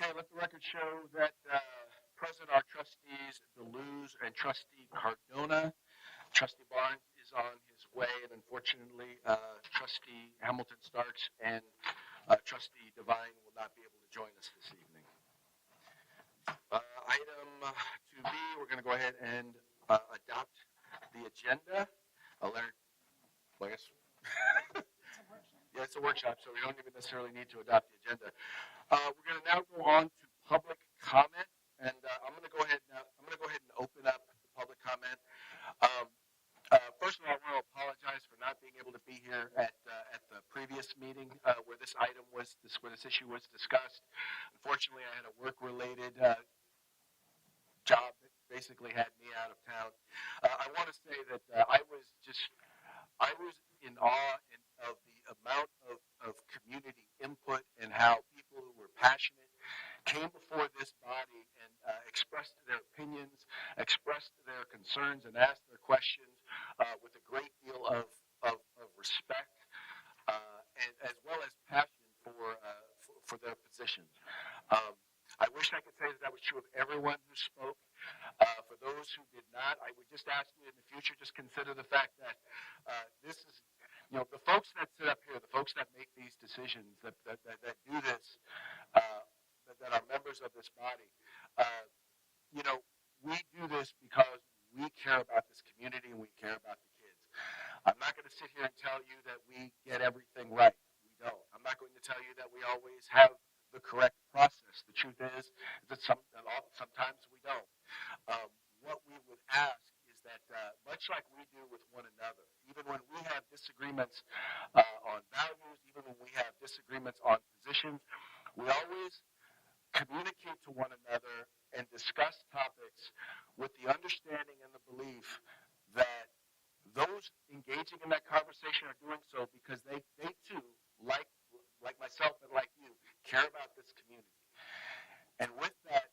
Okay, let the record show that present are trustees Deleuze and trustee Cardona. Trustee Barnes is on his way, and unfortunately, trustee Hamilton Starks and trustee Devine will not be able to join us this evening. Item 2B, we're going to go ahead and adopt the agenda. Leonard, well, I guess. Yeah, it's a workshop, so we don't even necessarily need to adopt the agenda. We're going to now go on to public comment, and I'm going to go ahead and open up the public comment. First of all, I want to apologize for not being able to be here at the previous meeting where this issue was discussed. Unfortunately, I had a work-related job that basically had me out of town. I want to say that I was in awe of the amount of community input and how people who were passionate came before this body and expressed their opinions, expressed their concerns, and asked their questions with a great deal of respect and as well as passion for their positions. I wish I could say that was true of everyone who spoke. For those who did not, I would just ask you in the future, just consider the fact that this is, the folks that sit up here, the folks that make these decisions, that do this, that are members of this body, we do this because we care about this community and we care about the kids. I'm not going to sit here and tell you that we get everything right. We don't. I'm not going to tell you that we always have the correct process. The truth is that sometimes we don't. What we would ask is that much like we do with one another, even when we have disagreements on values, even when we have disagreements on positions, we always communicate to one another and discuss topics with the understanding and the belief that those engaging in that conversation are doing so because they too, like myself and like you, care about this community. And with that,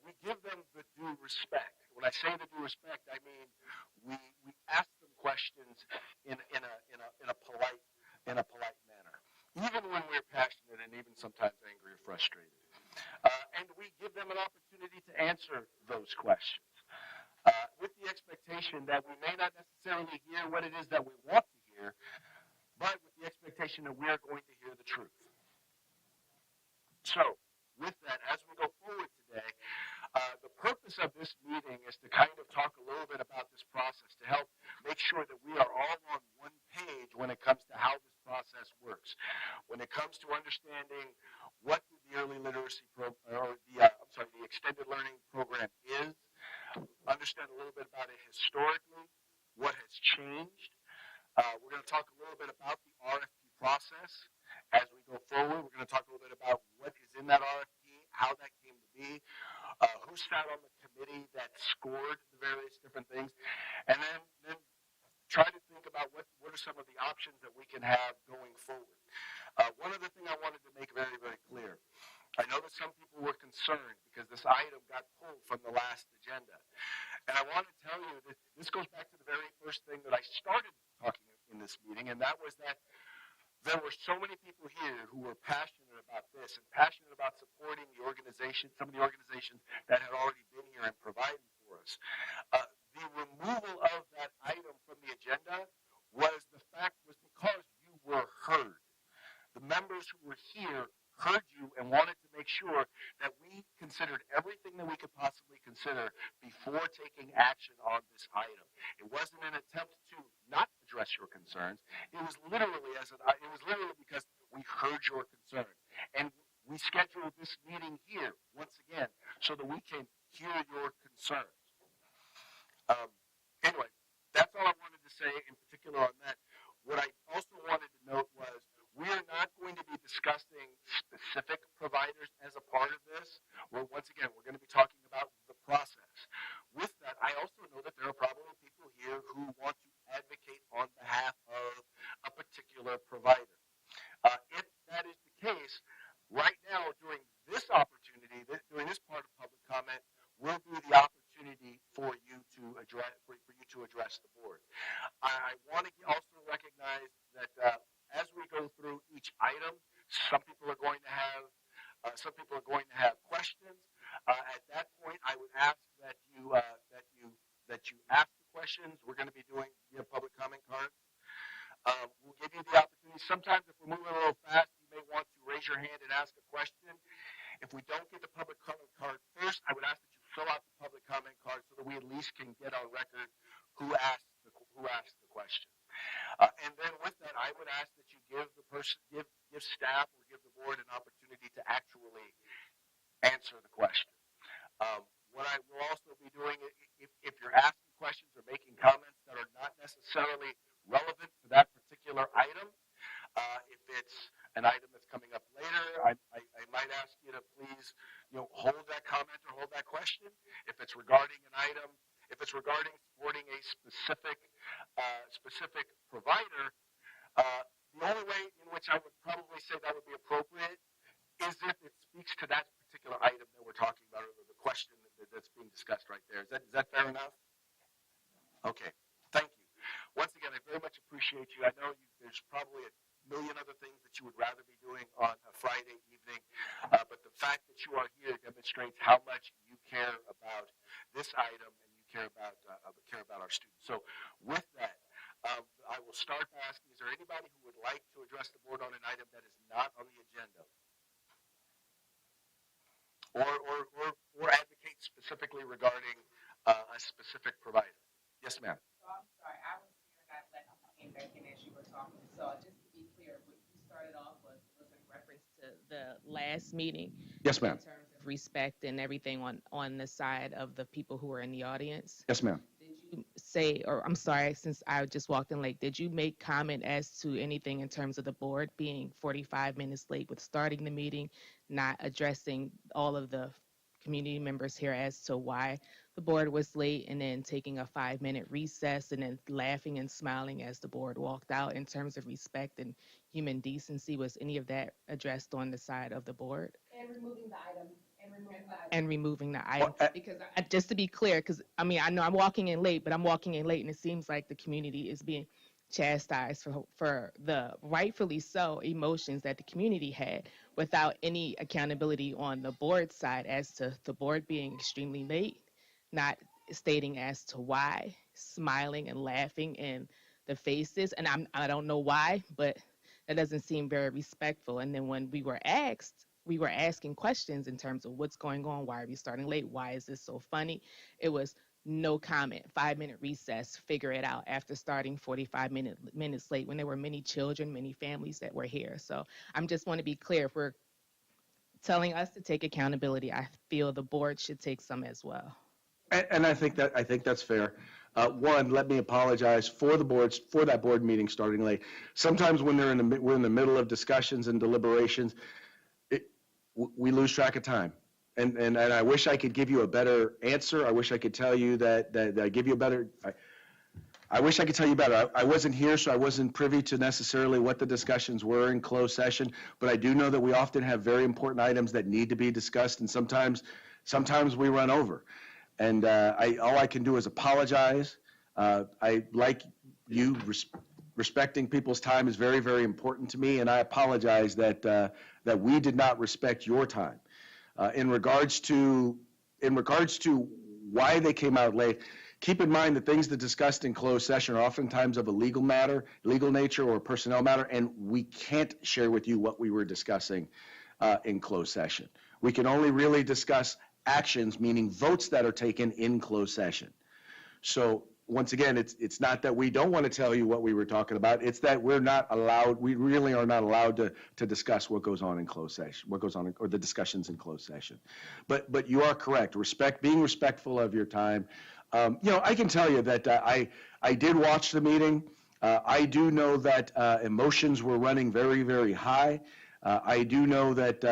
we give them the due respect. When I say the due respect, I mean we ask them questions in a polite manner, even when we're passionate and even sometimes angry or frustrated. And we give them an opportunity to answer those questions with the expectation that we may not necessarily hear what it is that we want to hear, but with the expectation that we are going to hear the truth. So, with that, as we go forward today, the purpose of this meeting is to kind of talk a little bit about this process to help make sure that we are all on one page when it comes to how this process works. When it comes to understanding what the early literacy program, or the extended learning program is, understand a little bit about it historically, what has changed. We're going to talk a little bit about the RFP process as we go forward. We're going to talk a little bit about what is in that RFP, how that came to be, who sat on the committee that scored the various different things, and then try to think about what are some of the options that we can have going forward. One other thing I wanted to make very, very clear. I know that some people were concerned because this item got pulled from the last agenda. And I want to tell you that this goes back to the very first thing that I started talking in this meeting, and that was that there were so many people here who were passionate about this and passionate about supporting the organization, some of the organizations that had already been here and providing for us. The removal of that item from the agenda was because you were heard. The members who were here heard you and wanted to make sure that we considered everything that we could possibly consider before taking action on this item. It wasn't an attempt to not address your concerns. It was literally because we heard your concerns. And we scheduled this meeting here once again so that we can hear your concerns. Anyway, that's all I wanted to say in particular on that. What I also wanted to note was we are not going to be discussing specific providers as a part of this. Once again, we're going to be talking about the process. With that, I also know that there are probably people here who want to advocate on behalf of a particular provider. If that is the case, right now during this opportunity, during this part of public comment, will be the opportunity for you to address the board. I want to also recognize that as we go through each item, some people are going to have Some people are going to have questions. At that point, I would ask that you ask the questions. We're going to be doing via public comment cards. We'll give you the opportunity. Sometimes, if we're moving a little fast, you may want to raise your hand and ask a question. If we don't get the public comment card first, I would ask that you fill out the public comment card so that we at least can get on record who asked the question. And then with that, I would ask that you give staff or give the board an opportunity to actually answer the question. What I will also be doing, if you're asking questions or making comments that are not necessarily relevant to that particular item, if it's an item that's coming up later, I might ask you to please, hold that comment or hold that question. If it's regarding an item, if it's regarding supporting a specific provider, the only way in which I would probably say that would be appropriate is if it speaks to that particular item that we're talking about, or the question that's being discussed right there. Is that fair enough? Okay, thank you. Once again, I very much appreciate you. I know there's probably a million other things that you would rather be doing on a Friday evening, but the fact that you are here demonstrates how much you care about this item and you care about our students. So with that, I will start by asking, is there anybody who would like to address the board on an item that is not on the agenda? Or advocate specifically regarding a specific provider? Yes, ma'am. So I'm sorry, I was here and I came back in as you were talking. So just to be clear, what you started off was in reference to the last meeting. Yes, ma'am. In terms of respect and everything on the side of the people who are in the audience. Yes, ma'am. Did you say, or I'm sorry, since I just walked in late, did you make comment as to anything in terms of the board being 45 minutes late with starting the meeting, not addressing all of the community members here as to why the board was late, and then taking a 5-minute recess and then laughing and smiling as the board walked out in terms of respect and human decency? Was any of that addressed on the side of the board? And removing the item. Because just to be clear, because I mean, I know I'm walking in late, but I'm walking in late and it seems like the community is being chastised for the rightfully so emotions that the community had without any accountability on the board side as to the board being extremely late, not stating as to why, smiling and laughing in the faces. And I don't know why, but that doesn't seem very respectful. And then when we were asking questions in terms of what's going on, why are we starting late, why is this so funny? It was no comment, 5-minute recess, figure it out after starting 45 minutes late when there were many children, many families that were here. So I just want to be clear, if we're telling us to take accountability, I feel the board should take some as well. And I think that's fair. One, let me apologize for that board meeting starting late. Sometimes when we're in the middle of discussions and deliberations, we lose track of time. And I wish I could give you a better answer. I wish I could tell you that I give you a better. I wish I could tell you better. I wasn't here, so I wasn't privy to necessarily what the discussions were in closed session. But I do know that we often have very important items that need to be discussed, and sometimes we run over. And all I can do is apologize. I like you. Respecting people's time is very, very important to me, and I apologize that we did not respect your time. In regards to why they came out late, keep in mind that things that discussed in closed session are oftentimes of a legal nature or a personnel matter, and we can't share with you what we were discussing in closed session. We can only really discuss actions, meaning votes that are taken in closed session. So once again, it's not that we don't want to tell you what we were talking about. It's that we really are not allowed to discuss what goes on in closed session, or the discussions in closed session. But you are correct. Being respectful of your time. I can tell you that I did watch the meeting. I do know that emotions were running very, very high. I do know that,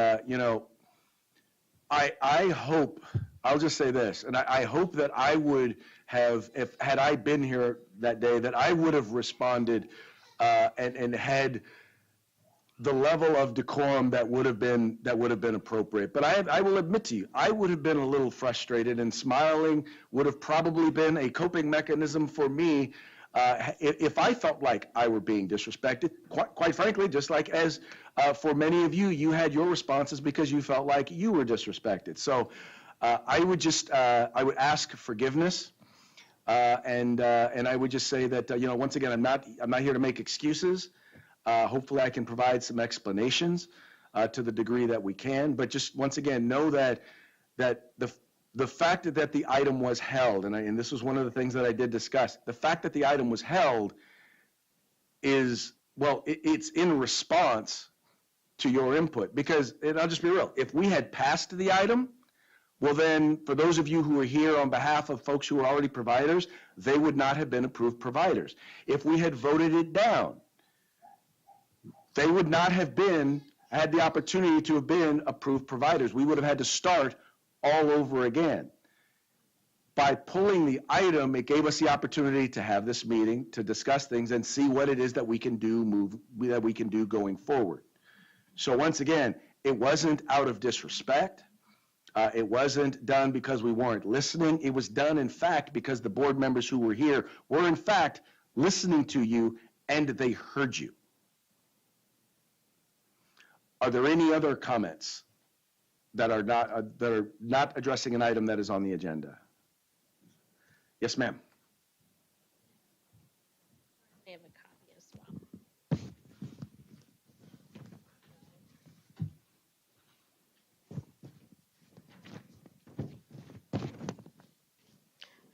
I hope, I'll just say this, and I hope that I would have, had I been here that day, that I would have responded and had the level of decorum that would have been appropriate. But I will admit to you, I would have been a little frustrated, and smiling would have probably been a coping mechanism for me If I felt like I were being disrespected, quite frankly, just like as for many of you, you had your responses because you felt like you were disrespected. So I would just, I would ask forgiveness. And I would just say that, once again, I'm not here to make excuses. Hopefully I can provide some explanations to the degree that we can, but just once again, know that the fact that the item was held, and this was one of the things that I did discuss, the fact that the item was held is, well, it's in response to your input, because, and I'll just be real, if we had passed the item, well then, for those of you who are here on behalf of folks who are already providers, they would not have been approved providers. If we had voted it down, they would not have had the opportunity to have been approved providers. We would have had to start all over again. By pulling the item, it gave us the opportunity to have this meeting, to discuss things and see what it is that we can do going forward. So once again, it wasn't out of disrespect. It wasn't done because we weren't listening. It was done, in fact, because the board members who were here were, in fact, listening to you and they heard you. Are there any other comments that are not addressing an item that is on the agenda? Yes, ma'am. I have a copy as well.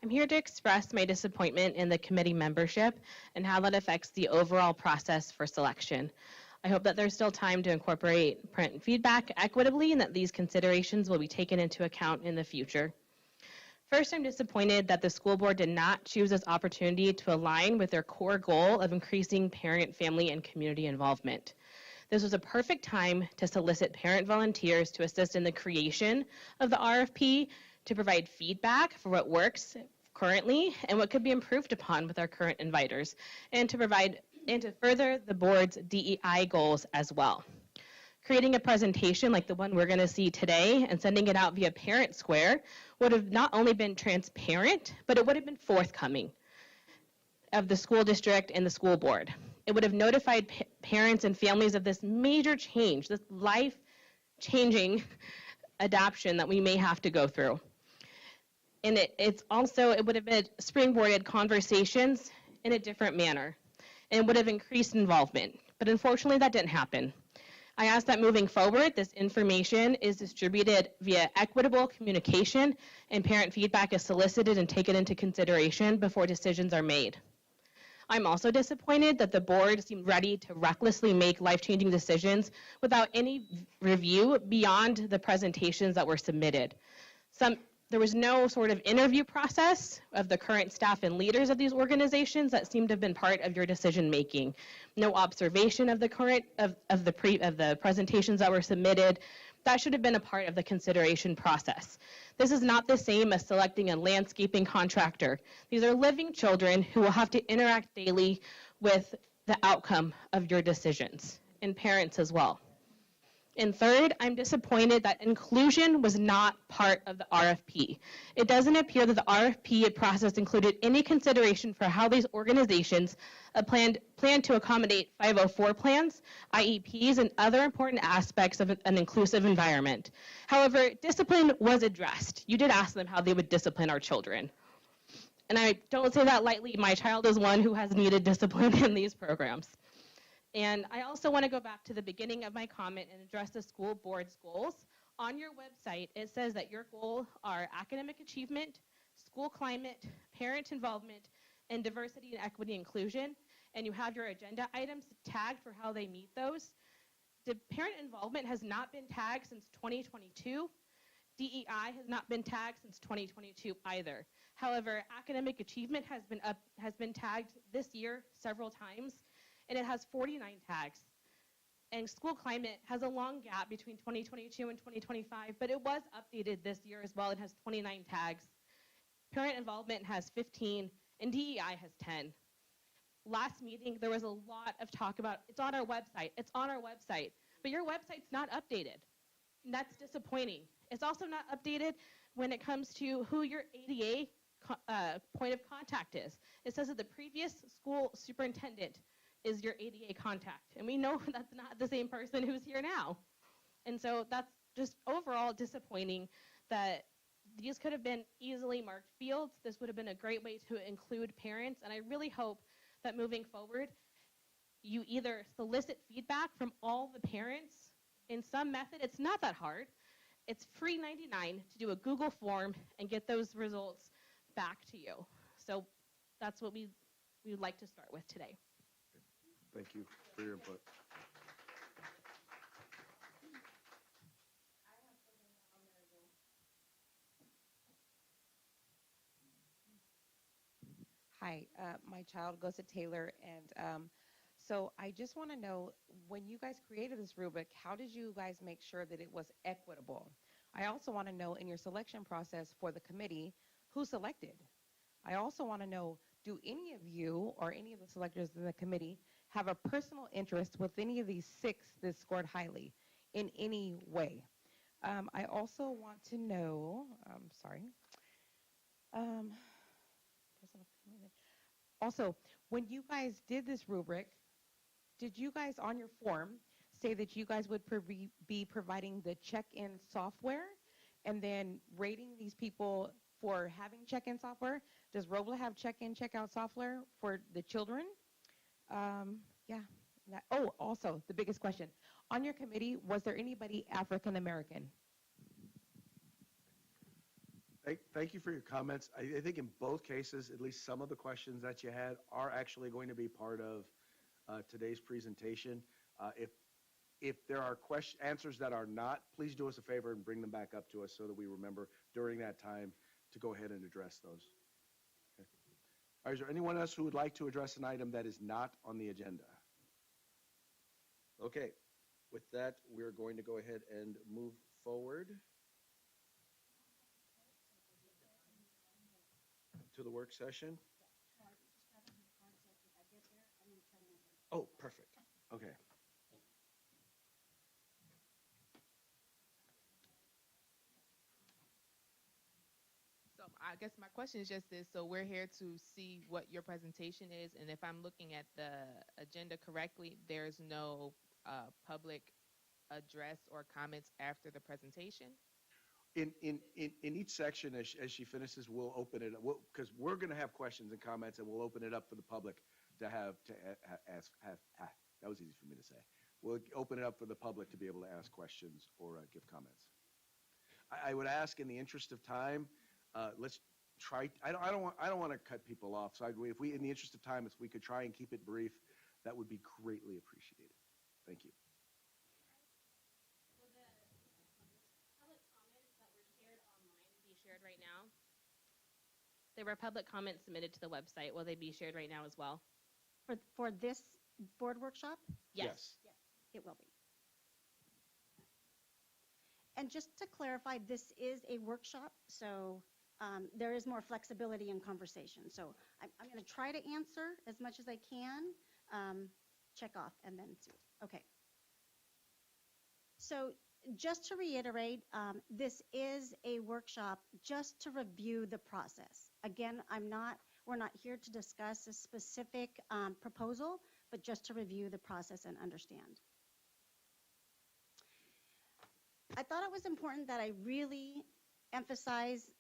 I'm here to express my disappointment in the committee membership and how that affects the overall process for selection. I hope that there's still time to incorporate parent feedback equitably and that these considerations will be taken into account in the future. First, I'm disappointed that the school board did not choose this opportunity to align with their core goal of increasing parent, family, and community involvement. This was a perfect time to solicit parent volunteers to assist in the creation of the RFP, to provide feedback for what works currently and what could be improved upon with our current inviters, and to further the board's DEI goals as well. Creating a presentation like the one we're going to see today and sending it out via Parent Square would have not only been transparent, but it would have been forthcoming of the school district and the school board. It would have notified parents and families of this major change, this life-changing adoption that we may have to go through. And it would have been springboarded conversations in a different manner and would have increased involvement. But unfortunately, that didn't happen. I ask that moving forward, this information is distributed via equitable communication and parent feedback is solicited and taken into consideration before decisions are made. I'm also disappointed that the board seemed ready to recklessly make life-changing decisions without any review beyond the presentations that were submitted. There was no sort of interview process of the current staff and leaders of these organizations that seemed to have been part of your decision making. No observation of the current of the presentations that were submitted. That should have been a part of the consideration process. This is not the same as selecting a landscaping contractor. These are living children who will have to interact daily with the outcome of your decisions, and parents as well. And third, I'm disappointed that inclusion was not part of the RFP. It doesn't appear that the RFP process included any consideration for how these organizations plan to accommodate 504 plans, IEPs, and other important aspects of an inclusive environment. However, discipline was addressed. You did ask them how they would discipline our children. And I don't say that lightly. My child is one who has needed discipline in these programs. And I also want to go back to the beginning of my comment and address the school board's goals. On your website, it says that your goals are academic achievement, school climate, parent involvement, and diversity and equity inclusion. And you have your agenda items tagged for how they meet those. The parent involvement has not been tagged since 2022. DEI has not been tagged since 2022 either. However, academic achievement has been tagged this year several times, and it has 49 tags. And school climate has a long gap between 2022 and 2025, but it was updated this year as well. It has 29 tags. Parent involvement has 15, and DEI has 10. Last meeting, there was a lot of talk about, it's on our website, but your website's not updated. And that's disappointing. It's also not updated when it comes to who your ADA point of contact is. It says that the previous school superintendent is your ADA contact. And we know that's not the same person who's here now. And so that's just overall disappointing that these could have been easily marked fields. This would have been a great way to include parents. And I really hope that moving forward, you either solicit feedback from all the parents in some method. It's not that hard. It's free 99 to do a Google form and get those results back to you. So that's what we would like to start with today. Thank you for your input. Hi, my child goes to Taylor, and so I just want to know, when you guys created this rubric, how did you guys make sure that it was equitable? I also want to know, in your selection process for the committee, who selected? I also want to know, do any of you or any of the selectors in the committee have a personal interest with any of these 6 that scored highly in any way? I also want to know, also, when you guys did this rubric, did you guys on your form say that you guys would be providing the check-in software and then rating these people for having check-in software? Does Robla have check-in, check-out software for the children? Yeah. Oh, also, the biggest question. On your committee, was there anybody African American? Thank you for your comments. I think in both cases, at least some of the questions that you had are actually going to be part of today's presentation. If there are answers that are not, please do us a favor and bring them back up to us so that we remember during that time to go ahead and address those. Okay. All right, is there anyone else who would like to address an item that is not on the agenda? Okay, with that, we're going to go ahead and move forward to the work session. Oh, perfect. Okay. So I guess my question is just this. So we're here to see what your presentation is, and if I'm looking at the agenda correctly, there's no public address or comments after the presentation? In each section, as she finishes, we'll open it up, because we're going to have questions and comments, and we'll open it up for the public to ask. That was easy for me to say. We'll open it up for the public to be able to ask questions or give comments. I would ask, in the interest of time, let's try. I don't want to cut people off. So if we, in the interest of time, if we could try and keep it brief, that would be greatly appreciated. Thank you. Shared right now? There were public comments submitted to the website. Will they be shared right now as well? For this board workshop? Yes. Yes, it will be. And just to clarify, this is a workshop, so there is more flexibility in conversation. So I'm going to try to answer as much as I can, check off, and then see. Okay. So just to reiterate, this is a workshop just to review the process. Again, we're not here to discuss a specific proposal, but just to review the process and understand. I thought it was important that I really emphasize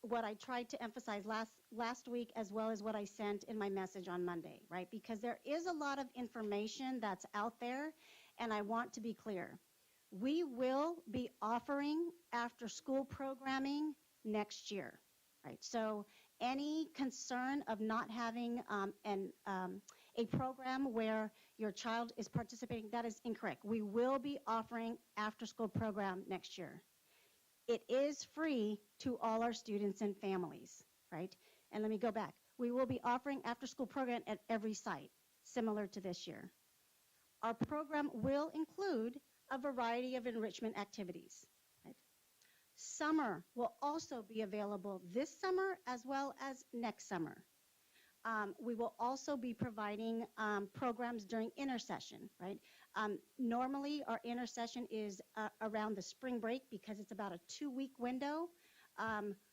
what I tried to emphasize last week, as well as what I sent in my message on Monday, right? Because there is a lot of information that's out there, and I want to be clear. We will be offering after-school programming next year, right? So any concern of not having a program where your child is participating, that is incorrect. We will be offering after-school program next year. It is free to all our students and families, right? And let me go back. We will be offering after-school program at every site, similar to this year. Our program will include a variety of enrichment activities. Right? Summer will also be available this summer as well as next summer. We will also be providing programs during intersession, right? Normally, our intersession is around the spring break because it's about a 2-week window.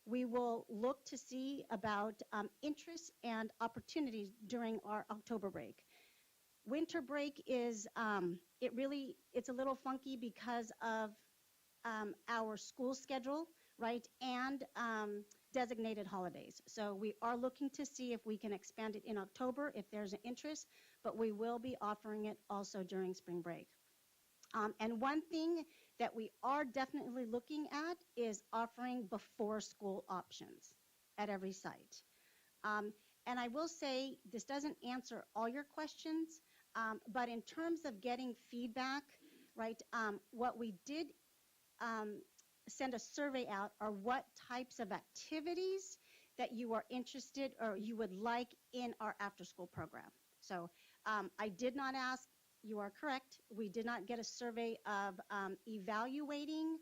We will look to see about interests and opportunities during our October break. Winter break is, it's a little funky because of our school schedule, right, and designated holidays. So we are looking to see if we can expand it in October if there's an interest, but we will be offering it also during spring break. And one thing that we are definitely looking at is offering before school options at every site. And I will say this doesn't answer all your questions, but in terms of getting feedback, right, what we did send a survey out are what types of activities that you are interested or you would like in our after-school program. So I did not ask, you are correct, we did not get a survey of evaluating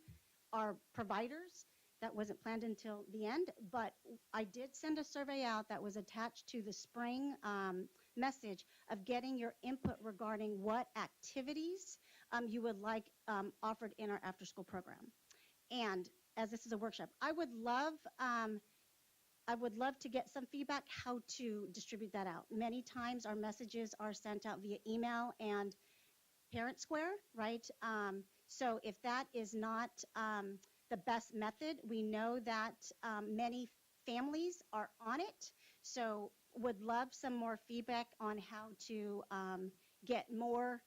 our providers. That wasn't planned until the end, but I did send a survey out that was attached to the spring message of getting your input regarding what activities you would like offered in our after-school program. And as this is a workshop, I would love to get some feedback how to distribute that out. Many times our messages are sent out via email and Parent Square, right? So if that is not the best method, we know that many families are on it. So would love some more feedback on how to get more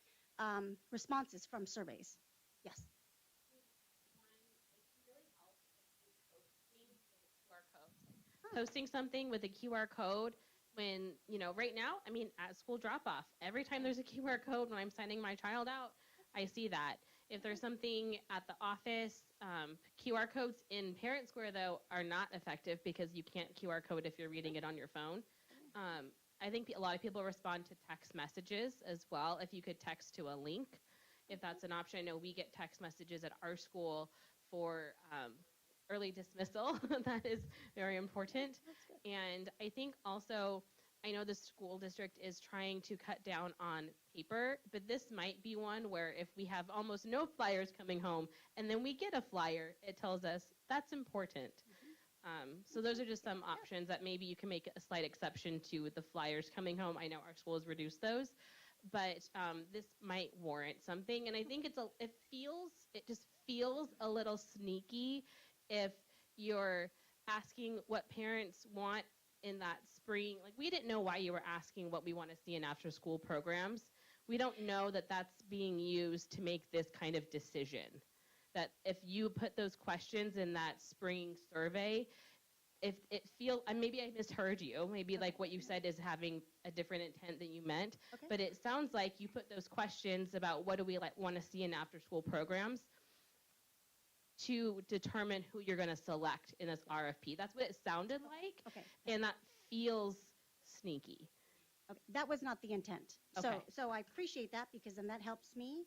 responses from surveys. Yes. Posting something with a QR code when, right now, I mean, at school drop-off, every time there's a QR code when I'm sending my child out, I see that. If there's something at the office, QR codes in Parent Square, though, are not effective because you can't QR code if you're reading it on your phone. I think a lot of people respond to text messages as well. If you could text to a link, if that's an option. I know we get text messages at our school for early dismissal. That is very important. And I think also, I know the school district is trying to cut down on paper, but this might be one where if we have almost no flyers coming home and then we get a flyer, it tells us that's important. So those are just some options that maybe you can make a slight exception to the flyers coming home. I know our school has reduced those, but this might warrant something. And I think it just feels a little sneaky if you're asking what parents want in that spring. Like, we didn't know why you were asking what we want to see in after school programs. We don't know that that's being used to make this kind of decision. That if you put those questions in that spring survey, if it feels, and maybe I misheard you, maybe like what you said is having a different intent than you meant, but it sounds like you put those questions about what do we want to see in after school programs to determine who you're going to select in this RFP. That's what it sounded like. Okay. And that feels sneaky. Okay. That was not the intent. Okay. So I appreciate that because then that helps me.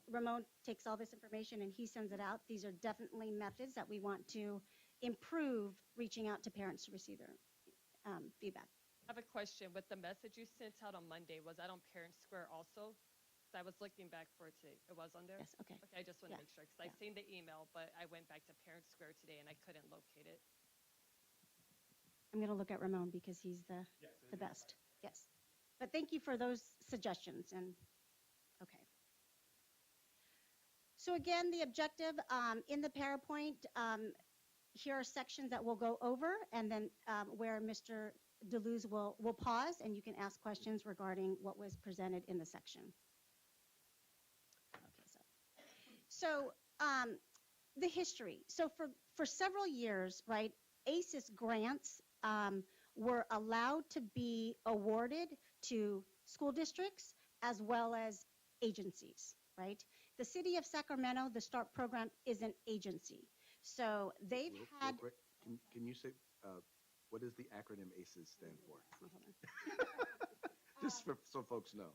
Ramon takes all this information and he sends it out. These are definitely methods that we want to improve reaching out to parents to receive their feedback. I have a question. With the message you sent out on Monday, was that on Parent Square also? I was looking back for it today. It was on there? Yes, okay. Okay, I just want to make sure, because I've seen the email, but I went back to Parent Square today and I couldn't locate it. I'm going to look at Ramon because he's the best. Yes. But thank you for those suggestions. And okay. So again, the objective in the PowerPoint, here are sections that we'll go over, and then where Mr. DeLuz will pause, and you can ask questions regarding what was presented in the section. So the history. So for several years, right, ACES grants were allowed to be awarded to school districts as well as agencies, right? The city of Sacramento, the START program, is an agency. So they've had... Real quick, can you say, what does the acronym ACES stand for? Just so folks know.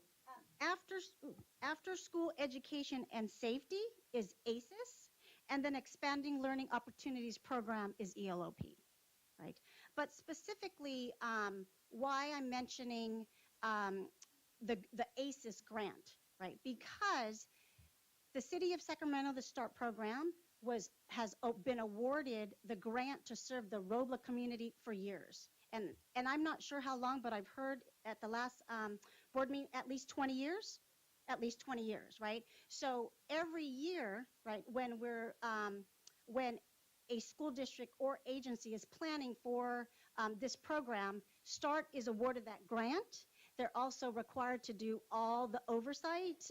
After school education and safety is ACES, and then expanding learning opportunities program is ELOP, right? But specifically, why I'm mentioning the ACES grant, right? Because the city of Sacramento, the START program, has been awarded the grant to serve the Robla community for years. And I'm not sure how long, but I've heard at the last board meeting at least 20 years, right? So every year, right, when a school district or agency is planning for this program, START is awarded that grant. They're also required to do all the oversight,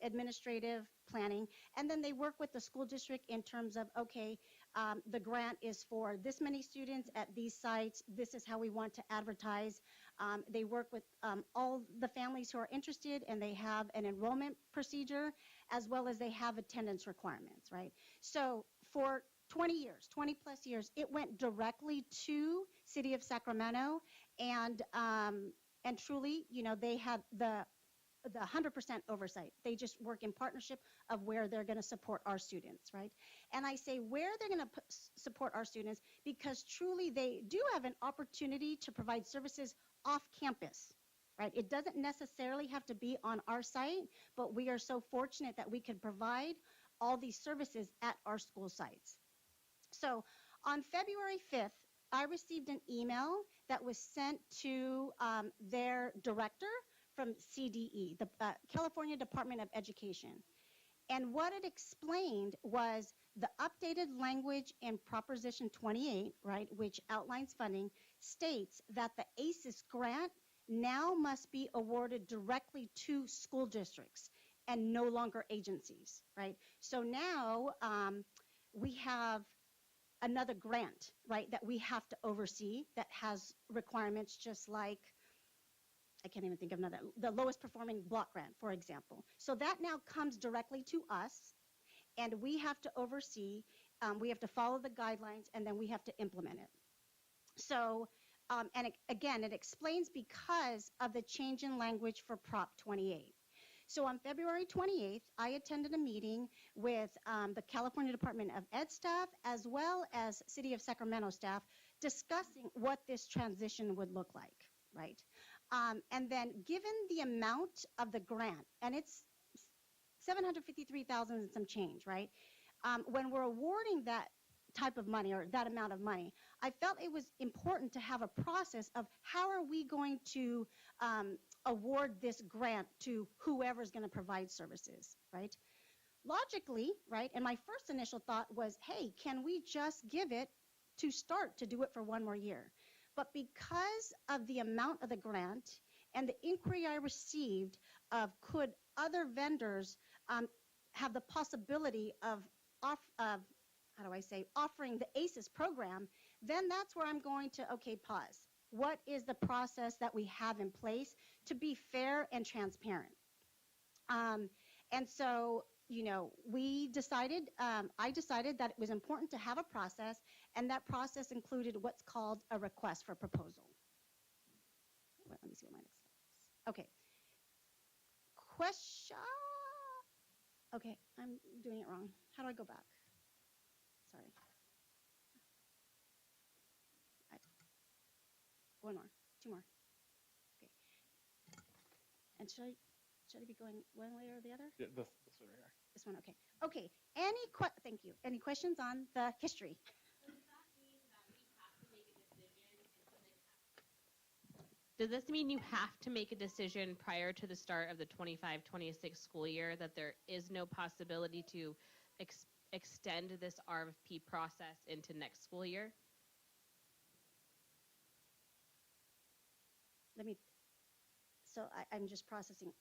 administrative planning, and then they work with the school district in terms of, okay, the grant is for this many students at these sites. This is how we want to advertise. They work with all the families who are interested, and they have an enrollment procedure, as well as they have attendance requirements, right? So for 20 years, 20 plus years, it went directly to City of Sacramento, and truly, you know, they have the 100% oversight. They just work in partnership of where they're going to support our students, right? And I say where they're going to support our students because truly they do have an opportunity to provide services off campus, right? It doesn't necessarily have to be on our site, but we are so fortunate that we can provide all these services at our school sites. So on February 5th, I received an email that was sent to their director from CDE, the California Department of Education. And what it explained was the updated language in Proposition 28, right, which outlines funding, states that the ACES grant now must be awarded directly to school districts and no longer agencies, right? So now we have another grant, right, that we have to oversee that has requirements just like, I can't even think of another, the lowest performing block grant, for example. So that now comes directly to us, and we have to oversee, we have to follow the guidelines, and then we have to implement it. So, and again, it explains because of the change in language for Prop 28. So on February 28th, I attended a meeting with the California Department of Ed staff as well as City of Sacramento staff discussing what this transition would look like, right? And then given the amount of the grant, and it's $753,000 and some change, right? When we're awarding that type of money or that amount of money, I felt it was important to have a process of how are we going to award this grant to whoever's going to provide services, right? Logically, right, and my first initial thought was, hey, can we just give it to START to do it for one more year? But because of the amount of the grant and the inquiry I received of could other vendors have the possibility of offering the ACES program, then that's where I'm going to, okay, pause. What is the process that we have in place to be fair and transparent? And so, you know, I decided that it was important to have a process, and that process included what's called a request for proposal. Let me see what my next slide is. Okay. Question. Okay, I'm doing it wrong. How do I go back? Sorry. One more, two more. Okay. And should I be going one way or the other? Yeah, this one right here. This one, okay. Okay. Thank you. Any questions on the history? Does this mean you have to make a decision prior to the start of the 25-26 school year that there is no possibility to extend this RFP process into next school year? I'm just processing.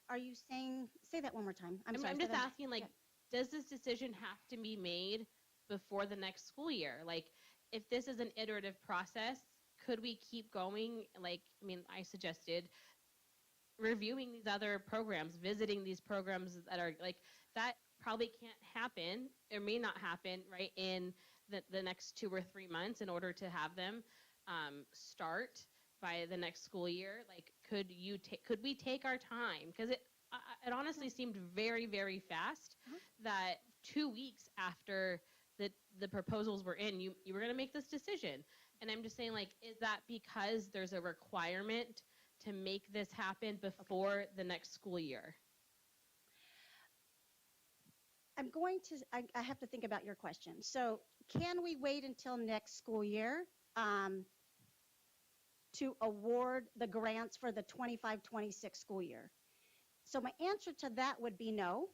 Are you saying, say that one more time? I'm sorry. I'm just asking, like, does this decision have to be made before the next school year? Like, if this is an iterative process, could we keep going? Like, I mean, I suggested reviewing these other programs, visiting these programs that are like, that probably can't happen or may not happen, right, in the next 2 or 3 months in order to have them start by the next school year. Like, could we take our time? Because it honestly seemed very, very fast that 2 weeks after the proposals were in, you were going to make this decision. And I'm just saying, like, is that because there's a requirement to make this happen before the next school year? I have to think about your question. So can we wait until next school year to award the grants for the 25-26 school year? So my answer to that would be no.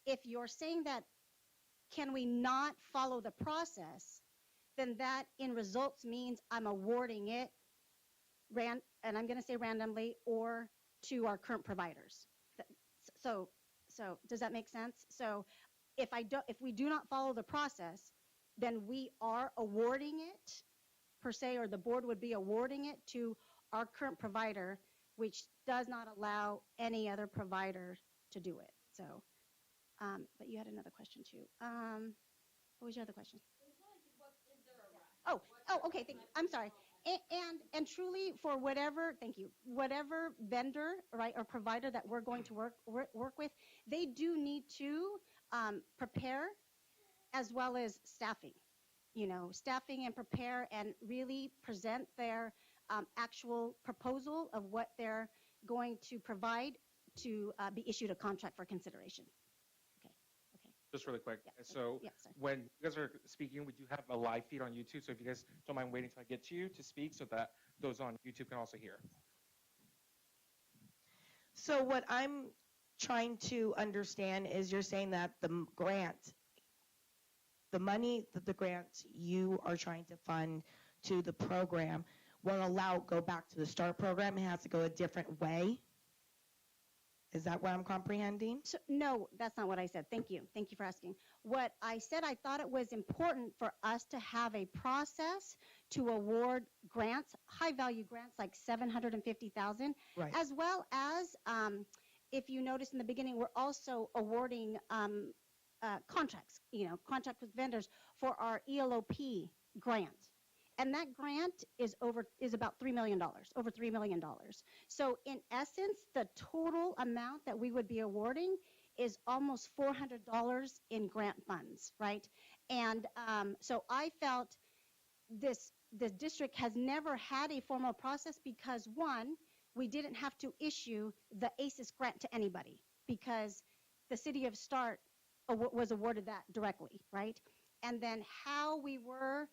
If you're saying that, can we not follow the process, then that in results means I'm awarding it, and I'm going to say randomly, or to our current providers. So does that make sense? So if we do not follow the process, then we are awarding it per se, or the board would be awarding it to our current provider, which does not allow any other provider to do it. So, but you had another question too. What was your other question? Okay, thank you. I'm sorry. And truly, for whatever, thank you, whatever vendor, right, or provider that we're going to work with, they do need to prepare as well as staffing. Staffing and prepare and really present their actual proposal of what they're going to provide to be issued a contract for consideration. Okay. Just really quick. Yeah. So Yeah, sorry. when you guys are speaking, we do have a live feed on YouTube. So if you guys don't mind waiting till I get to you to speak so that those on YouTube can also hear. So what I'm trying to understand is you're saying that the money that the grant you are trying to fund to the program won't go back to the START program. It has to go a different way. Is that what I'm comprehending? So, no, that's not what I said. Thank you. Thank you for asking. What I said, I thought it was important for us to have a process to award grants, high-value grants like $750,000, Right. as well as, if you notice in the beginning, we're also awarding contracts, contract with vendors for our ELOP grant. And that grant is about $3 million, over $3 million. So in essence, the total amount that we would be awarding is almost $400 in grant funds, right? And so I felt the district has never had a formal process because, one, we didn't have to issue the ACES grant to anybody because the city of START was awarded that directly, right? And then how we were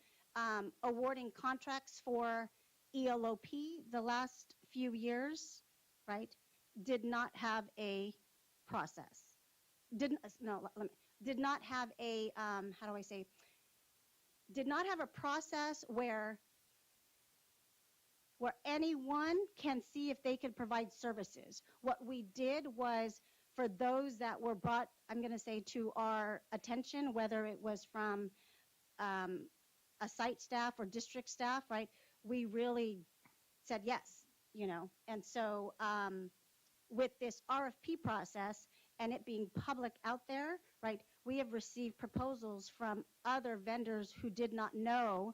awarding contracts for ELOP the last few years, right, did not have a process. Did not have a, did not have a process where anyone can see if they could provide services. What we did was, for those that were brought, I'm going to say, to our attention, whether it was from a site staff or district staff, right, we really said yes, And so with this RFP process and it being public out there, right, we have received proposals from other vendors who did not know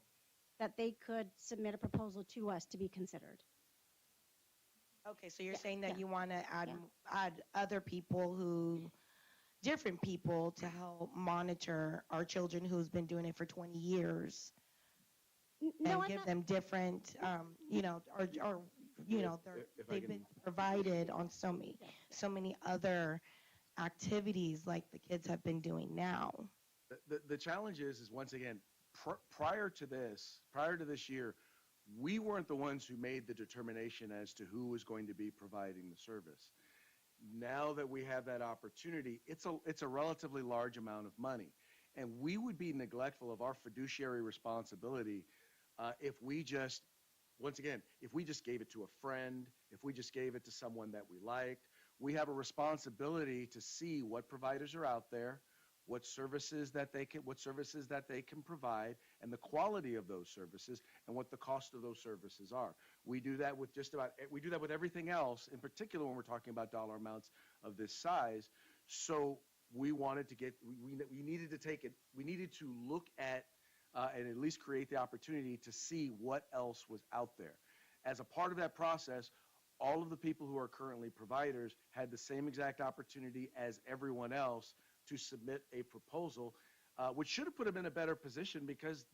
that they could submit a proposal to us to be considered. Okay, so you're Yeah, saying that yeah, you want to add yeah. add other people different people to help monitor our children who's been doing it for 20 years No, and I'm give not. them different, they've been provided on so many other activities like the kids have been doing now. The challenge is once again, prior to this year, we weren't the ones who made the determination as to who was going to be providing the service. Now that we have that opportunity, it's a relatively large amount of money. And we would be neglectful of our fiduciary responsibility if we just gave it to a friend, if we just gave it to someone that we liked. We have a responsibility to see what providers are out there, what services that they can provide, and the quality of those services, and what the cost of those services are. We do that with everything else, in particular when we're talking about dollar amounts of this size. So we wanted to we needed to look at and at least create the opportunity to see what else was out there. As a part of that process, all of the people who are currently providers had the same exact opportunity as everyone else to submit a proposal, which should have put them in a better position because,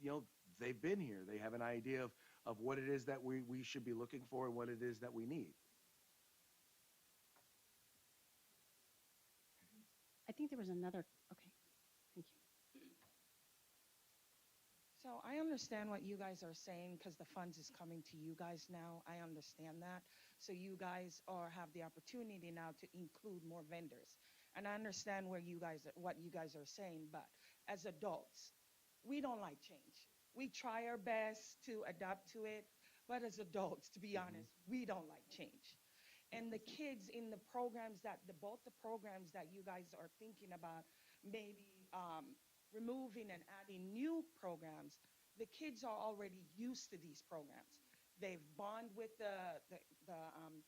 they've been here. They have an idea of what it is that we should be looking for and what it is that we need. think there was another, okay, thank you. So I understand what you guys are saying because the funds is coming to you guys now. I understand that. So you guys are have the opportunity now to include more vendors. And I understand what you guys are saying, but as adults, we don't like change. We try our best to adapt to it, but as adults, to be honest, we don't like change. And the kids in the programs both the programs that you guys are thinking about, maybe removing and adding new programs, the kids are already used to these programs. They've bond with the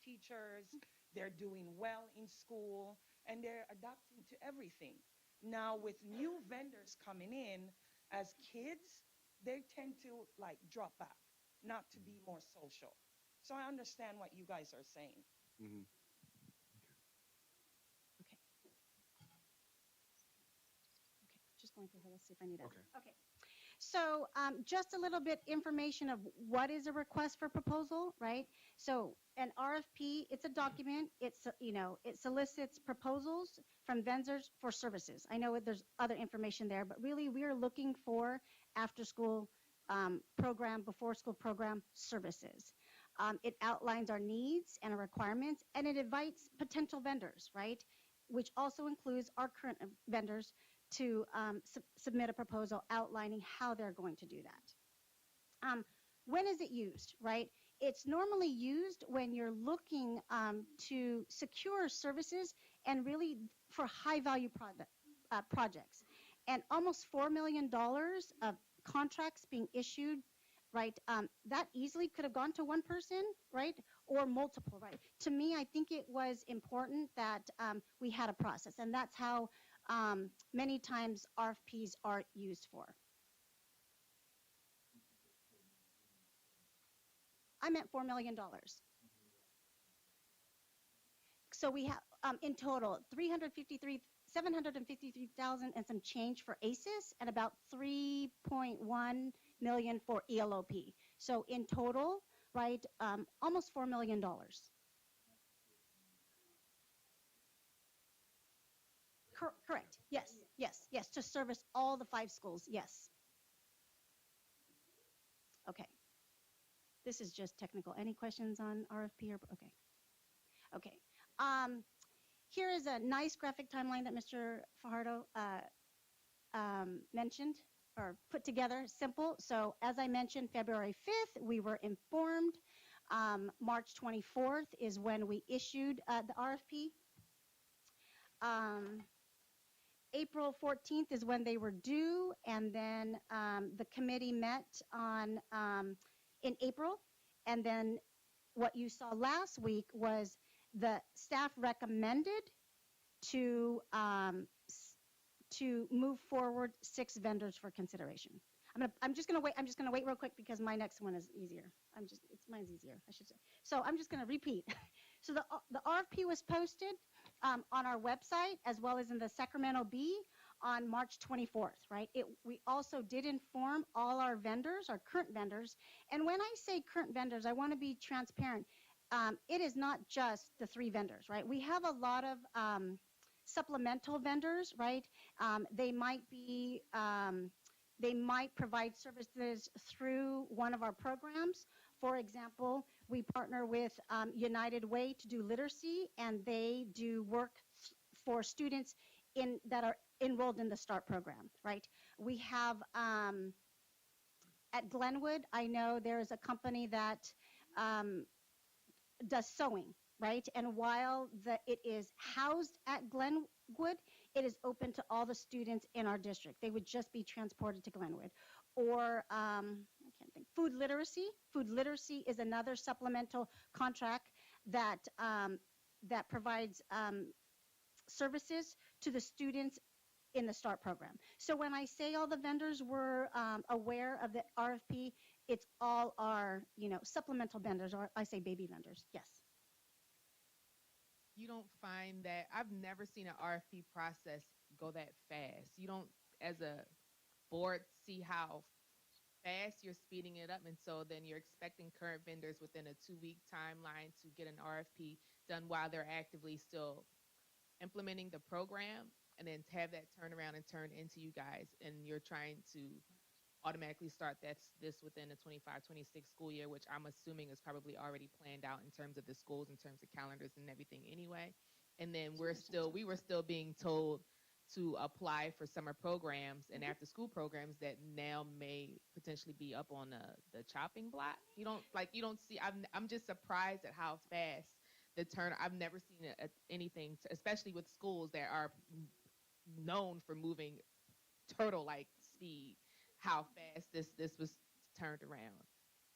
teachers, they're doing well in school, and they're adapting to everything. Now, with new vendors coming in, as kids, they tend to like drop back, not to be more social. So I understand what you guys are saying. Mhm. Okay. Just going through her. Let's see if I need it. Okay. Okay. So just a little bit information of what is a request for proposal, right? So an RFP, it's a document. It's, it solicits proposals from vendors for services. I know there's other information there, but really we are looking for after school program, before school program services. It outlines our needs and our requirements, and it invites potential vendors, right? Which also includes our current vendors to submit a proposal outlining how they're going to do that. When is it used, right? It's normally used when you're looking to secure services and really for high value projects. And almost $4 million of contracts being issued, right? That easily could have gone to one person, right? Or multiple, right? To me, I think it was important that we had a process, and that's how many times RFPs are used for. I meant $4 million. So we have in total 753,000 and some change for ACES and about 3.1 million for ELOP. So in total, right, almost $4 million. Correct. Yes, yes, yes, to service all the 5 schools. Yes. Okay. This is just technical. Any questions on RFP or okay? Okay. Here is a nice graphic timeline that Mr. Fajardo mentioned or put together. Simple. So as I mentioned, February 5th, we were informed. March 24th is when we issued the RFP. April 14th is when they were due, and then the committee met on in April, and then what you saw last week was the staff recommended to move forward 6 vendors for consideration. I'm just gonna wait real quick because my next one is easier. Mine's easier, I should say. So I'm just gonna repeat. So the RFP was posted on our website as well as in the Sacramento Bee on March 24th, right? We also did inform all our vendors, our current vendors. And when I say current vendors, I want to be transparent. It is not just the 3 vendors, right? We have a lot of supplemental vendors, right? They might provide services through one of our programs. For example, we partner with United Way to do literacy, and they do work for students that are enrolled in the START program, right? We have at Glenwood, I know there is a company that does sewing, right? And while it is housed at Glenwood, it is open to all the students in our district. They would just be transported to Glenwood. Or I can't think. Food literacy. Food literacy is another supplemental contract that that provides services to the students in the START program. So when I say all the vendors were aware of the RFP, it's all our supplemental vendors, or I say baby vendors. Yes. You don't find that I've never seen an RFP process go that fast. You don't, as a board, see how fast you're speeding it up, and so then you're expecting current vendors within a 2-week timeline to get an RFP done while they're actively still implementing the program. and then to have that turn around and turn into you guys, and you're trying to automatically start this within the 25-26 school year, which I'm assuming is probably already planned out in terms of the schools, in terms of calendars and everything anyway. And then we were still being told to apply for summer programs and after school programs that now may potentially be up on the chopping block. You don't see, I'm just surprised at how fast the turn. I've never seen anything, especially with schools that are known for moving turtle like speed, how fast this was turned around.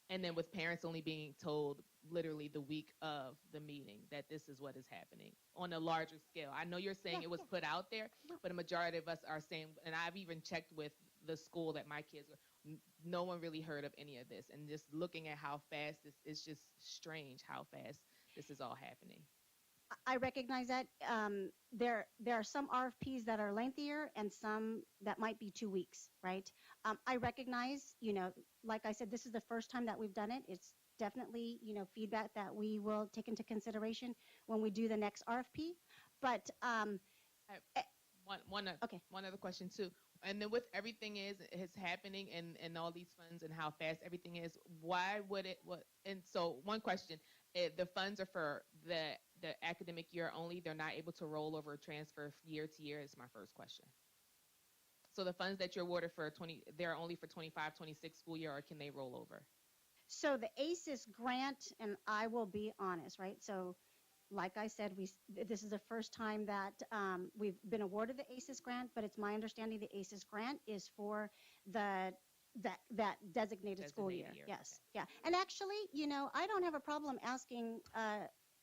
And then with parents only being told literally the week of the meeting that this is what is happening on a larger scale. I know you're saying it was put out there, but a majority of us are saying, and I've even checked with the school that my kids were, no one really heard of any of this. And just looking at how fast this is, just strange how fast this is all happening. I recognize that. There are some RFPs that are lengthier and some that might be 2 weeks, right? I recognize, like I said, this is the first time that we've done it. It's definitely, feedback that we will take into consideration when we do the next RFP. But okay. One other question too. And then with everything is happening and all these funds and how fast everything is, why would it? And so one question: the funds are for the academic year only. They're not able to roll over or transfer year to year. Is my first question. So the funds that you're awarded for they're only for 25-26 school year, or can they roll over? So the ACES grant, and I will be honest, right? So like I said, this is the first time that we've been awarded the ACES grant, but it's my understanding the ACES grant is for that designated school year. Yes, okay. Yeah. And actually, I don't have a problem asking.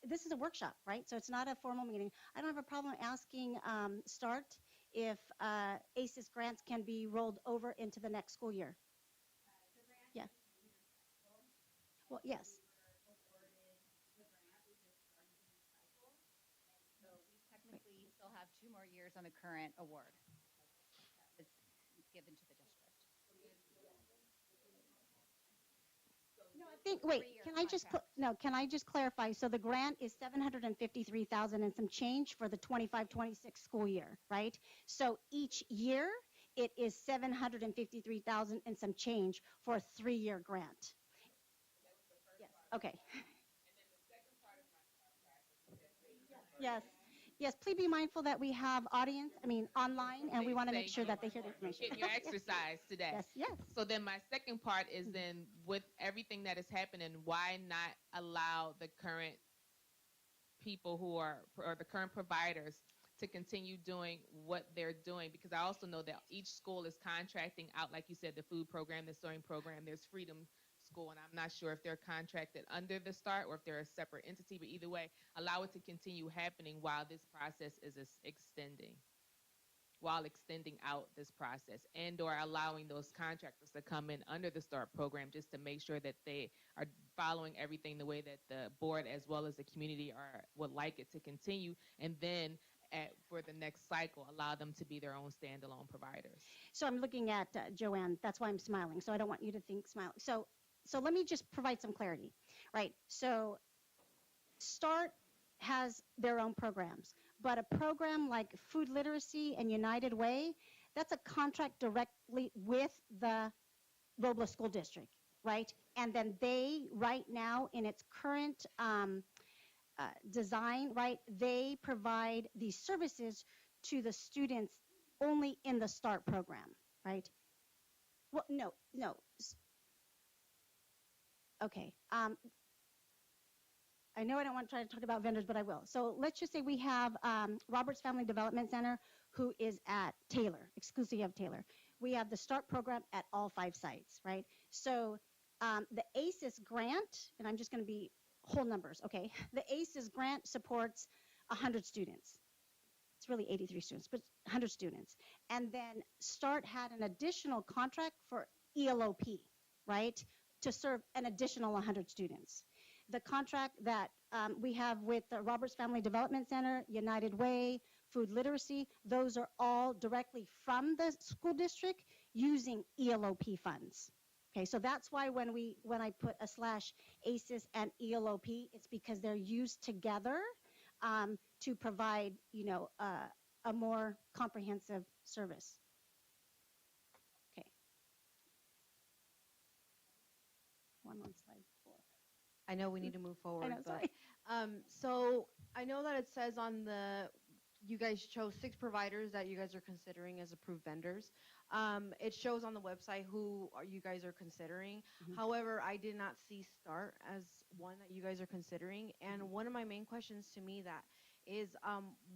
This is a workshop, right? So it's not a formal meeting. I don't have a problem asking START if ACES grants can be rolled over into the next school year. Yeah. Well, yes. Still have 2 more years on the current award that's given to the district. No, I think. Wait, can I just clarify? So the grant is $753,000 and some change for the 25-26 school year, right? So each year it is $753,000 and some change for a 3-year grant. Yes. Okay. Yes. Yes, please be mindful that we have online, and we want to make sure that they hear the information. Get your exercise today. Yes, yes. So then my second part is then with everything that is happening, why not allow the current people or the current providers to continue doing what they're doing? Because I also know that each school is contracting out, like you said, the food program, the sewing program, there's Freedom School, and I'm not sure if they're contracted under the START or if they're a separate entity, but either way, allow it to continue happening while this process is extending out this process, and or allowing those contractors to come in under the START program just to make sure that they are following everything the way that the board as well as the community would like it to continue, and then for the next cycle, allow them to be their own standalone providers. So I'm looking at Joanne. That's why I'm smiling. So I don't want you to think smiling. So let me just provide some clarity, right? So START has their own programs, but a program like food literacy and United Way, that's a contract directly with the Robla School District, right? And then they, right now, in its current design, right, they provide these services to the students only in the START program, right? Well, no. Okay. I know I don't want to try to talk about vendors, but I will. So let's just say we have Roberts Family Development Center, who is at Taylor, exclusive of Taylor. We have the START program at all 5 sites, right? So the ACES grant, and I'm just going to be whole numbers, okay? The ACES grant supports 100 students. It's really 83 students, but 100 students. And then START had an additional contract for ELOP, right, to serve an additional 100 students. The contract that we have with the Roberts Family Development Center, United Way, food literacy, those are all directly from the school district using ELOP funds. Okay, so that's why when I put a / ACES and ELOP, it's because they're used together to provide, a more comprehensive service. Okay. One on slide 4. I know we need to move forward, I know, but sorry. so I know that it says on you guys chose 6 providers that you guys are considering as approved vendors. It shows on the website who you guys are considering. Mhm. However, I did not see START as one that you guys are considering. And one of my main questions to me that is,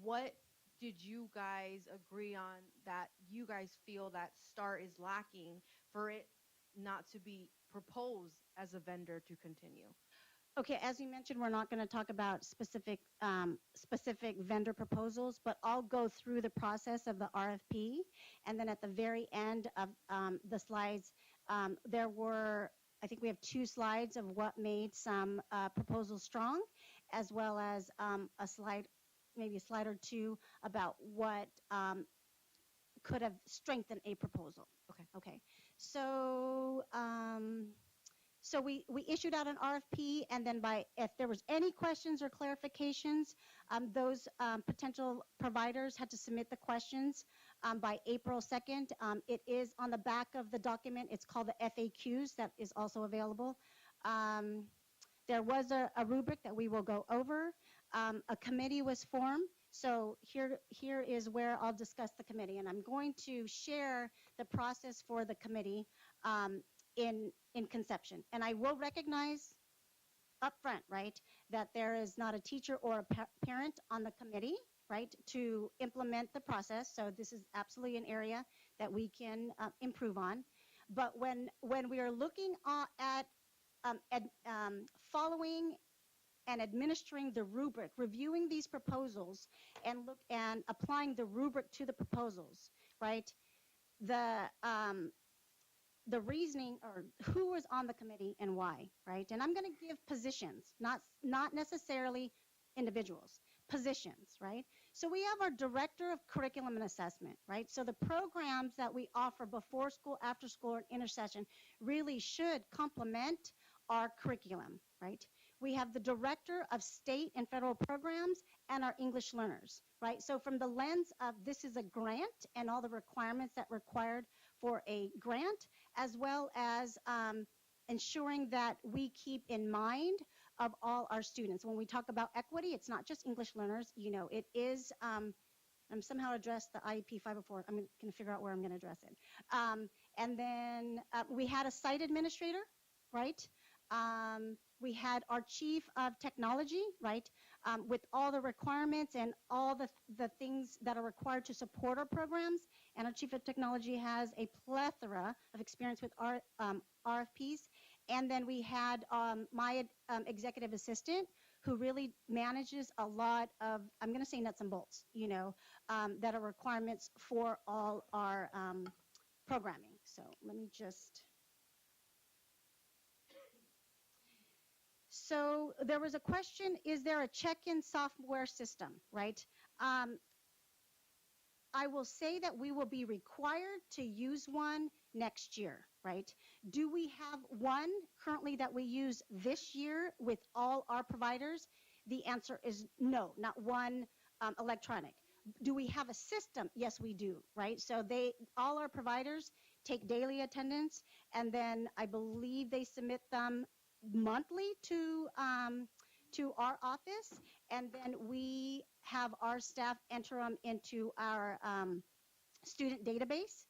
what did you guys agree on that you guys feel that START is lacking for it not to be proposed as a vendor to continue? Okay, as you mentioned, we're not going to talk about specific vendor proposals, but I'll go through the process of the RFP, and then at the very end of the slides, there were, I think we have 2 slides of what made some proposals strong, as well as a slide, maybe a slide or 2 about what could have strengthened a proposal. Okay. Okay. So so we issued out an RFP, and then if there was any questions or clarifications, those potential providers had to submit the questions by April 2nd. It is on the back of the document. It's called the FAQs that is also available. There was a rubric that we will go over. A committee was formed. So here is where I'll discuss the committee, and I'm going to share the process for the committee in conception. And I will recognize upfront, right, that there is not a teacher or a parent on the committee, right, to implement the process. So this is absolutely an area that we can improve on. But when we are looking at following and administering the rubric, reviewing these proposals and applying the rubric to the proposals, right? The reasoning, or who was on the committee and why, right? And I'm going to give positions, not necessarily individuals, positions, right? So we have our director of curriculum and assessment, right? So the programs that we offer before school, after school, and intersession really should complement our curriculum, right? We have the director of state and federal programs and our English learners, right? So from the lens of this is a grant and all the requirements that required for a grant, as well as ensuring that we keep in mind of all our students. When we talk about equity, it's not just English learners, you know, it is, I'm somehow addressed the IEP 504. I'm going to figure out where I'm going to address it. And then we had a site administrator, right? We had our chief of technology, right, with all the requirements and all the things that are required to support our programs. And our chief of technology has a plethora of experience with our RFPs. And then we had my executive assistant, who really manages a lot of, I'm going to say nuts and bolts, you know, that are requirements for all our programming. So let me just. So there was a question, is there a check-in software system, right? I will say that we will be required to use one next year, right? Do we have one currently that we use this year with all our providers? The answer is no, not one electronic. Do we have a system? Yes, we do, right? So all our providers take daily attendance, and then I believe they submit them monthly to our office, and then we have our staff enter them into our student database.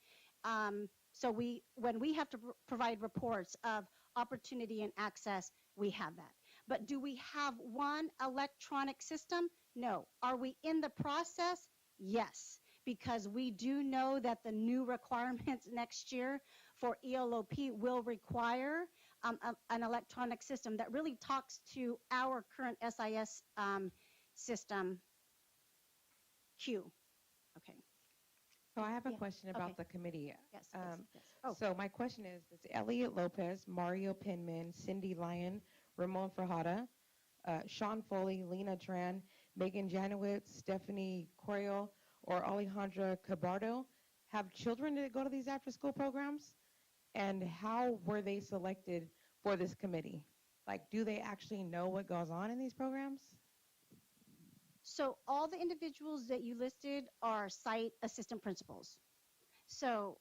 So when we have to provide reports of opportunity and access, we have that. But do we have one electronic system? No. Are we in the process? Yes, because we do know that the new requirements next year for ELOP will require an electronic system that really talks to our current SIS system. Q. Okay. So I have a Yeah. question about Okay. the committee. Yes, yes. Oh. So my question is, does Elliot Lopez, Mario Pinman, Cindy Lyon, Ramon Frajada, Sean Foley, Lena Tran, Megan Janowitz, Stephanie Coyle, or Alejandra Cabardo have children that go to these after-school programs? And how were they selected for this committee? Like, do they actually know what goes on in these programs? So all the individuals that you listed are site assistant principals. So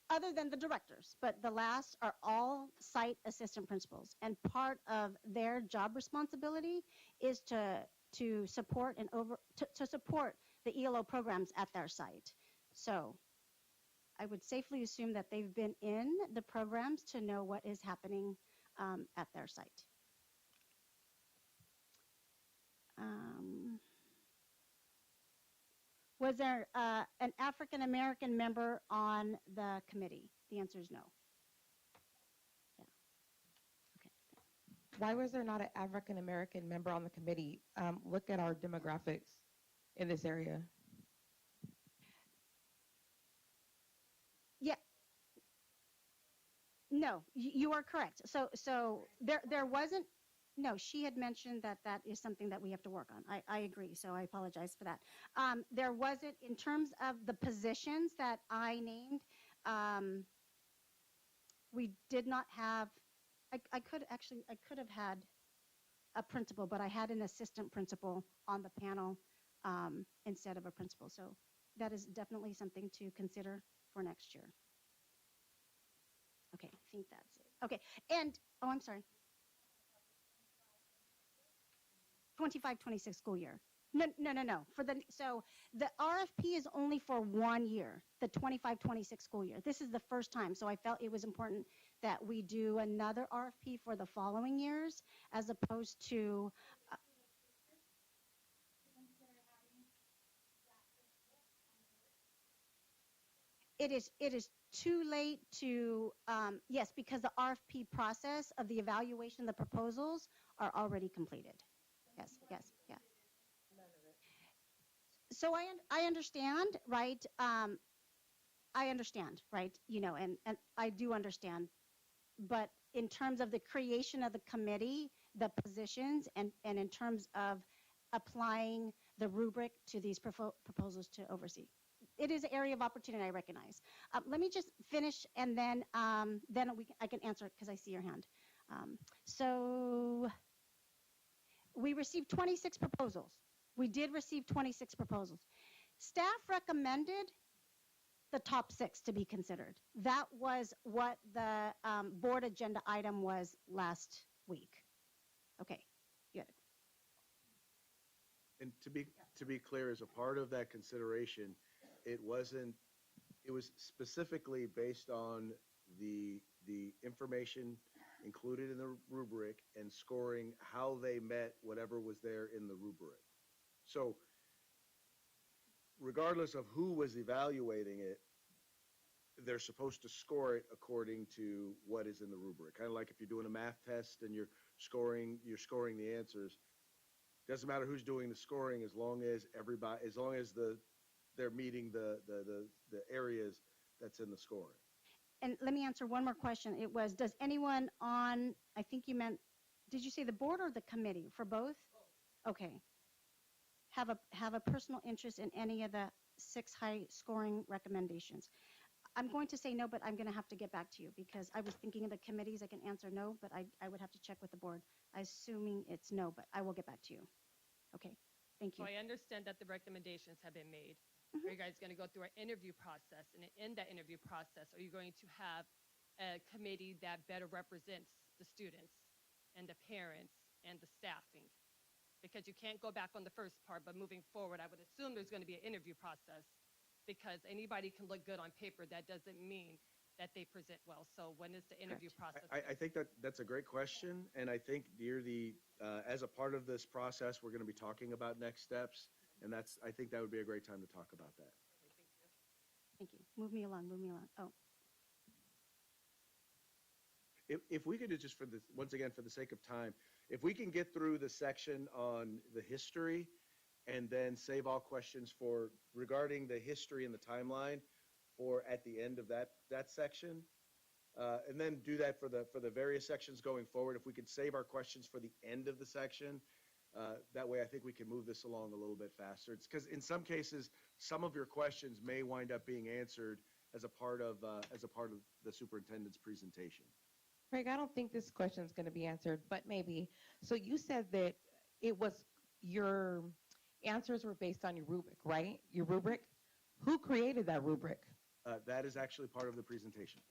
other than the directors, but the last are all site assistant principals. And part of their job responsibility is to support and to support the ELO programs at their site. So I would safely assume that they've been in the programs to know what is happening at their site. Was there an African American member on the committee? The answer is no. Yeah. Okay. Why was there not an African American member on the committee? Look at our demographics in this area. Yeah. No, you are correct. So there wasn't. No, she had mentioned that that is something that we have to work on. I agree. So I apologize for that. There wasn't, in terms of the positions that I named, we did not have. I could have had a principal, but I had an assistant principal on the panel instead of a principal. So that is definitely something to consider for next year. Okay, I think that's it. Okay, and, oh, I'm sorry. 25-26 school year. No. So the RFP is only for 1 year, the 25-26 school year. This is the first time, so I felt it was important that we do another RFP for the following years, as opposed to. It is too late to, yes, because the RFP process of the evaluation, the proposals are already completed. Yes. So I understand, right? I understand, right? You know, and I do understand. But in terms of the creation of the committee, the positions, and in terms of applying the rubric to these proposals to oversee, it is an area of opportunity, I recognize. Let me just finish, and then I can answer it because I see your hand. So we received 26 proposals. We did receive 26 proposals. Staff recommended the top 6 to be considered. That was what the board agenda item was last week. Okay, good. And to be clear, as a part of that consideration, it was specifically based on the information included in the rubric and scoring how they met whatever was there in the rubric. So regardless of who was evaluating it, they're supposed to score it according to what is in the rubric. Kind of like if you're doing a math test and you're scoring the answers. Doesn't matter who's doing the scoring as long as they're meeting the areas that's in the scoring. And let me answer one more question. It was, does anyone on, I think you meant, did you say the board or the committee? For both? Okay. Have a personal interest in any of the 6 high scoring recommendations? I'm going to say no, but I'm going to have to get back to you because I was thinking of the committees. I can answer no, but I would have to check with the board. Assuming it's no, but I will get back to you. Okay, thank you. So I understand that the recommendations have been made. Are you guys going to go through an interview process? And in that interview process, are you going to have a committee that better represents the students and the parents and the staffing? Because you can't go back on the first part, but moving forward, I would assume there's going to be an interview process because anybody can look good on paper. That doesn't mean that they present well. So when is the interview process? I think that's a great question, and I think as a part of this process, we're going to be talking about next steps, and I think that would be a great time to talk about that. Thank you. Move me along. Oh. If we could just once again, for the sake of time, if we can get through the section on the history and then save all questions regarding the history and the timeline for at the end of that section, and then do that for the various sections going forward. If we could save our questions for the end of the section, that way I think we can move this along a little bit faster. It's because in some cases, some of your questions may wind up being answered as a part of the superintendent's presentation. Craig, I don't think this question is going to be answered, but maybe. So you said that it was your answers were based on your rubric, right? Your rubric? Who created that rubric? That is actually part of the presentation.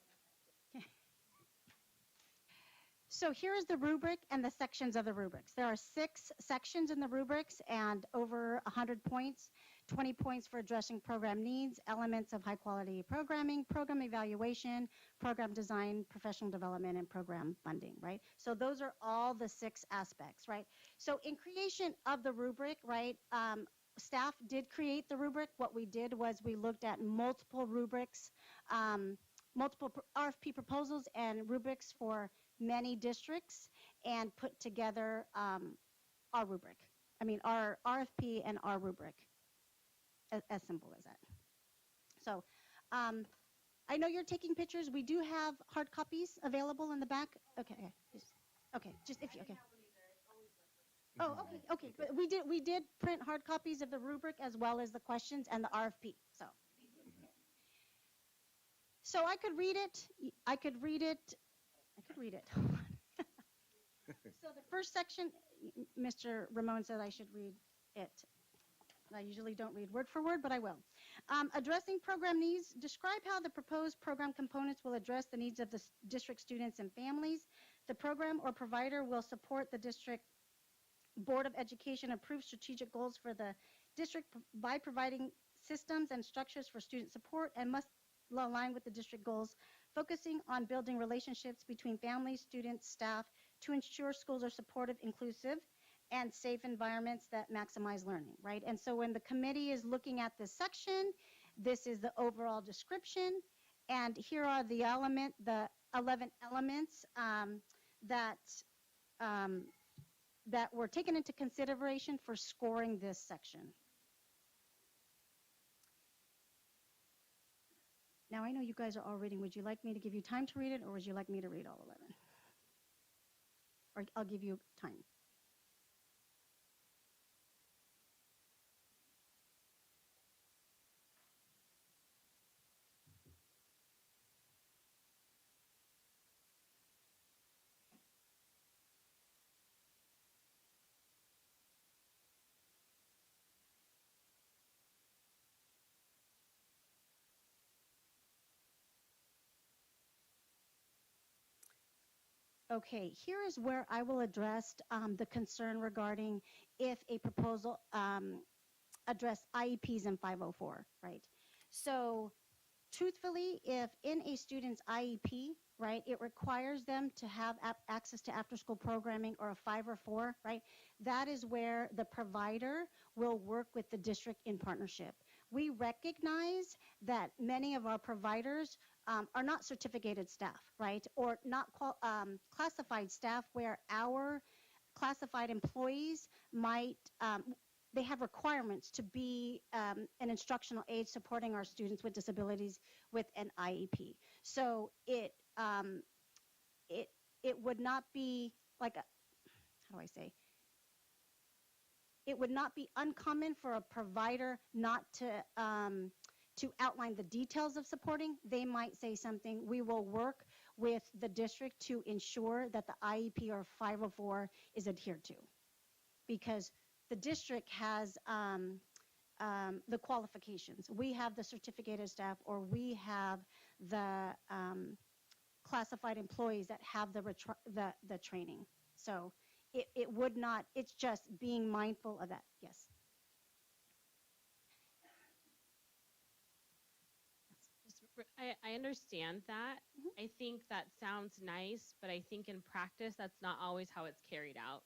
So here is the rubric and the sections of the rubrics. There are 6 sections in the rubrics and over 100 points, 20 points for addressing program needs, elements of high quality programming, program evaluation, program design, professional development, and program funding, right? So those are all the 6 aspects, right? So in creation of the rubric, right, staff did create the rubric. What we did was we looked at multiple rubrics, multiple RFP proposals and rubrics for many districts and put together our rubric. I mean, our RFP and our rubric, as simple as that. So I know you're taking pictures. We do have hard copies available in the back. Okay, okay, just if you, okay. Oh, okay. But we did print hard copies of the rubric as well as the questions and the RFP. So I could read it. I could read it. So the first section, Mr. Ramon said I should read it. I usually don't read word for word, but I will. Addressing program needs, describe how the proposed program components will address the needs of the district students and families. The program or provider will support the district Board of Education approved strategic goals for the district by providing systems and structures for student support and must align with the district goals, focusing on building relationships between families, students, staff to ensure schools are supportive, inclusive, and safe environments that maximize learning, right? And so when the committee is looking at this section, this is the overall description, and here are the 11 elements that were taken into consideration for scoring this section. Now, I know you guys are all reading. Would you like me to give you time to read it, or would you like me to read all 11? Or I'll give you time. Okay, here is where I will address the concern regarding if a proposal address IEPs in 504, right? So truthfully, if in a student's IEP, right, it requires them to have access to after-school programming or a 504, right, that is where the provider will work with the district in partnership. We recognize that many of our providers are not certificated staff, right, or not classified staff where our classified employees might they have requirements to be an instructional aid supporting our students with disabilities with an IEP. So it would not be like how do I say? It would not be uncommon for a provider not to outline the details of supporting. They might say something. We will work with the district to ensure that the IEP or 504 is adhered to, because the district has the qualifications. We have the certificated staff, or we have the classified employees that have the training. So it would not, it's just being mindful of that. Yes. I understand that. Mm-hmm. I think that sounds nice, but I think in practice, that's not always how it's carried out.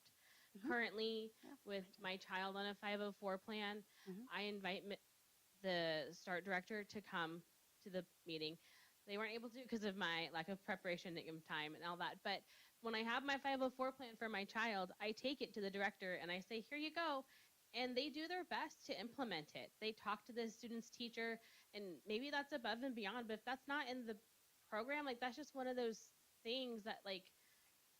Mm-hmm. Currently, with my child on a 504 plan, Mm-hmm. I invite the START director to come to the meeting. They weren't able to because of my lack of preparation and time and all that. But when I have my 504 plan for my child, I take it to the director and I say, here you go. And they do their best to implement it. They talk to the student's teacher, and maybe that's above and beyond, but if that's not in the program, like that's just one of those things that like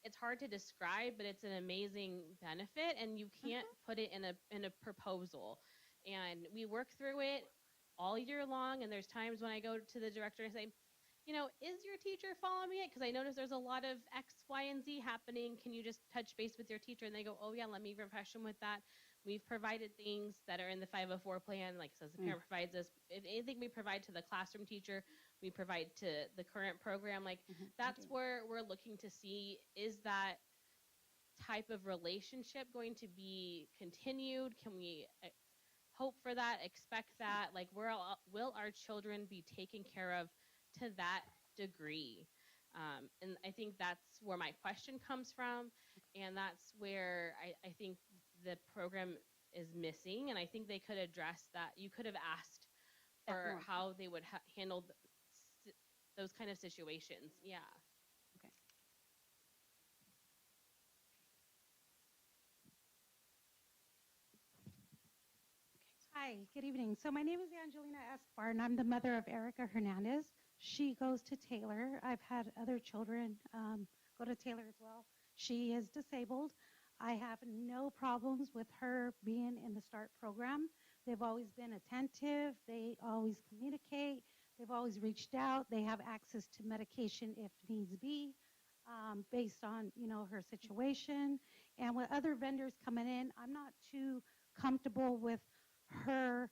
it's hard to describe, but it's an amazing benefit, and you can't put it in a proposal. And we work through it all year long, and there's times when I go to the director and say, you know, is your teacher following it? Because I notice there's a lot of X, Y, and Z happening. Can you just touch base with your teacher? And they go, oh yeah, let me refresh them with that. We've provided things that are in the 504 plan, like says the parent provides us. If anything we provide to the classroom teacher, we provide to the current program. Like that's where we're looking to see, is that type of relationship going to be continued? Can we hope for that, expect that? Like, will our children be taken care of to that degree? And I think that's where my question comes from. And that's where I think the program is missing. And I think they could address that. You could have asked for how they would handle those kind of situations. Yeah. Hi, good evening. So my name is Angelina Escobar, and I'm the mother of Erica Hernandez. She goes to Taylor. I've had other children go to Taylor as well. She is disabled. I have no problems with her being in the START program. They've always been attentive. They always communicate. They've always reached out. They have access to medication if needs be, based on, her situation. And with other vendors coming in, I'm not too comfortable with her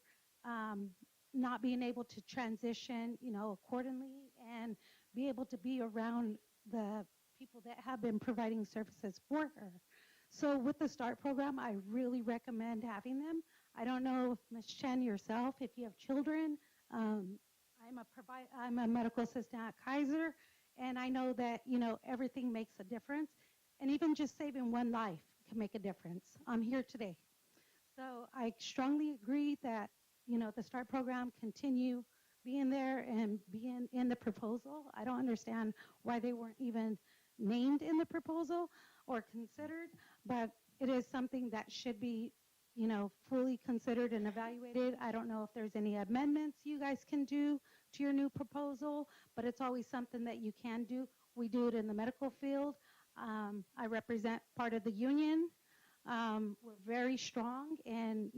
not being able to transition, accordingly and be able to be around the people that have been providing services for her. So with the START program, I really recommend having them. I don't know, Ms. Chen, yourself, if you have children. I'm a medical assistant at Kaiser, and I know that, everything makes a difference. And even just saving one life can make a difference. I'm here today. So I strongly agree that, the START program continue being there and being in the proposal. I don't understand why they weren't even named in the proposal or considered, but it is something that should be, fully considered and evaluated. I don't know if there's any amendments you guys can do to your new proposal, but it's always something that you can do. We do it in the medical field. I represent part of the union. We're very strong, and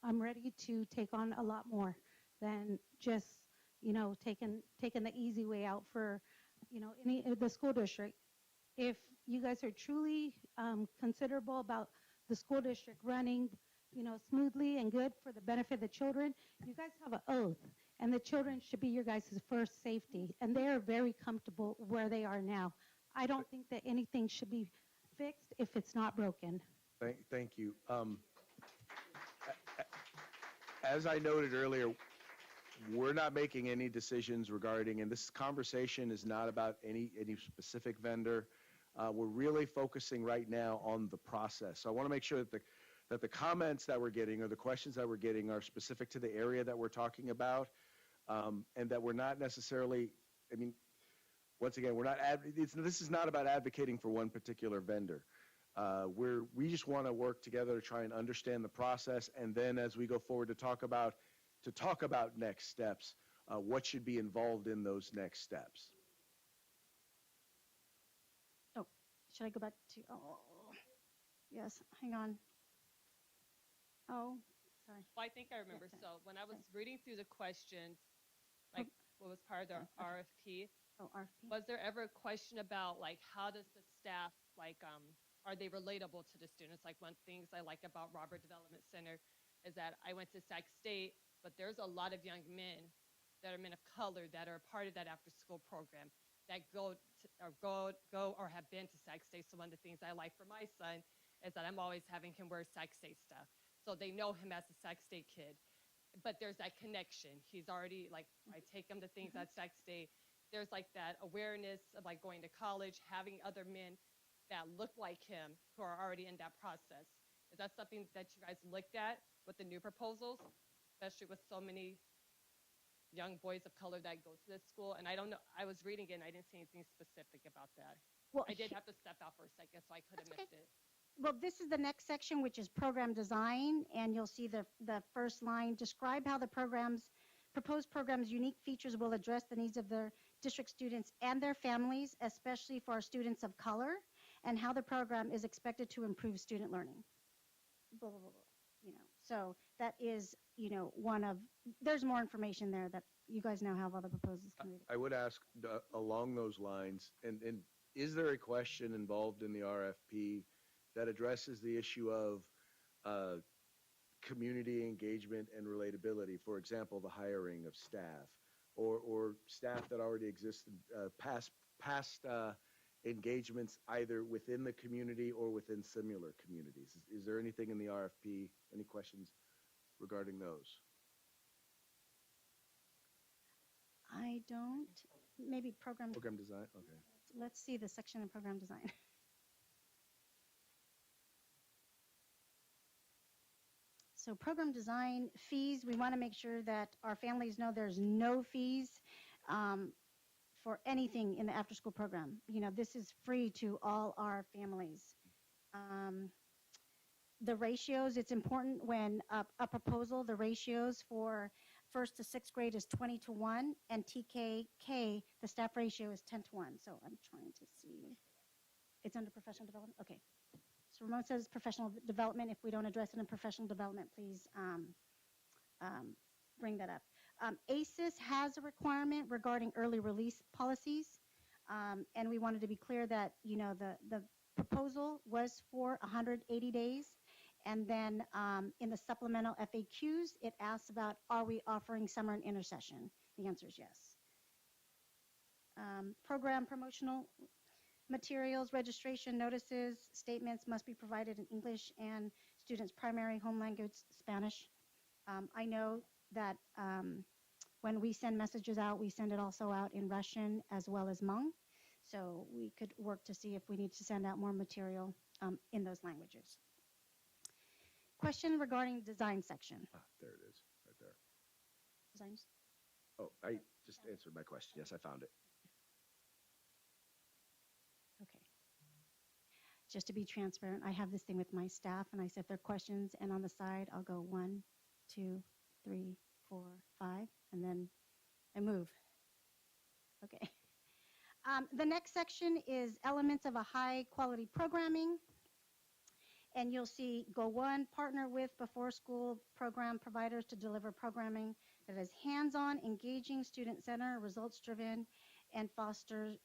I'm ready to take on a lot more than just taking the easy way out for the school district. If you guys are truly considerable about the school district running smoothly and good for the benefit of the children, you guys have an oath, and the children should be your guys' first safety, and they are very comfortable where they are now. I don't think that anything should be fixed if it's not broken. Thank you. As I noted earlier, we're not making any decisions regarding, and this conversation is not about any specific vendor. We're really focusing right now on the process. So I want to make sure that the comments that we're getting or the questions that we're getting are specific to the area that we're talking about, and that we're not necessarily, once again, this is not about advocating for one particular vendor. We just want to work together to try and understand the process, and then as we go forward to talk about next steps, what should be involved in those next steps. Oh, should I go back to? Oh, yes. Hang on. Oh, sorry. Well, I think I remember. Yeah. So when I was reading through the questions, like what was part of the RFP, RFP. was there ever a question about like how does the staff are they relatable to the students? Like one of the things I like about Robert Development Center is that I went to Sac State, but there's a lot of young men that are men of color that are part of that after school program that go or have been to Sac State. So one of the things I like for my son is that I'm always having him wear Sac State stuff. So they know him as a Sac State kid. But there's that connection. He's already like, I take him to things at Sac State. There's like that awareness of like going to college, having other men that look like him who are already in that process. Is that something that you guys looked at with the new proposals, especially with so many young boys of color that go to this school? And I don't know, I was reading it and I didn't see anything specific about that. Well, I did have to step out for a second, so I could have missed it. Well, this is the next section, which is program design, and you'll see the first line. Describe how the proposed program's unique features will address the needs of the district students and their families, especially for our students of color, and how the program is expected to improve student learning. Blah, blah, blah, blah. So that is, there's more information there that you guys now have all the proposals. I would ask along those lines, and is there a question involved in the RFP that addresses the issue of uh, community engagement and relatability. For example, the hiring of staff or staff that already exist, past engagements either within the community or within similar communities. Is there anything in the RFP, any questions regarding those? I don't. Maybe program. Program design, okay. Let's see the section in program design. So program design fees, we want to make sure that our families know there's no fees for anything in the after-school program. You know, this is free to all our families. The ratios, it's important when a proposal, the ratios for first to sixth grade is 20-1, and TKK, the staff ratio is 10-1. So I'm trying to see. It's under professional development? Okay. So Ramon says professional development. If we don't address it in professional development, please bring that up. ACES has a requirement regarding early release policies, and we wanted to be clear that, you know, the proposal was for 180 days, and then in the supplemental FAQs, it asks about, are we offering summer and intersession? The answer is yes. Program promotional materials, registration notices, statements must be provided in English and students' primary home language, Spanish. I know that when we send messages out, we send it also out in Russian as well as Hmong. So we could work to see if we need to send out more material in those languages. Question regarding design section. There it is, right there. Designs? Oh, I just answered my question. Yes, I found it. Okay. Just to be transparent, I have this thing with my staff, and I said if there are questions, and on the side, I'll go 1, 2, 3, 4, 5, and then I move. Okay. The next section is elements of a high quality programming. And you'll see goal 1, partner with before school program providers to deliver programming that is hands-on, engaging, student-centered, results-driven, and fosters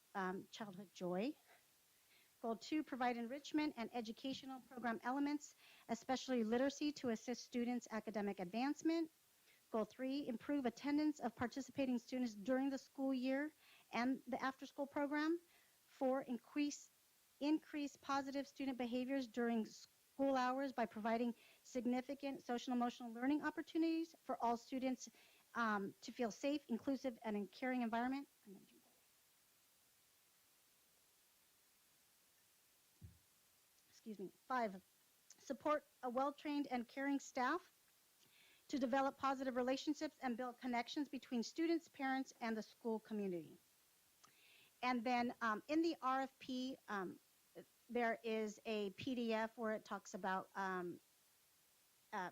childhood joy. Goal 2, provide enrichment and educational program elements, especially literacy, to assist students' academic advancement. Goal 3, improve attendance of participating students during the school year and the after-school program. 4, increase positive student behaviors during school hours by providing significant social and emotional learning opportunities for all students to feel safe, inclusive, and in caring environment. Excuse me. 5, support a well-trained and caring staff to develop positive relationships and build connections between students, parents, and the school community. And then in the RFP, there is a PDF where it talks about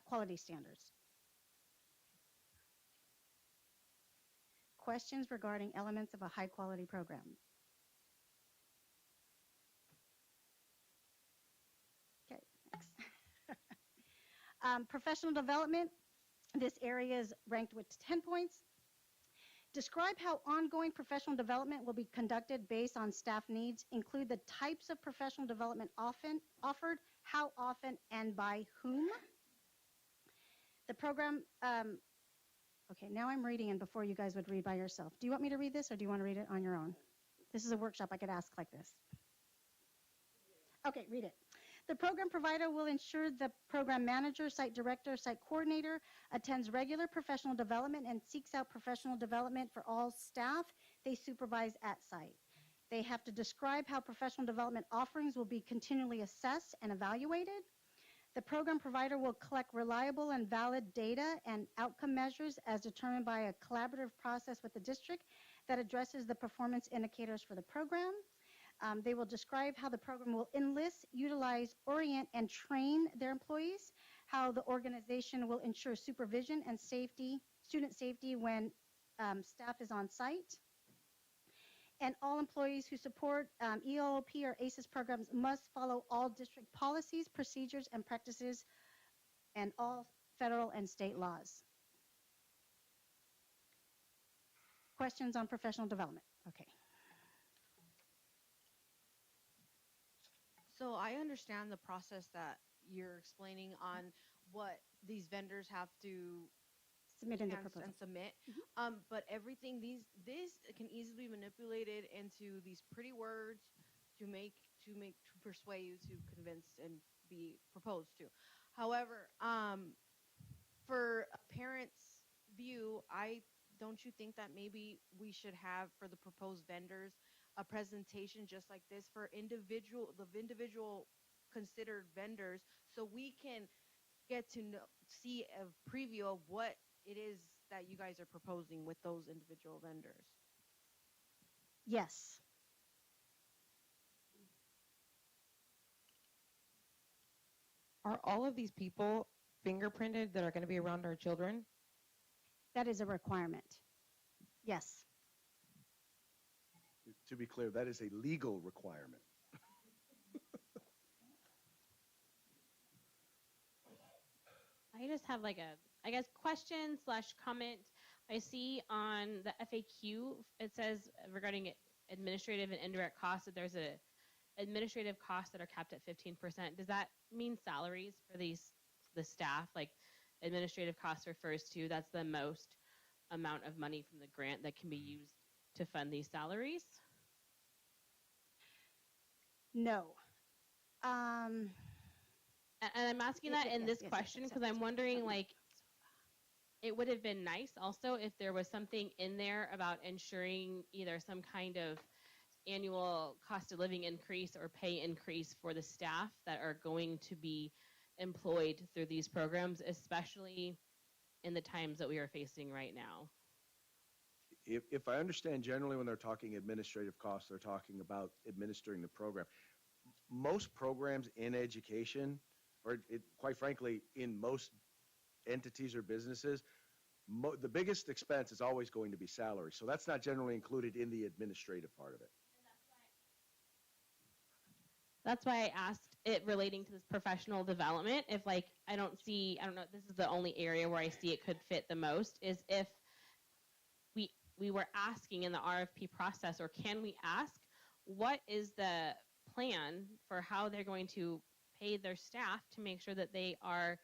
quality standards. Questions regarding elements of a high quality program? Okay, next. Professional development, this area is ranked with 10 points. Describe how ongoing professional development will be conducted based on staff needs. Include the types of professional development offered, how often, and by whom. The program, okay, now I'm reading, and before you guys would read by yourself. Do you want me to read this, or do you want to read it on your own? This is a workshop. I could ask like this. Okay, read it. The program provider will ensure the program manager, site director, site coordinator attends regular professional development and seeks out professional development for all staff they supervise at site. They have to describe how professional development offerings will be continually assessed and evaluated. The program provider will collect reliable and valid data and outcome measures as determined by a collaborative process with the district that addresses the performance indicators for the program. They will describe how the program will enlist, utilize, orient, and train their employees, how the organization will ensure supervision and safety, student safety when staff is on site. And all employees who support ELOP or ACES programs must follow all district policies, procedures, and practices, and all federal and state laws. Questions on professional development? Okay. So I understand the process that you're explaining on what these vendors have to Submit in the chance proposal. and submit. Mhm. But everything this can easily be manipulated into these pretty words to make to persuade you to convince and be proposed to. However, for a parent's view, I don't you think that maybe we should have for the proposed vendors a presentation just like this for individual considered vendors so we can get to know, see a preview of what it is that you guys are proposing with those individual vendors. Yes, Are all of these people fingerprinted that are going to be around our children? that is a requirement. Yes. To be clear, that is a legal requirement. I just have like a, I guess, question slash comment. I see on the FAQ, it says regarding administrative and indirect costs that there's a administrative costs that are capped at 15%. Does that mean salaries for the staff? Like administrative costs refers to that's the most amount of money from the grant that can be used to fund these salaries? No. Um, And I'm asking that in this question because I'm wondering, like, it would have been nice also if there was something in there about ensuring either some kind of annual cost of living increase or pay increase for the staff that are going to be employed through these programs, especially in the times that we are facing right now. If I understand generally when they're talking administrative costs, they're talking about administering the program. Most programs in education, or quite frankly, in most entities or businesses, the biggest expense is always going to be salary. So that's not generally included in the administrative part of it. That's why I asked it relating to this professional development. If like, I don't know, this is the only area where I see it could fit the most is if we were asking in the RFP process, or can we ask what is the plan for how they're going to pay their staff to make sure that they are,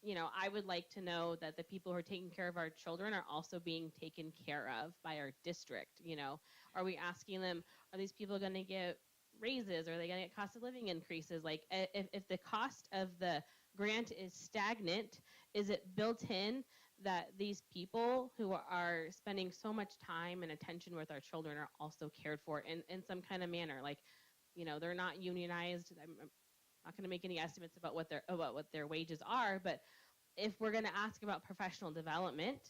you know, I would like to know that the people who are taking care of our children are also being taken care of by our district. You know, are we asking them, are these people going to get raises? Are they going to get cost of living increases? Like if the cost of the grant is stagnant, is it built in that these people who are spending so much time and attention with our children are also cared for in some kind of manner? Like, you know, they're not unionized. I'm not going to make any estimates about what their wages are, but if we're going to ask about professional development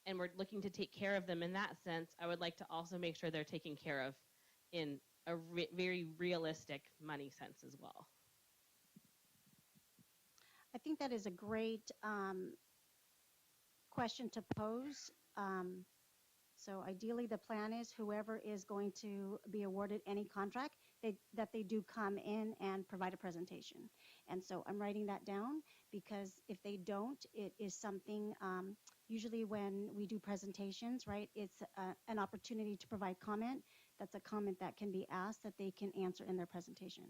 and we're looking to take care of them in that sense, I would like to also make sure they're taken care of in a very realistic money sense as well. I think that is a great question to pose. So ideally, the plan is whoever is going to be awarded any contract, that they do come in and provide a presentation. And so I'm writing that down because if they don't, it is something, usually when we do presentations, right, it's an opportunity to provide comment. That's a comment that can be asked that they can answer in their presentation.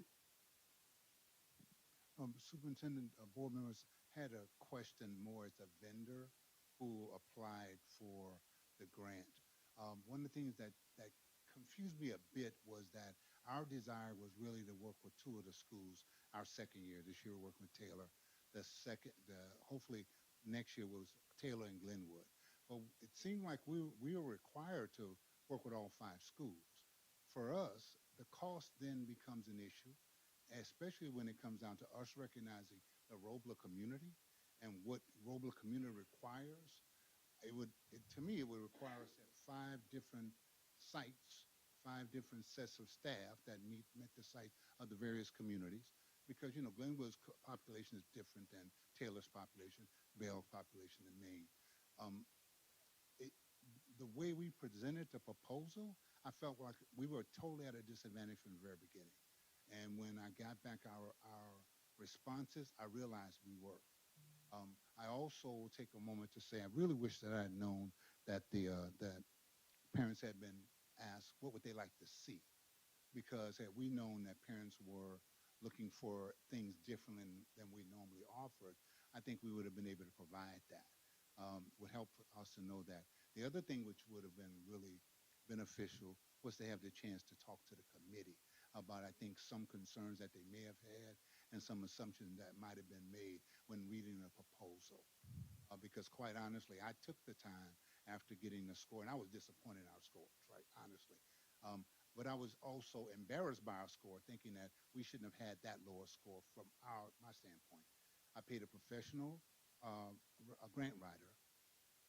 Superintendent, board members had a question more as a vendor who applied for the grant. One of the things that confused me a bit was that our desire was really to work with two of the schools our second year. This year we're working with Taylor. Hopefully next year was Taylor and Glenwood. But it seemed like we were required to work with all 5 schools. For us, the cost then becomes an issue, especially when it comes down to us recognizing the Robla community and what Robla community requires. To me, it would require us at 5 different sites, 5 different sets of staff that met the sites of the various communities, because, you know, Glenwood's population is different than Taylor's population, Bell's population in Maine. The way we presented the proposal, I felt like we were totally at a disadvantage from the very beginning. And when I got back our responses, I realized we were. I also will take a moment to say I really wish that I had known that that parents had been asked what would they like to see, because had we known that parents were looking for things different than we normally offered, I think we would have been able to provide that. Would help us to know that. The other thing which would have been really beneficial was to have the chance to talk to the committee about, I think, some concerns that they may have had and some assumptions that might have been made when reading the proposal. Because quite honestly, I took the time after getting the score, and I was disappointed in our scores, right, honestly. But I was also embarrassed by our score, thinking that we shouldn't have had that lower score from my standpoint. I paid a professional, a grant writer.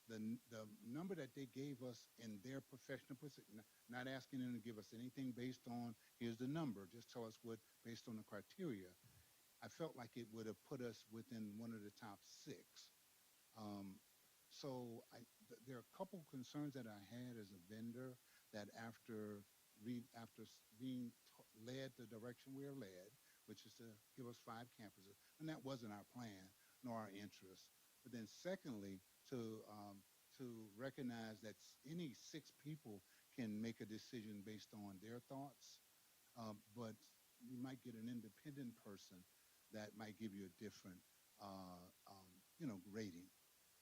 The number that they gave us in their professional position, not asking them to give us anything based on, here's the number, just tell us what, based on the criteria, I felt like it would have put us within one of the top six. Um, there are a couple concerns that I had as a vendor that after being led the direction we are led, which is to give us 5 campuses, and that wasn't our plan nor our interest. But then secondly, to recognize that any 6 people can make a decision based on their thoughts, but you might get an independent person that might give you a different, rating.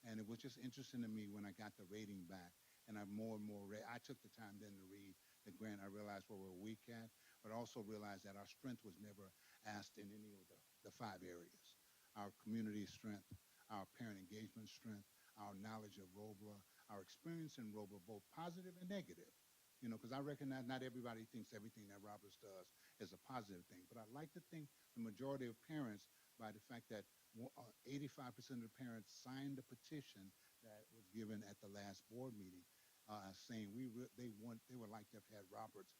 And it was just interesting to me when I got the rating back, and I more and more I took the time then to read the grant. I realized where we're weak at, but also realized that our strength was never asked in any of the 5 areas. Our community strength, our parent engagement strength, our knowledge of Robla, our experience in Robla, both positive and negative. Because I recognize not everybody thinks everything that Roberts does is a positive thing, but I like to think the majority of parents, by the fact that 85% of the parents signed the petition that was given at the last board meeting, saying they would like to have had Roberts,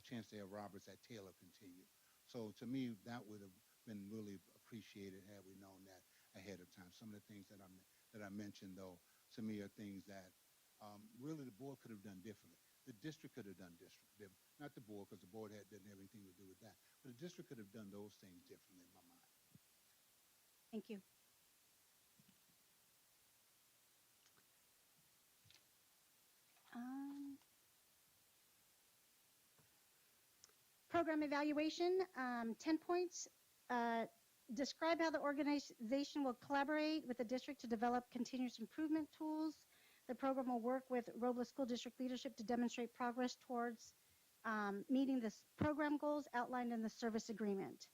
chance to have Roberts at Taylor continue. So to me, that would have been really appreciated had we known that ahead of time. Some of the things that I mentioned, though, to me are things that really the board could have done differently. The district could have done different, not the board, because the board didn't have anything to do with that. But the district could have done those things differently in my mind. Thank you. Program evaluation, 10 points. Describe how the organization will collaborate with the district to develop continuous improvement tools. The program will work with Robla School District leadership to demonstrate progress towards meeting the program goals outlined in the service agreement.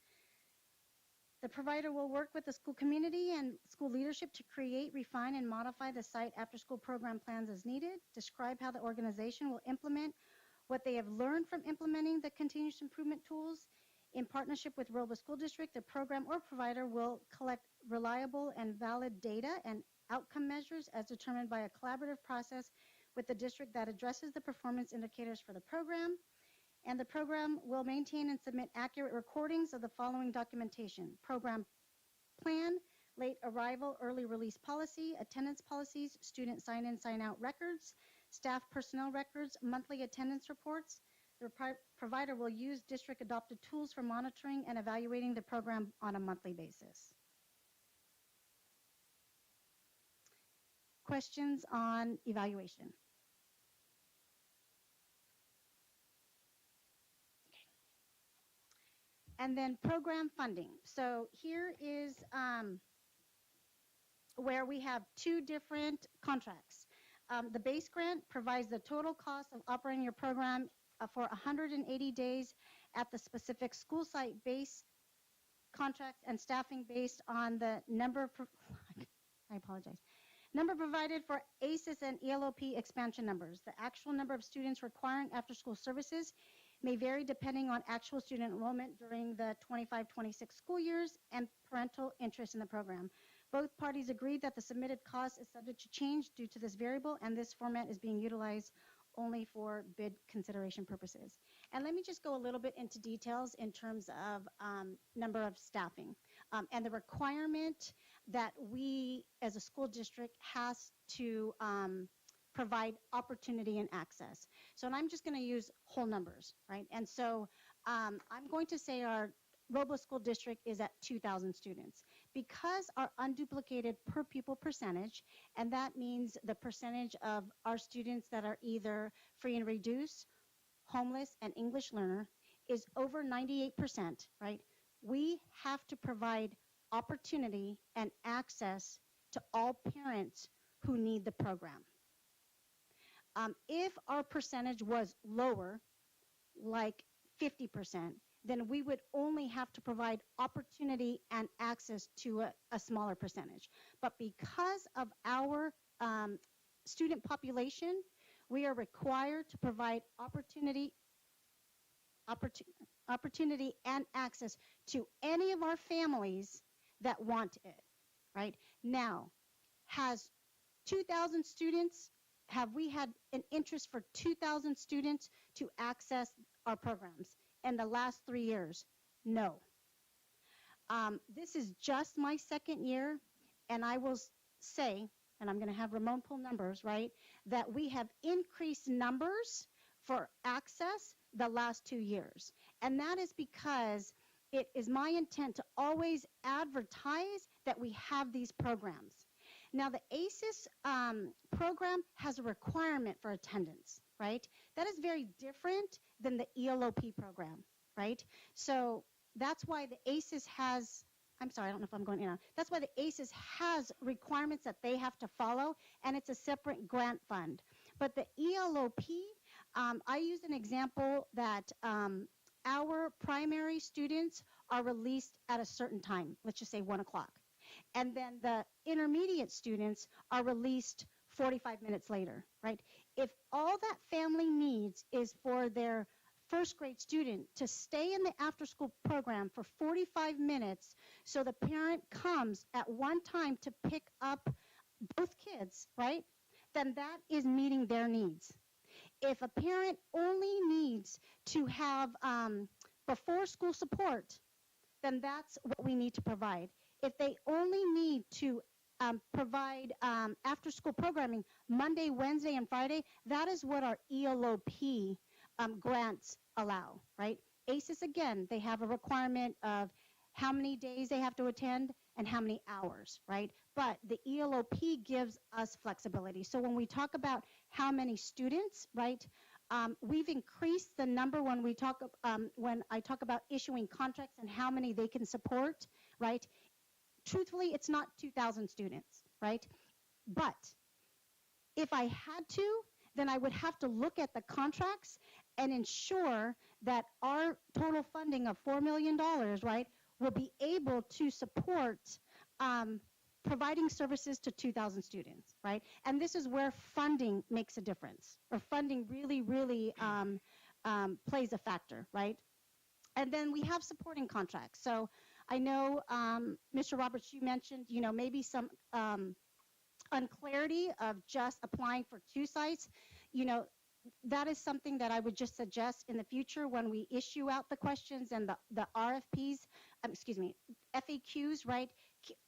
The provider will work with the school community and school leadership to create, refine, and modify the site after-school program plans as needed. Describe how the organization will implement what they have learned from implementing the continuous improvement tools. In partnership with Robla School District, the program or provider will collect reliable and valid data and outcome measures as determined by a collaborative process with the district that addresses the performance indicators for the program. And the program will maintain and submit accurate recordings of the following documentation: program plan, late arrival, early release policy, attendance policies, student sign-in, sign-out records, staff personnel records, monthly attendance reports. The provider will use district-adopted tools for monitoring and evaluating the program on a monthly basis. Questions on evaluation? And then program funding. So here is where we have 2 different contracts. The base grant provides the total cost of operating your program for 180 days at the specific school site base contracts and staffing based on the number, I apologize, number provided for ACES and ELOP expansion numbers. The actual number of students requiring after-school services may vary depending on actual student enrollment during the 25-26 school years and parental interest in the program. Both parties agreed that the submitted cost is subject to change due to this variable, and this format is being utilized only for bid consideration purposes. And let me just go a little bit into details in terms of number of staffing and the requirement that we as a school district has to provide opportunity and access. So, and I'm just going to use whole numbers, right? And so I'm going to say our Robla School District is at 2,000 students. Because our unduplicated per pupil percentage, and that means the percentage of our students that are either free and reduced, homeless, and English learner, is over 98%, right? we have to provide opportunity and access to all parents who need the program. If our percentage was lower, like 50%, then we would only have to provide opportunity and access to a smaller percentage. But because of our student population, we are required to provide opportunity and access to any of our families that want it, right? Now, has 2,000 students, have we had an interest for 2,000 students to access our programs in the last 3 years? No. This is just my second year, and I will say, and I'm going to have Ramon pull numbers, right, that we have increased numbers for access the last 2 years. And that is because it is my intent to always advertise that we have these programs. Now, the ACES program has a requirement for attendance, right? That is very different than the ELOP program, right? So that's why the ACES has, I'm sorry, I don't know if I'm going in on. That's why the ACES has requirements that they have to follow, and it's a separate grant fund. But the ELOP, I use an example that our primary students are released at a certain time, let's just say 1 o'clock. And then the intermediate students are released 45 minutes later, right? If all that family needs is for their first grade student to stay in the after school program for 45 minutes so the parent comes at one time to pick up both kids, right? Then that is meeting their needs. If a parent only needs to have before school support, then that's what we need to provide. If they only need to provide after school programming Monday, Wednesday, and Friday, that is what our ELOP grants allow, right? ACES, again, they have a requirement of how many days they have to attend and how many hours, right? But the ELOP gives us flexibility. So when we talk about how many students, right, we've increased the number when we talk when I talk about issuing contracts and how many they can support, right? Truthfully, it's not 2,000 students, right? But if I had to, then I would have to look at the contracts and ensure that our total funding of $4 million, right, will be able to support providing services to 2,000 students, right? And this is where funding makes a difference, or funding really, really plays a factor, right? And then we have supporting contracts. So I know, Mr. Roberts, you mentioned, you know, maybe some unclarity of just applying for 2 sites. You know, that is something that I would just suggest in the future when we issue out the questions and the RFPs, FAQs, right?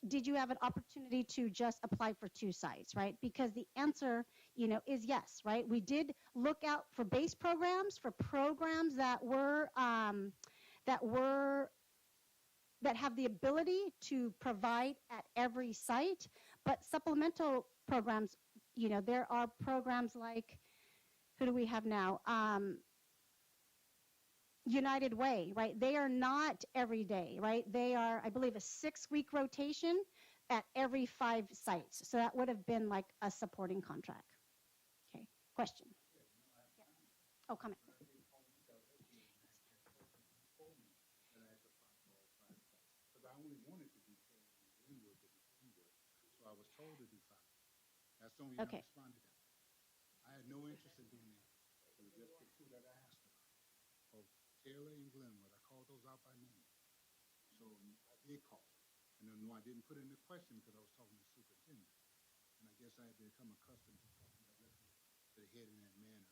Did you have an opportunity to just apply for 2 sites, right? Because the answer, you know, is yes, right? We did look out for base programs, for programs that have the ability to provide at every site, but supplemental programs, you know, there are programs like, who do we have now? United Way, right? They are not every day, right? They are, I believe, a 6-week rotation at every 5 sites. So that would have been like a supporting contract. Okay, question? Yeah. Oh, comment. I only wanted to do 10 and Glenwood to do Glenwood. So I was told to do 5. That's the only reason I responded to that. I had no interest in doing that. It was just the 2 that I asked about. Oh, Taylor and Glenwood. I called those out by name. So I did call. And then, no, I didn't put it in the question because I was talking to the superintendent. And I guess I had become accustomed to talking directly to the head in that manner.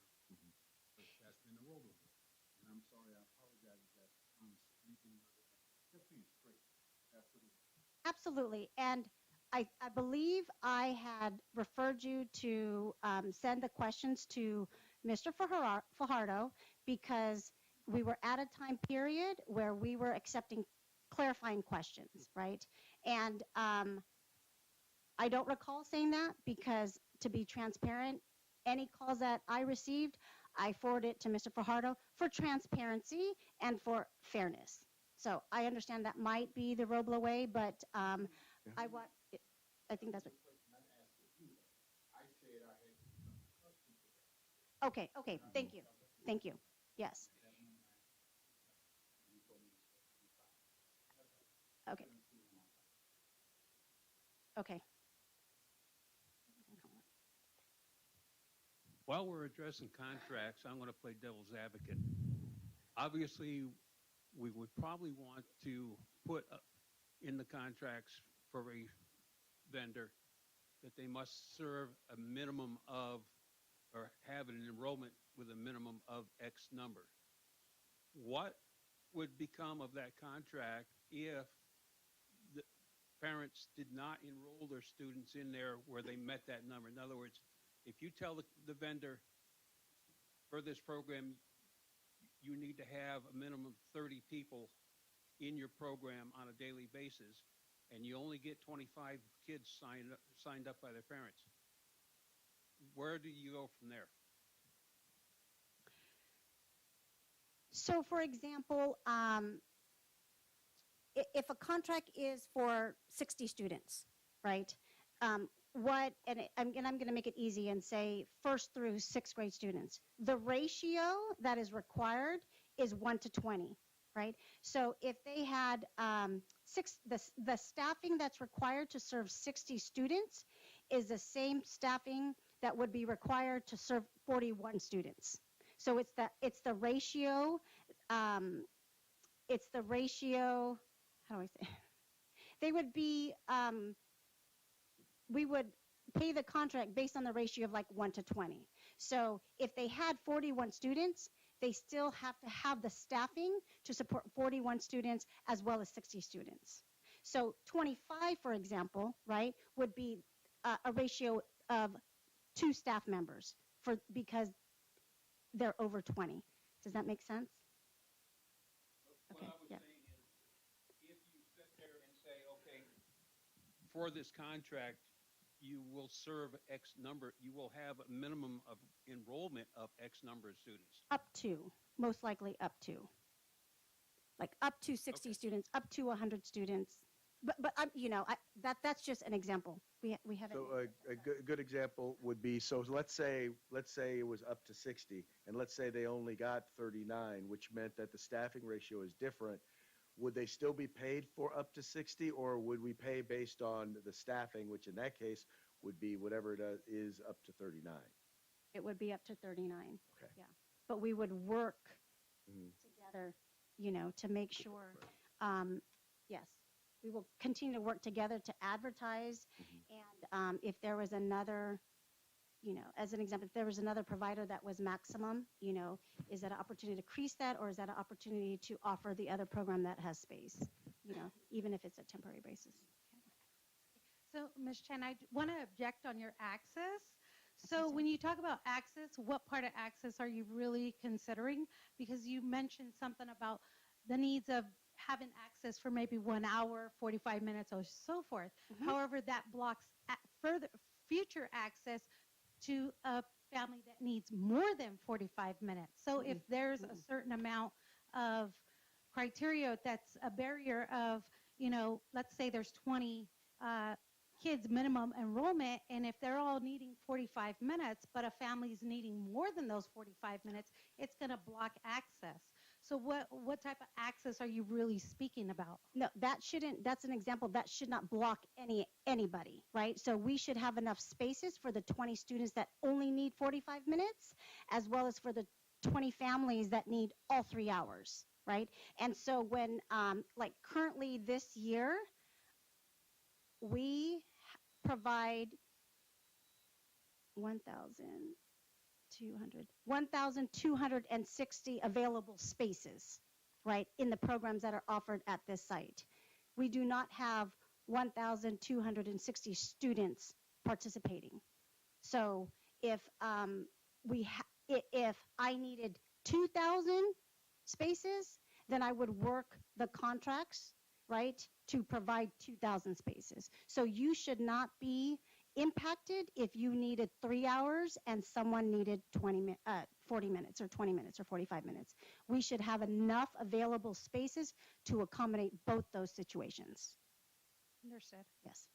But that's been the Robla way. And I'm sorry, I apologize if that sounds anything other than just being straight. Absolutely. And I believe I had referred you to send the questions to Mr. Fajardo because we were at a time period where we were accepting clarifying questions, right? And I don't recall saying that because, to be transparent, any calls that I received, I forwarded it to Mr. Fajardo for transparency and for fairness. So I understand that might be the Robla way, but I want, I think that's what. Okay, okay, thank you, thank you. Yes. Okay. Okay. While we're addressing contracts, I'm going to play devil's advocate. Obviously, we would probably want to put in the contracts for a vendor that they must serve a minimum of or have an enrollment with a minimum of X number. What would become of that contract if the parents did not enroll their students in there where they met that number? In other words, if you tell the vendor for this program, you need to have a minimum of 30 people in your program on a daily basis, and you only get 25 kids signed up by their parents, where do you go from there? So for example, if a contract is for 60 students, right? I'm going to make it easy and say first through sixth grade students. The ratio that is required is 1 to 20, right? So if they had the staffing that's required to serve 60 students is the same staffing that would be required to serve 41 students. So it's the ratio, how do I say? They would be, we would pay the contract based on the ratio of like 1 to 20. So if they had 41 students, they still have to have the staffing to support 41 students as well as 60 students. So 25, for example, right, would be a ratio of 2 staff members because they're over 20. Does that make sense? Okay, yeah. If you sit there and say, okay, for this contract, you will serve X number, you will have a minimum of enrollment of X number of students. Up to, most likely up to. Like up to 60 students, up to 100 students. But that's just an example. We haven't. So a good example would be, so let's say it was up to 60, and let's say they only got 39, which meant that the staffing ratio is different. Would they still be paid for up to 60, or would we pay based on the staffing, which in that case would be whatever it is up to 39? It would be up to 39. Okay. Yeah. But we would work together, to make sure, yes, we will continue to work together to advertise. And if there was another, as an example, if there was another provider that was maximum, is that an opportunity to increase that, or is that an opportunity to offer the other program that has space, even if it's a temporary basis? So, Ms. Chen, I want to object on your access. So when you talk about access, what part of access are you really considering? Because you mentioned something about the needs of having access for maybe 1 hour, 45 minutes, or so forth. However, that blocks further future access to a family that needs more than 45 minutes. So if there's a certain amount of criteria that's a barrier of, let's say there's 20 kids minimum enrollment, and if they're all needing 45 minutes, but a family's needing more than those 45 minutes, it's going to block access. So what type of access are you really speaking about? No, that's an example that should not block anybody, right? So we should have enough spaces for the 20 students that only need 45 minutes, as well as for the 20 families that need all 3 hours, right? And so when, like currently this year, we provide 1,260 available spaces, right, in the programs that are offered at this site. We do not have 1,260 students participating. So if if I needed 2,000 spaces, then I would work the contracts, right, to provide 2,000 spaces. So you should not be impacted if you needed 3 hours and someone needed 40 minutes or 20 minutes or 45 minutes. We should have enough available spaces to accommodate both those situations. Understood. Yes.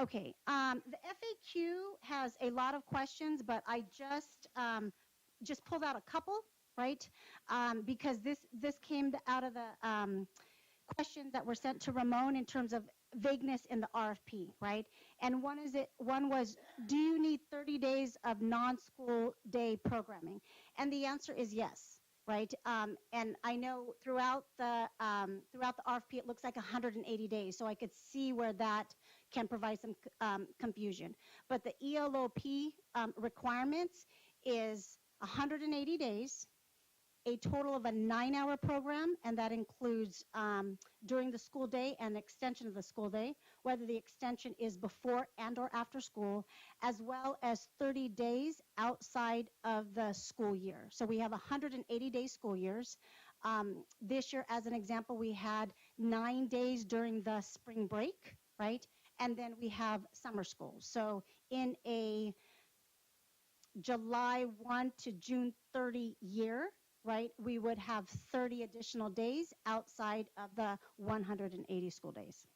Okay, the FAQ has a lot of questions, but I just pulled out a couple, right? Because this came out of the questions that were sent to Ramon in terms of vagueness in the RFP, right? And one was, do you need 30 days of non-school day programming? And the answer is yes, right? And I know throughout the RFP, it looks like 180 days, so I could see where that can provide some confusion. But the ELOP requirements is 180 days, a total of a 9-hour program, and that includes during the school day and extension of the school day, whether the extension is before and or after school, as well as 30 days outside of the school year. So we have 180-day school years. This year, as an example, we had 9 days during the spring break, right? And then we have summer school. So in a July 1 to June 30 year, right, we would have 30 additional days outside of the 180 school days.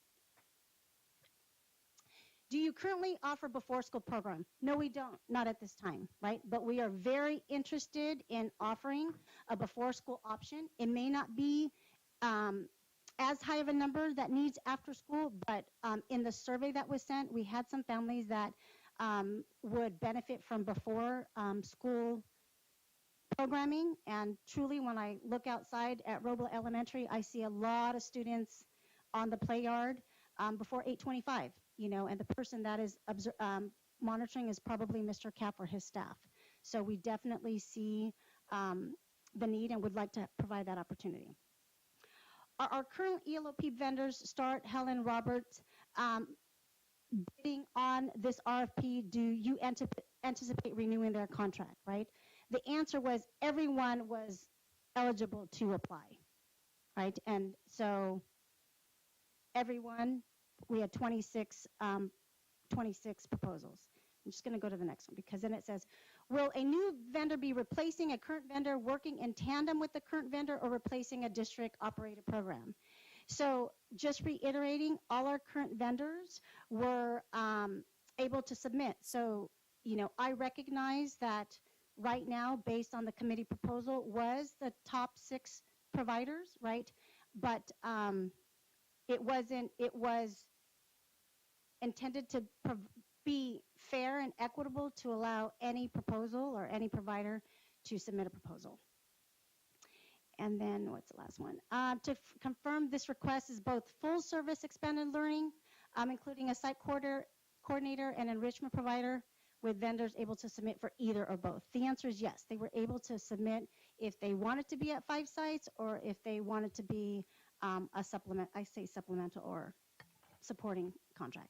Do you currently offer before school program? No, we don't, not at this time, right? But we are very interested in offering a before school option. It may not be as high of a number that needs after school, but in the survey that was sent, we had some families that would benefit from before school programming. And truly, when I look outside at Robla Elementary, I see a lot of students on the play yard before 8:25, you know, and the person that is monitoring is probably Mr. Cap or his staff. So we definitely see the need and would like to provide that opportunity. Our current ELOP vendors, Start, Helen, Roberts, bidding on this RFP, do you anticipate renewing their contract, right? The answer was everyone was eligible to apply, right? And so everyone, we had 26 proposals. I'm just going to go to the next one because then it says, will a new vendor be replacing a current vendor, working in tandem with the current vendor, or replacing a district operated program? So just reiterating, all our current vendors were able to submit. So, you know, I recognize that right now, based on the committee proposal, was the top 6 providers, right? But it was intended to be fair and equitable to allow any proposal or any provider to submit a proposal. And then what's the last one? To confirm, this request is both full service expanded learning, including a site coordinator and enrichment provider, with vendors able to submit for either or both. The answer is yes. They were able to submit if they wanted to be at 5 sites or if they wanted to be a supplemental or supporting contract.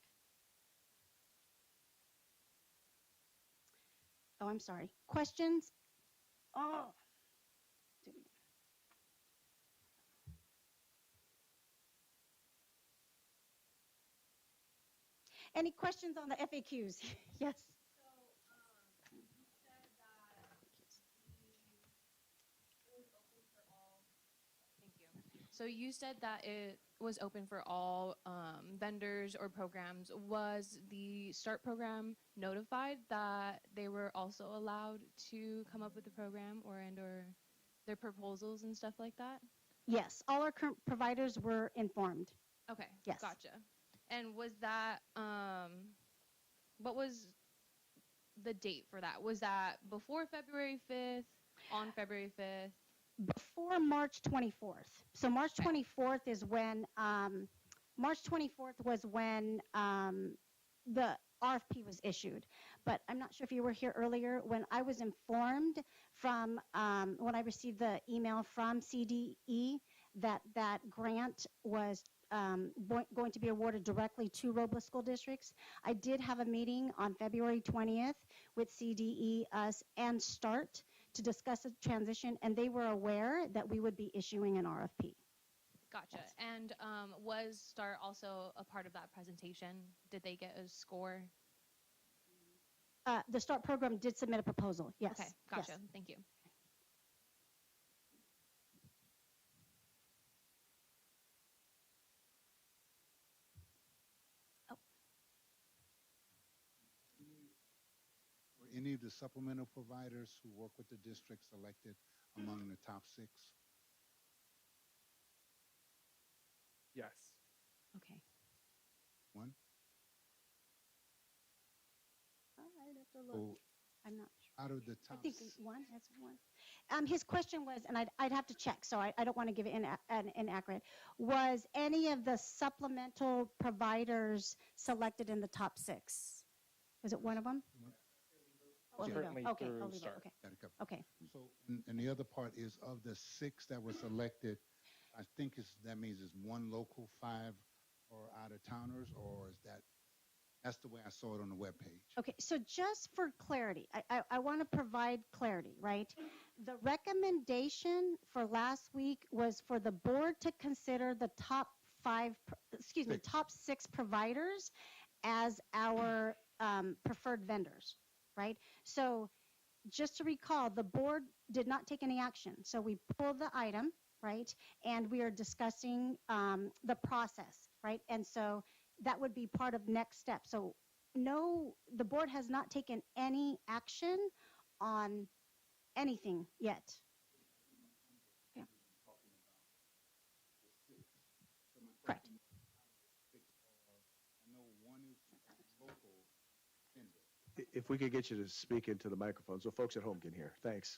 Oh, I'm sorry. Questions? Oh. Any questions on the FAQs? Yes. So you said that it was open for all vendors or programs. Was the START program notified that they were also allowed to come up with the program or their proposals and stuff like that? Yes, all our current providers were informed. Okay, yes. Gotcha. And was that, what was the date for that? Was that before February 5th, on February 5th? Before March 24th. So March 24th is when, the RFP was issued. But I'm not sure if you were here earlier when I was informed from, when I received the email from CDE that that grant was going to be awarded directly to Robla school districts. I did have a meeting on February 20th with CDE, us, and START to discuss the transition, and they were aware that we would be issuing an RFP. Gotcha. Yes. And was START also a part of that presentation? Did they get a score? The START program did submit a proposal. Yes. Okay, gotcha. Yes. Thank you. Were any of the supplemental providers who work with the district selected among the top 6? Yes. Okay. One? I'd have to look. Oh, I'm not sure. out of the I top, think one. That's one. His question was, and I'd have to check, so I don't want to give it an inaccurate. Was any of the supplemental providers selected in the top 6? Was it one of them? Oh, Olivo. Currently Okay, through Olivo. START. Okay. got it covered. Okay. So, and the other part is of the 6 that were selected, I think that means it's 1 local, 5 or out of towners, or is that's the way I saw it on the webpage. Okay, so just for clarity, I want to provide clarity, right? The recommendation for last week was for the board to consider the top 6 providers as our preferred vendors, right? So just to recall, the board did not take any action. So we pulled the item, right? And we are discussing the process, right? And so that would be part of next step. So no, the board has not taken any action on anything yet. Yeah. Correct. If we could get you to speak into the microphone so folks at home can hear. Thanks.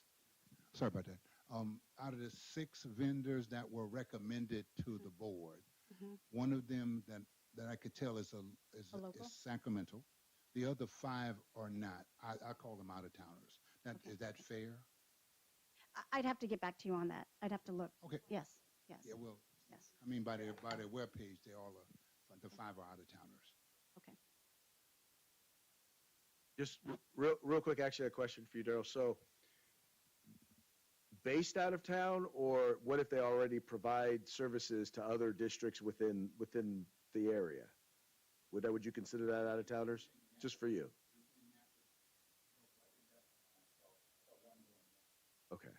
Sorry about that. Out of the 6 vendors that were recommended to the board, one of them that I could tell is local? is Sacramento. The other 5 are not. I call them out of towners. Okay. Is that fair? I'd have to get back to you on that. I'd have to look. Okay. Yes. Yes. Yeah. Well. Yes. I mean, by their webpage, they all are. The 5 are out of towners. Okay. Just real quick, actually, a question for you, Daryl. So, based out of town, or what if they already provide services to other districts within the area? Would you consider that out of towners? Just for you? Okay.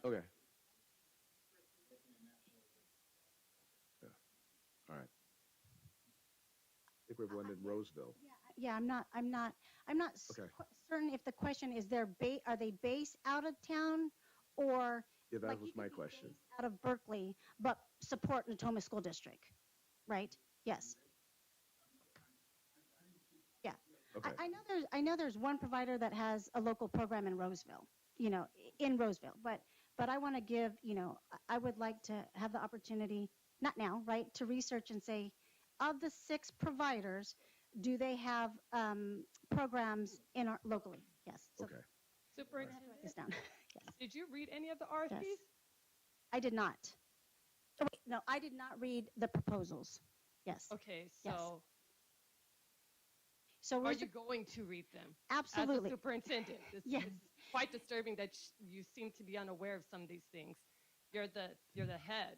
Okay. Yeah. All right. I think we have one in Roseville. Yeah, I'm not Okay. certain if the question is are they based out of town, or Yeah, that like was you my could be question. based out of Berkeley but support Natoma School District, right? Yes. Yeah. Okay. I know there's one provider that has a local program in Roseville, but I want to give, I would like to have the opportunity, not now, right, to research and say, of the 6 providers, do they have programs locally? Yes. So Okay. Superintendent, write this down. Yes. did you read any of the RFPs? Yes. I did not. Oh, wait, no, I did not read the proposals. Yes. Okay, Yes. so So are we're you going to read them? Absolutely. As a superintendent, Yes. it's quite disturbing that you seem to be unaware of some of these things. You're the head.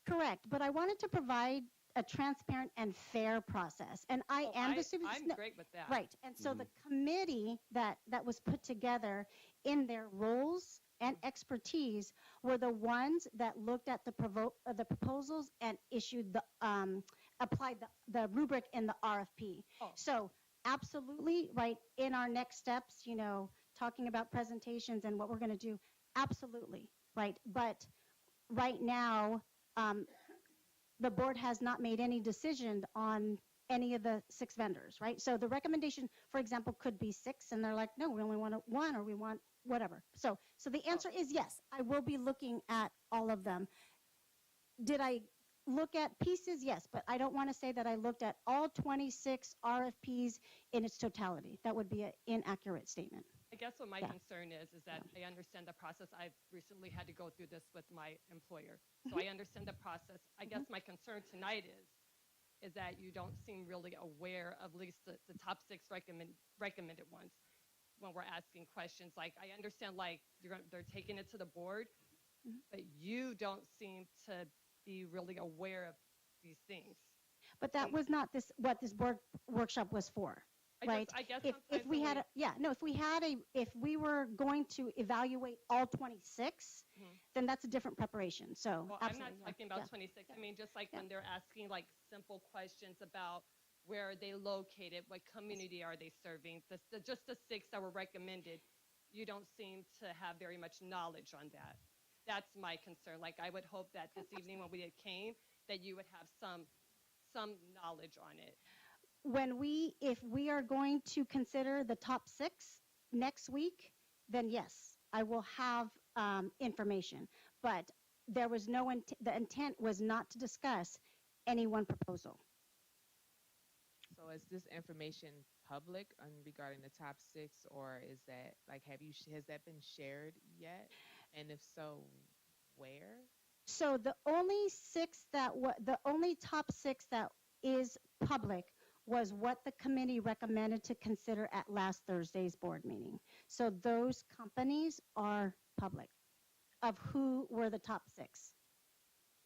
Correct, but I wanted to provide a transparent and fair process, and I am the superintendent. I'm great with that. Right, and so the committee that was put together in their roles and expertise were the ones that looked at the proposals and issued applied the rubric in the RFP. Oh. So absolutely, right, in our next steps, talking about presentations and what we're going to do, absolutely, right, but right now, the board has not made any decision on any of the 6 vendors, right? So the recommendation, for example, could be 6, and they're like, no, we only want 1, or we want whatever. So the answer is yes, I will be looking at all of them. Did I look at pieces? Yes, but I don't want to say that I looked at all 26 RFPs in its totality. That would be an inaccurate statement. I guess what my Yeah. concern is that I understand the process. I've recently had to go through this with my employer. So I understand the process. I guess my concern tonight is that you don't seem really aware of at least the top 6 recommended ones. when we're asking questions. Like, I understand, like, they're taking it to the board, but you don't seem to be really aware of these things. But that was not what this board workshop was for, right? I guess If we had if we were going to evaluate all 26, then that's a different preparation. So well, I'm not talking about 26. I mean, just like when they're asking like simple questions about where are they located, what community are they serving, just the 6 that were recommended, you don't seem to have very much knowledge on that. That's my concern. Like, I would hope that this evening when we came, that you would have some knowledge on it. If we are going to consider the top 6 next week, then yes, I will have information. But there was the intent was not to discuss any one proposal. So is this information public regarding the top 6, or is that like has that been shared yet? And if so, where? So the only top 6 that is public was what the committee recommended to consider at last Thursday's board meeting. So those companies are public of who were the top 6.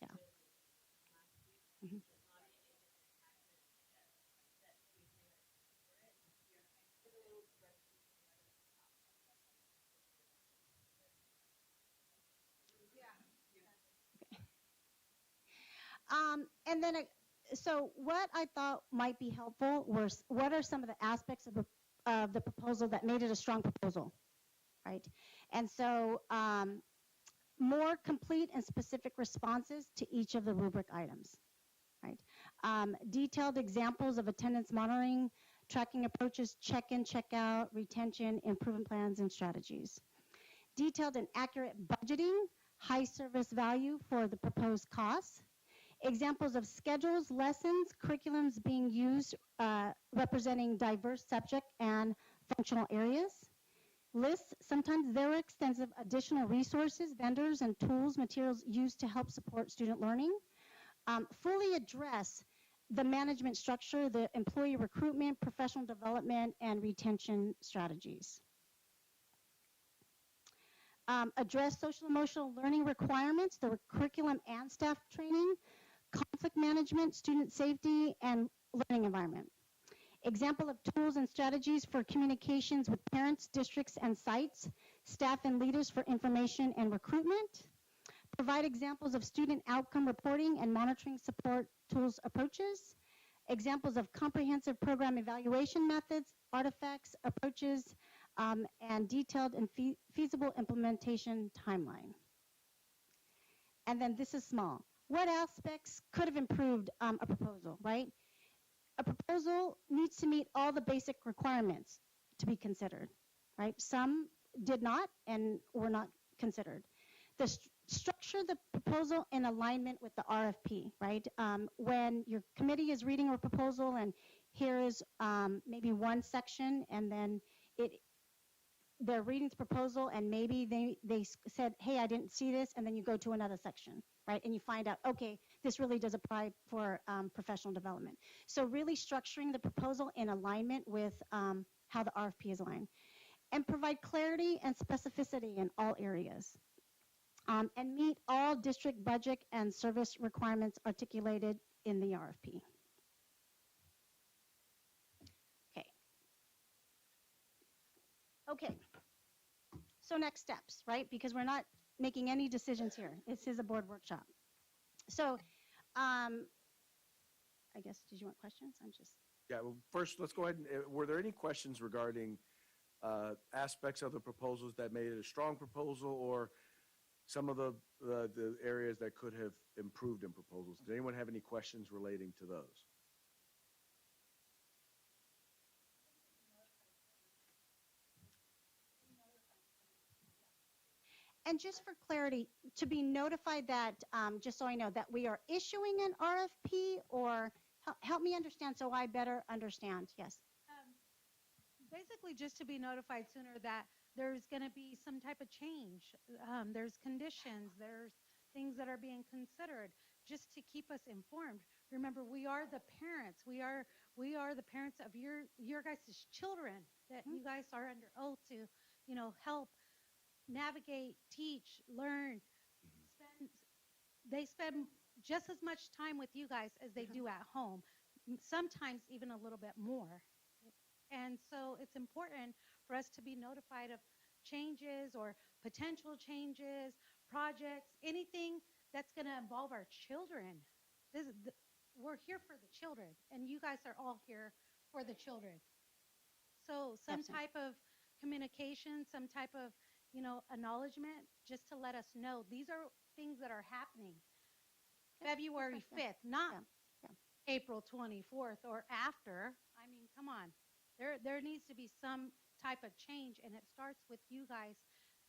Yeah. Mm-hmm. And then, so what I thought might be helpful was what are some of the aspects of the proposal that made it a strong proposal, right? And so more complete and specific responses to each of the rubric items, right? Detailed examples of attendance monitoring, tracking approaches, check-in, check-out, retention, improvement plans, and strategies. Detailed and accurate budgeting, high service value for the proposed costs, examples of schedules, lessons, curriculums being used representing diverse subject and functional areas, lists, sometimes very extensive additional resources, vendors, and tools, materials used to help support student learning, fully address the management structure, the employee recruitment, professional development, and retention strategies. Address social emotional learning requirements, the curriculum and staff training, conflict management, student safety, and learning environment. Example of tools and strategies for communications with parents, districts, and sites, staff and leaders for information and recruitment. Provide examples of student outcome reporting and monitoring support tools approaches. Examples of comprehensive program evaluation methods, artifacts, approaches, and detailed and feasible implementation timeline. And then this is small. What aspects could have improved a proposal, right? A proposal needs to meet all the basic requirements to be considered, right? Some did not and were not considered. Structure the proposal in alignment with the RFP, right? When your committee is reading a proposal and here is maybe one section and then they're reading the proposal and maybe they said, hey, I didn't see this, and then you go to another section, right? And you find out, okay, this really does apply for professional development. So really structuring the proposal in alignment with how the RFP is aligned. And provide clarity and specificity in all areas. And meet all district budget and service requirements articulated in the RFP. Okay, so next steps, right? Because we're not making any decisions here. This is a board workshop. So, I guess, did you want questions? Yeah, well, first, let's go ahead and, were there any questions regarding aspects of the proposals that made it a strong proposal or some of the areas that could have improved in proposals? Did anyone have any questions relating to those? And just for clarity, to be notified that, just so I know, that we are issuing an RFP, or help me understand so I better understand. Yes. Basically, just to be notified sooner that there's going to be some type of change. There's conditions, there's things that are being considered, just to keep us informed. Remember, we are the parents. We are the parents of your guys' children. that you guys are under oath to, help navigate, teach, learn. Spend, they spend just as much time with you guys as they do at home, sometimes even a little bit more. And so it's important for us to be notified of changes or potential changes, projects, anything that's going to involve our children. We're here for the children, and you guys are all here for the children. So some Definitely. type of communication, some type of, acknowledgement, just to let us know these are things that are happening. February Yeah. 5th, not Yeah. April 24th or after. I mean, come on. There needs to be some type of change, and it starts with you guys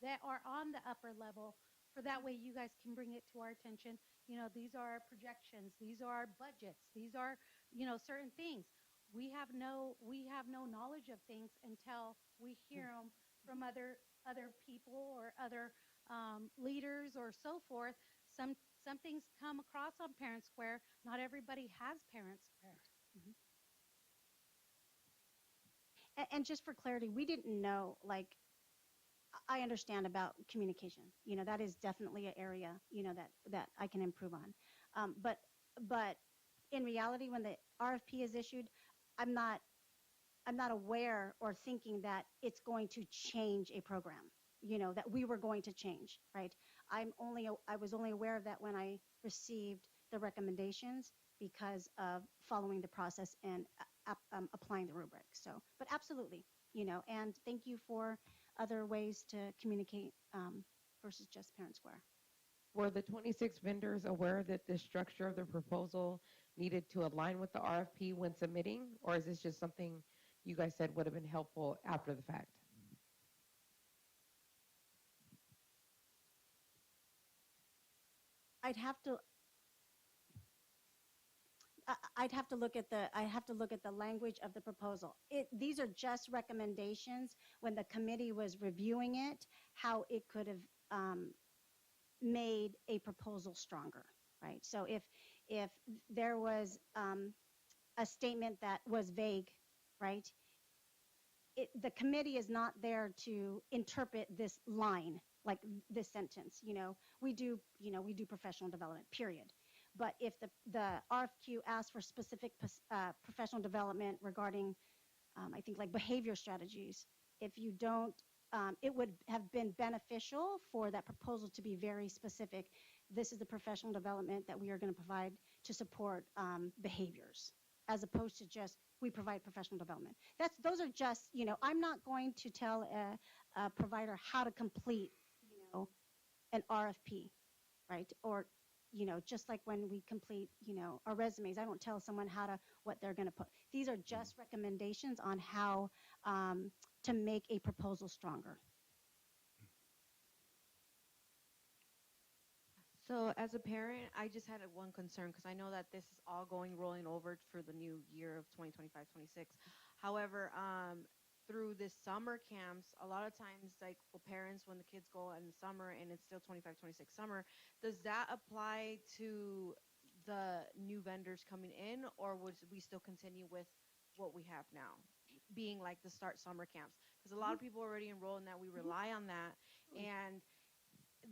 that are on the upper level, for that way you guys can bring it to our attention. These are our projections, these are our budgets, these are, certain things. We have no knowledge of things until we hear them from other people or other leaders or so forth. Some things come across on Parent Square. Not everybody has Parent Square. And just for clarity, we didn't know, like, I understand about communication. That is definitely an area, that I can improve on. But in reality, when the RFP is issued, I'm not I'm not aware or thinking that it's going to change a program, that we were going to change, right? I was only aware of that when I received the recommendations because of following the process and applying the rubric. So, but absolutely, and thank you for other ways to communicate versus just Parent Square. Were the 26 vendors aware that the structure of the proposal needed to align with the RFP when submitting, or is this just something you guys said would have been helpful after the fact? I'd have to I'd have to look at the language of the proposal. These are just recommendations when the committee was reviewing it, how it could have made a proposal stronger, right? So if there was a statement that was vague, right? The committee is not there to interpret this line, like this sentence. We do professional development, period. But if the RFQ asks for specific professional development regarding, I think, like behavior strategies, if you don't, it would have been beneficial for that proposal to be very specific. This is the professional development that we are going to provide to support behaviors, as opposed to just we provide professional development. Those are just, I'm not going to tell a provider how to complete, an RFP, right? Or, just like when we complete, our resumes, I don't tell someone what they're going to put. These are just recommendations on how to make a proposal stronger. So as a parent, I just had one concern because I know that this is all rolling over for the new year of 2025-26. However, through this summer camps, a lot of times, like for parents, when the kids go in the summer and it's still 25-26 summer, does that apply to the new vendors coming in, or would we still continue with what we have now, being like the start summer camps? Because a lot of people already enroll in that. We rely on that, and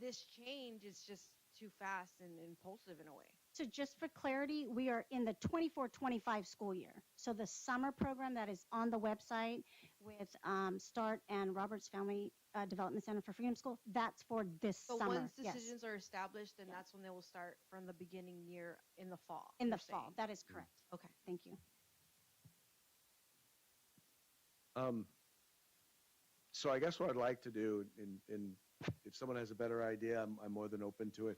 this change is just too fast and impulsive in a way. So just for clarity, we are in the 24-25 school year. So the summer program that is on the website with START and Roberts Family Development Center for Freedom School, that's for this So summer. once decisions are established, then that's when they will start from the beginning year in the fall. In the you're fall, saying. that is correct. Okay. Thank you. So I guess what I'd like to do, and if someone has a better idea, I'm more than open to it,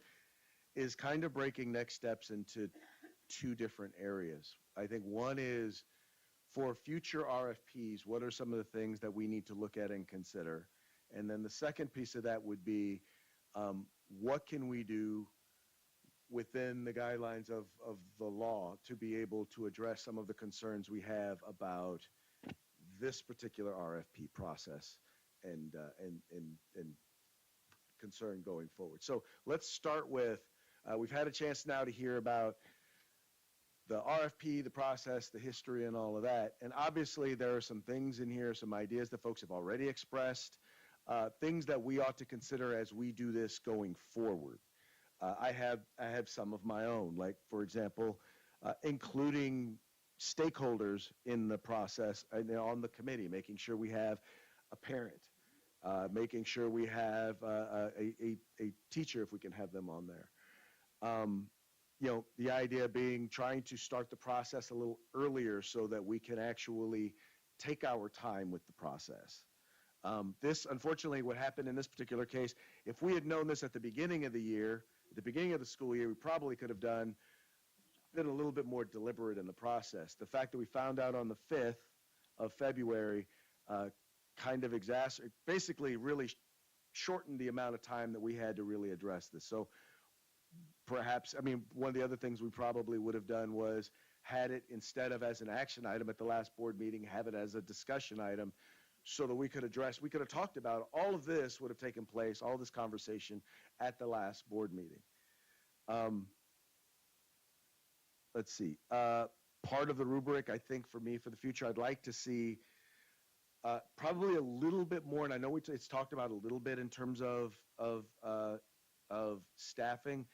is kind of breaking next steps into two different areas. I think one is for future RFPs, what are some of the things that we need to look at and consider? And then the second piece of that would be, what can we do within the guidelines of the law to be able to address some of the concerns we have about this particular RFP process and concern going forward. So let's start with, we've had a chance now to hear about the RFP, the process, the history, and all of that. And obviously, there are some things in here, some ideas that folks have already expressed, things that we ought to consider as we do this going forward. I have some of my own, like, for example, including stakeholders in the process and on the committee, making sure we have a parent, making sure we have a teacher if we can have them on there. The idea being trying to start the process a little earlier so that we can actually take our time with the process. This, unfortunately, what happened in this particular case, if we had known this at the beginning of the year, at the beginning of the school year, we probably could have been a little bit more deliberate in the process. The fact that we found out on the 5th of February kind of basically really shortened the amount of time that we had to really address this. So perhaps, one of the other things we probably would have done was had it, instead of as an action item at the last board meeting, have it as a discussion item so that we could have talked about all of this would have taken place, all this conversation at the last board meeting. Let's see. Part of the rubric, I think, for me, for the future, I'd like to see probably a little bit more, and I know it's talked about a little bit in terms of staffing,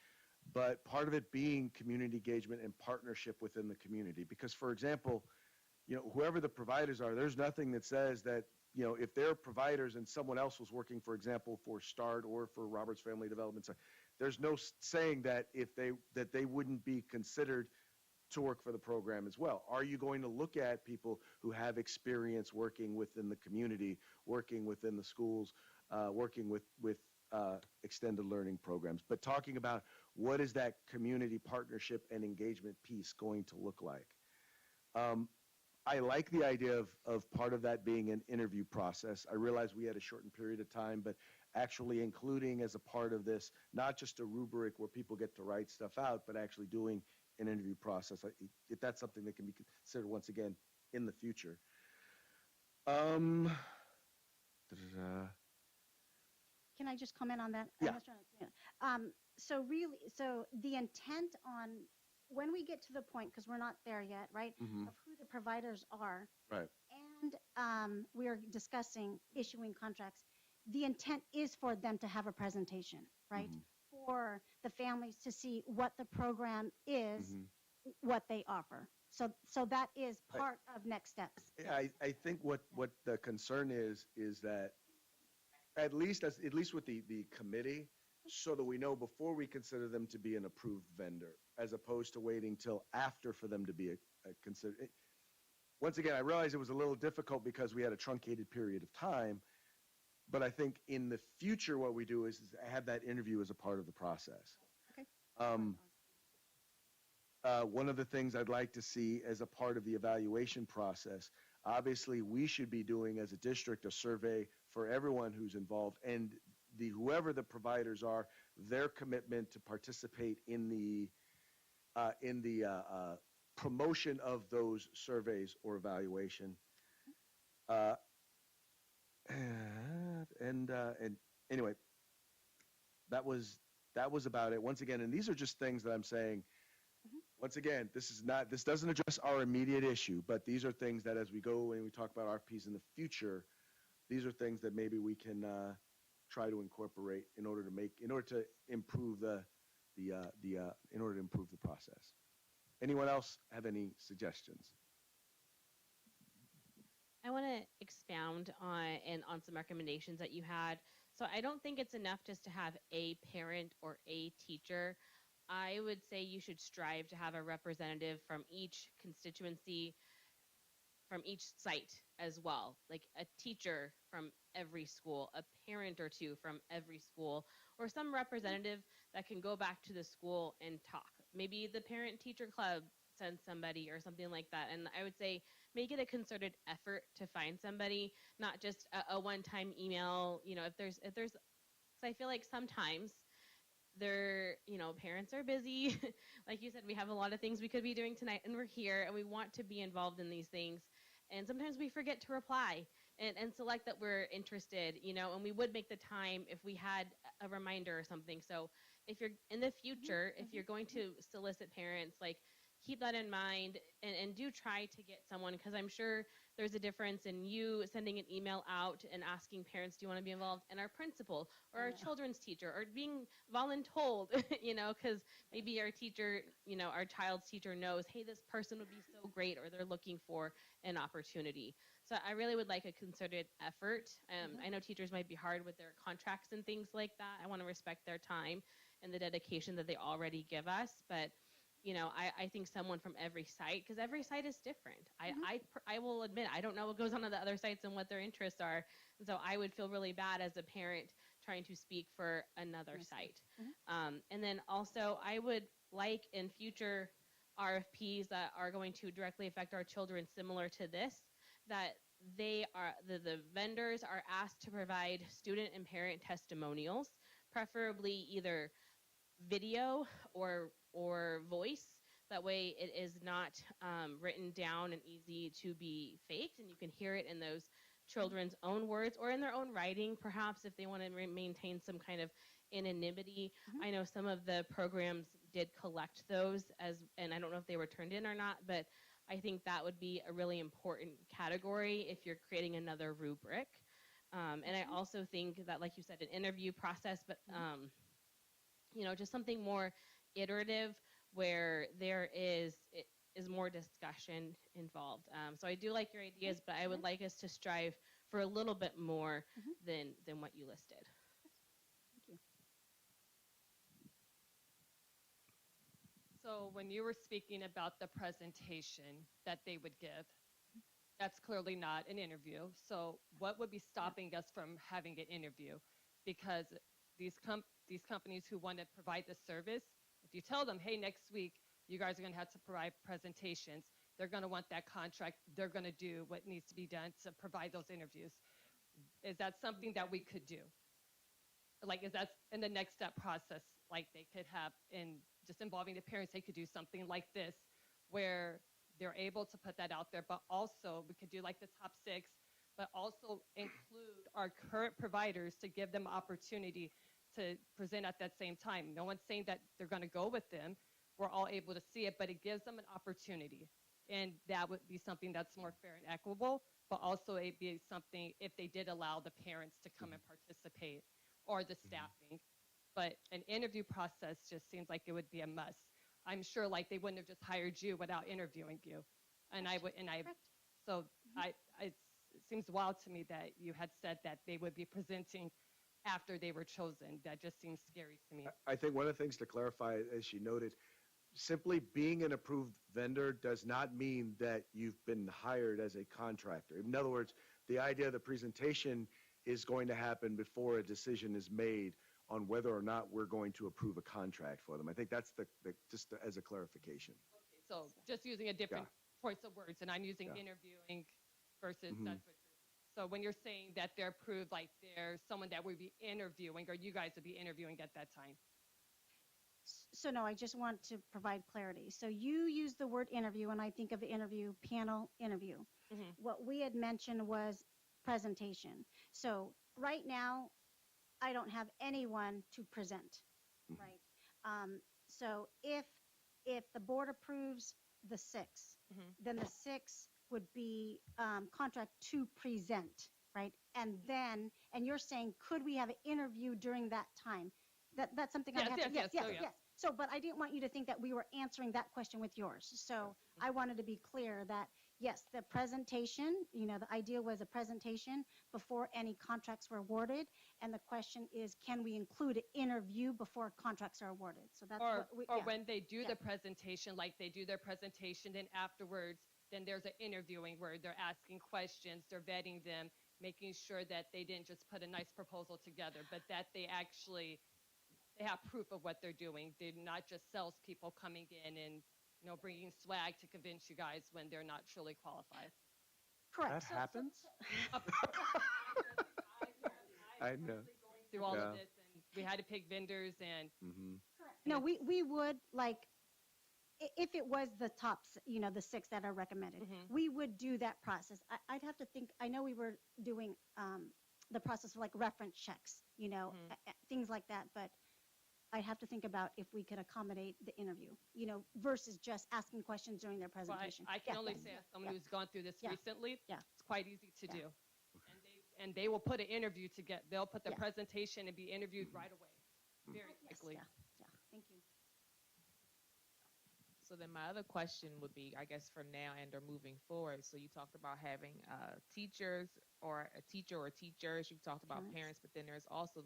but part of it being community engagement and partnership within the community. Because, for example, whoever the providers are, there's nothing that says that, if they're providers and someone else was working, for example, for START or for Roberts Family Development Center, there's no saying that that they wouldn't be considered to work for the program as well. Are you going to look at people who have experience working within the community, working within the schools, working with extended learning programs, but talking about what is that community partnership and engagement piece going to look like? I like the idea of part of that being an interview process. I realize we had a shortened period of time, but actually including as a part of this, not just a rubric where people get to write stuff out, but actually doing an interview process. If that's something that can be considered once again in the future. Can I just comment on that? Yeah. So the intent on when we get to the point, because we're not there yet, right, Mhm. of who the providers are, Right. and we are discussing issuing contracts, the intent is for them to have a presentation, right, for the families to see what the program is, what they offer. So that is part of next steps. I think what the concern is that at least with the committee, so that we know before we consider them to be an approved vendor, as opposed to waiting till after for them to be a considered. Once again, I realize it was a little difficult because we had a truncated period of time, but I think in the future what we do is have that interview as a part of the process. Okay. One of the things I'd like to see as a part of the evaluation process, obviously we should be doing as a district a survey for everyone who's involved, and whoever the providers are, their commitment to participate in the promotion of those surveys or evaluation. And anyway, that was about it. Once again, and these are just things that I'm saying. Once again, this doesn't address our immediate issue, but these are things that as we go and we talk about RFPs in the future, these are things that maybe we can try to incorporate in order to improve the process. Anyone else have any suggestions? I want to expound on some recommendations that you had. So I don't think it's enough just to have a parent or a teacher. I would say you should strive to have a representative from each constituency, from each site as well, like a teacher from every school, a parent or two from every school, or some representative that can go back to the school and talk. Maybe the parent-teacher club sends somebody or something like that. And I would say make it a concerted effort to find somebody, not just a one-time email. If there's, so I feel like sometimes parents are busy. Like you said, we have a lot of things we could be doing tonight, and we're here, and we want to be involved in these things. And sometimes we forget to reply and select that we're interested, and we would make the time if we had a reminder or something. So if you're in the future, if you're going to solicit parents, like keep that in mind and do try to get someone, because I'm sure there's a difference in you sending an email out and asking parents, do you want to be involved, and our principal or our children's teacher, or being voluntold, because maybe our teacher, our child's teacher knows, hey, this person would be so great, or they're looking for an opportunity. So I really would like a concerted effort. I know teachers might be hard with their contracts and things like that. I want to respect their time and the dedication that they already give us, but I think someone from every site, because every site is different. I will admit, I don't know what goes on the other sites and what their interests are. And so I would feel really bad as a parent trying to speak for another site. And then also, I would like in future RFPs that are going to directly affect our children, similar to this, that the vendors are asked to provide student and parent testimonials, preferably either video or voice. That way it is not written down and easy to be faked, and you can hear it in those children's own words or in their own writing, perhaps, if they want to maintain some kind of anonymity. I know some of the programs did collect those, and I don't know if they were turned in or not, but I think that would be a really important category if you're creating another rubric. And I also think that, like you said, an interview process, but just something more iterative where there is more discussion involved. So I do like your ideas, but I would like us to strive for a little bit more than what you listed. Thank you. So when you were speaking about the presentation that they would give, that's clearly not an interview. So what would be stopping us from having an interview? Because these companies who want to provide the service, if you tell them, hey, next week you guys are going to have to provide presentations, they're going to want that contract, they're going to do what needs to be done to provide those interviews. Is that something that we could do? Like, is that in the next step process, like they could have in just involving the parents, they could do something like this where they're able to put that out there, but also we could do like the top 6, but also include our current providers to give them opportunity to present at that same time. No one's saying that they're going to go with them. We're all able to see it, but it gives them an opportunity. And that would be something that's more fair and equitable, but also it'd be something if they did allow the parents to come and participate or the staffing. But an interview process just seems like it would be a must. I'm sure like they wouldn't have just hired you without interviewing you. It seems wild to me that you had said that they would be presenting after they were chosen. That just seems scary to me. I think one of the things to clarify, as she noted, simply being an approved vendor does not mean that you've been hired as a contractor. In other words, the idea of the presentation is going to happen before a decision is made on whether or not we're going to approve a contract for them. I think that's just as a clarification. Okay, so just using a different choice of words, and I'm using interviewing versus that's what you're. So when you're saying that they're approved, like there's someone that would be interviewing, or you guys would be interviewing at that time. So no, I just want to provide clarity. So you use the word interview, and I think of interview, panel interview. What we had mentioned was presentation. So right now, I don't have anyone to present, right? So if the board approves the 6, then the 6 would be contract to present, right? And you're saying, could we have an interview during that time? That's something I have to, yes. So, but I didn't want you to think that we were answering that question with yours. So I wanted to be clear that, yes, the presentation, the idea was a presentation before any contracts were awarded. And the question is, can we include an interview before contracts are awarded? So that's when they do the presentation, like they do their presentation, then afterwards, then there's an interviewing where they're asking questions, they're vetting them, making sure that they didn't just put a nice proposal together, but that they have proof of what they're doing. They're not just salespeople coming in and bringing swag to convince you guys when they're not truly qualified. Correct. That happens? I know. Through all of this, and we had to pick vendors and. No, we would if it was the top, the 6 that are recommended, we would do that process. I'd have to think. I know we were doing the process of like reference checks, things like that, but I'd have to think about if we could accommodate the interview, versus just asking questions during their Well, presentation. I can Yeah, only yeah, say as someone yeah. who's gone through this Yeah. recently, Yeah. it's quite easy to Yeah. do. And they will put an interview they'll put the Yeah. presentation and be interviewed right away, very quickly. Yeah, yeah. Thank you. So then my other question would be, I guess for now and or moving forward. So you talked about having teachers or a teacher or teachers. You talked about parents, but then there's also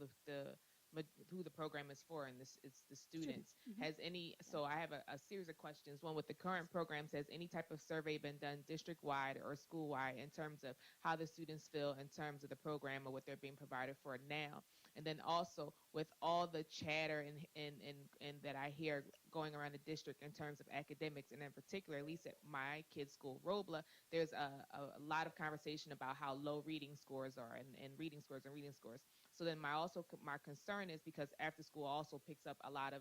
who the program is for, and it's the students. Has any? So I have a series of questions. One, with the current programs, has any type of survey been done district wide or school wide in terms of how the students feel in terms of the program or what they're being provided for now? And then also with all the chatter and that I hear going around the district in terms of academics, and in particular, at least at my kids' school, Robla, there's a lot of conversation about how low reading scores are and reading scores and reading scores. So then my concern is, because after school also picks up a lot of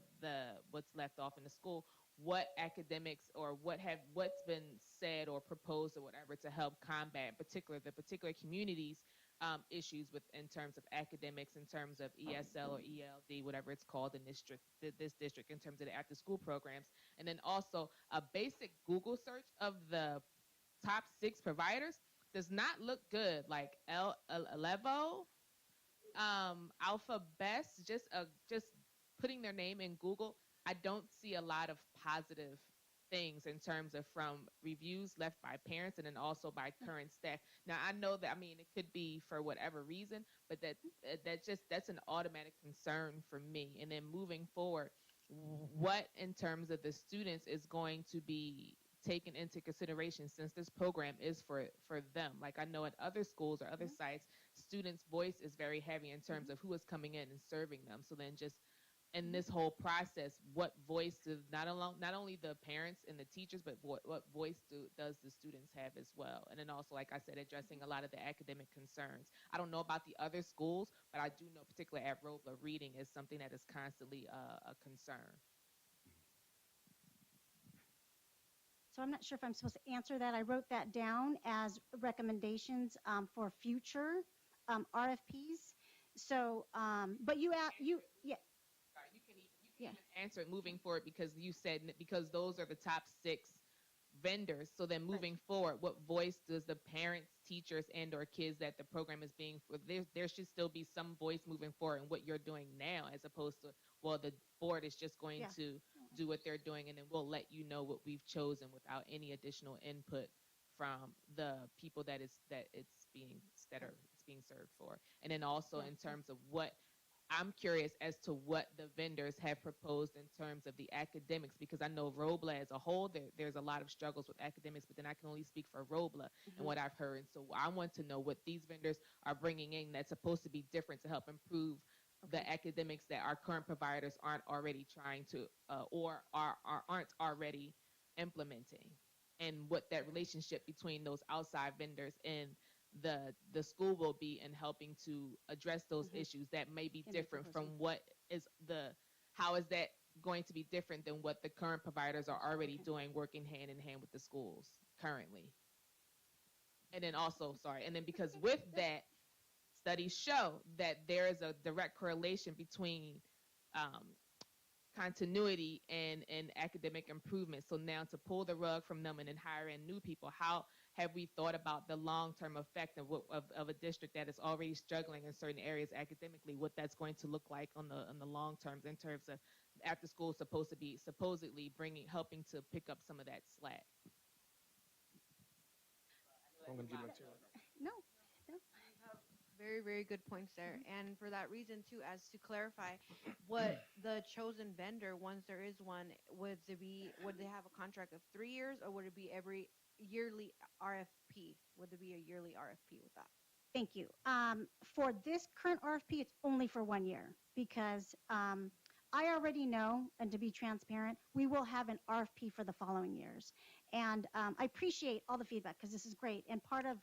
what's left off in the school, what academics or what's been said or proposed or whatever to help combat the particular communities issues in terms of academics, in terms of ESL or ELD, whatever it's called in this district, in terms of the after school programs. And then also a basic Google search of the top 6 providers does not look good. Like Levo, Alpha Best, just putting their name in Google, I don't see a lot of positive things in terms of from reviews left by parents and then also by current staff. Now I know that, I mean, it could be for whatever reason, but that's an automatic concern for me. And then moving forward, what in terms of the students is going to be taken into consideration, since this program is for them? Like I know at other schools or other sites, students' voice is very heavy in terms of who is coming in and serving them. So then just in this whole process, what voice do not only the parents and the teachers, but what voice does the students have as well? And then also, like I said, addressing a lot of the academic concerns. I don't know about the other schools, but I do know particularly at Robla, reading is something that is constantly a concern. So I'm not sure if I'm supposed to answer that. I wrote that down as recommendations for future RFPs. So, but yeah. You can answer it moving forward, because you said because those are the top 6 vendors. So then moving forward, what voice does the parents, teachers, and or kids that the program is being for? There should still be some voice moving forward in what you're doing now, as opposed to, well, the board is just going to do what they're doing, and then we'll let you know what we've chosen without any additional input from the people that it's being served for. And then also in terms of what I'm curious as to what the vendors have proposed in terms of the academics, because I know Robla as a whole, there's a lot of struggles with academics, but then I can only speak for Robla and what I've heard. And so I want to know what these vendors are bringing in that's supposed to be different to help improve the academics that our current providers aren't already trying to or aren't already implementing, and what that relationship between those outside vendors and the school will be in helping to address those issues that may be different from how is that going to be different than what the current providers are already doing, working hand in hand with the schools currently. And then also, because with that, studies show that there is a direct correlation between continuity and academic improvement. So now to pull the rug from them and then hire in new people, how have we thought about the long-term effect of a district that is already struggling in certain areas academically, what that's going to look like on the long terms, in terms of after school supposedly helping to pick up some of that slack? No. Very, very good points there. And for that reason, too, as to clarify, what the chosen vendor, once there is one, would they have a contract of 3 years, or would it be every yearly RFP? Would there be a yearly RFP with that? Thank you. For this current RFP, it's only for 1 year, because I already know, and to be transparent, we will have an RFP for the following years. And I appreciate all the feedback, because this is great. And part of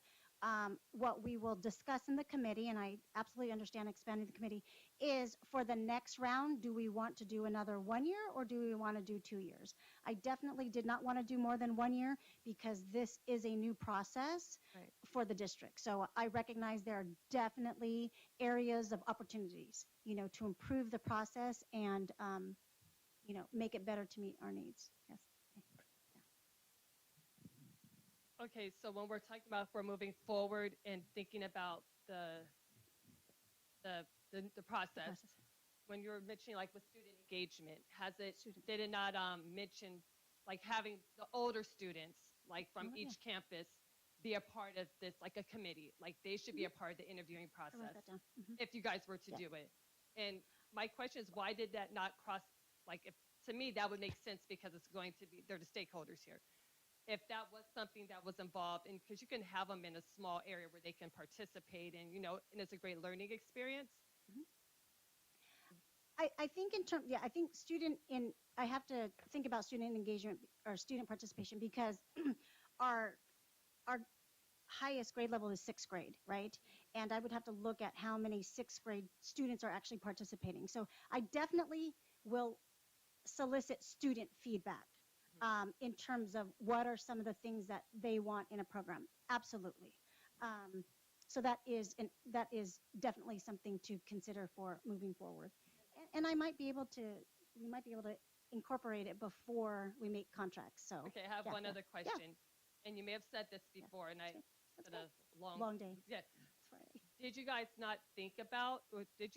what we will discuss in the committee, and I absolutely understand expanding the committee, is for the next round, do we want to do another 1 year or do we want to do 2 years? I definitely did not want to do more than 1 year because this is a new process Right. for the district. So I recognize there are definitely areas of opportunities, to improve the process and, make it better to meet our needs. Yes. Okay, so when we're talking about if we're moving forward and thinking about the process, when you were mentioning like with student engagement, did it not mention like having the older students like from Oh, each campus be a part of this, like a committee, like they should be a part of the interviewing I wrote process that down. if you guys were to Yeah. do it. And my question is, why did that not cross? Like, if to me that would make sense because it's going to be they're the stakeholders here. If that was something that was involved, and because you can have them in a small area where they can participate, and and it's a great learning experience. I think I think I have to think about student engagement or student participation because our our highest grade level is sixth grade, right? And I would have to look at how many sixth grade students are actually participating. So I definitely will solicit student feedback in terms of what are some of the things that they want in a program. Absolutely. So that is definitely something to consider for moving forward. And we might be able to incorporate it before we make contracts. So Okay, I have one other question, and you may have said this before, and it's been a long day. Yeah. It's Friday. Did you guys not think about, or did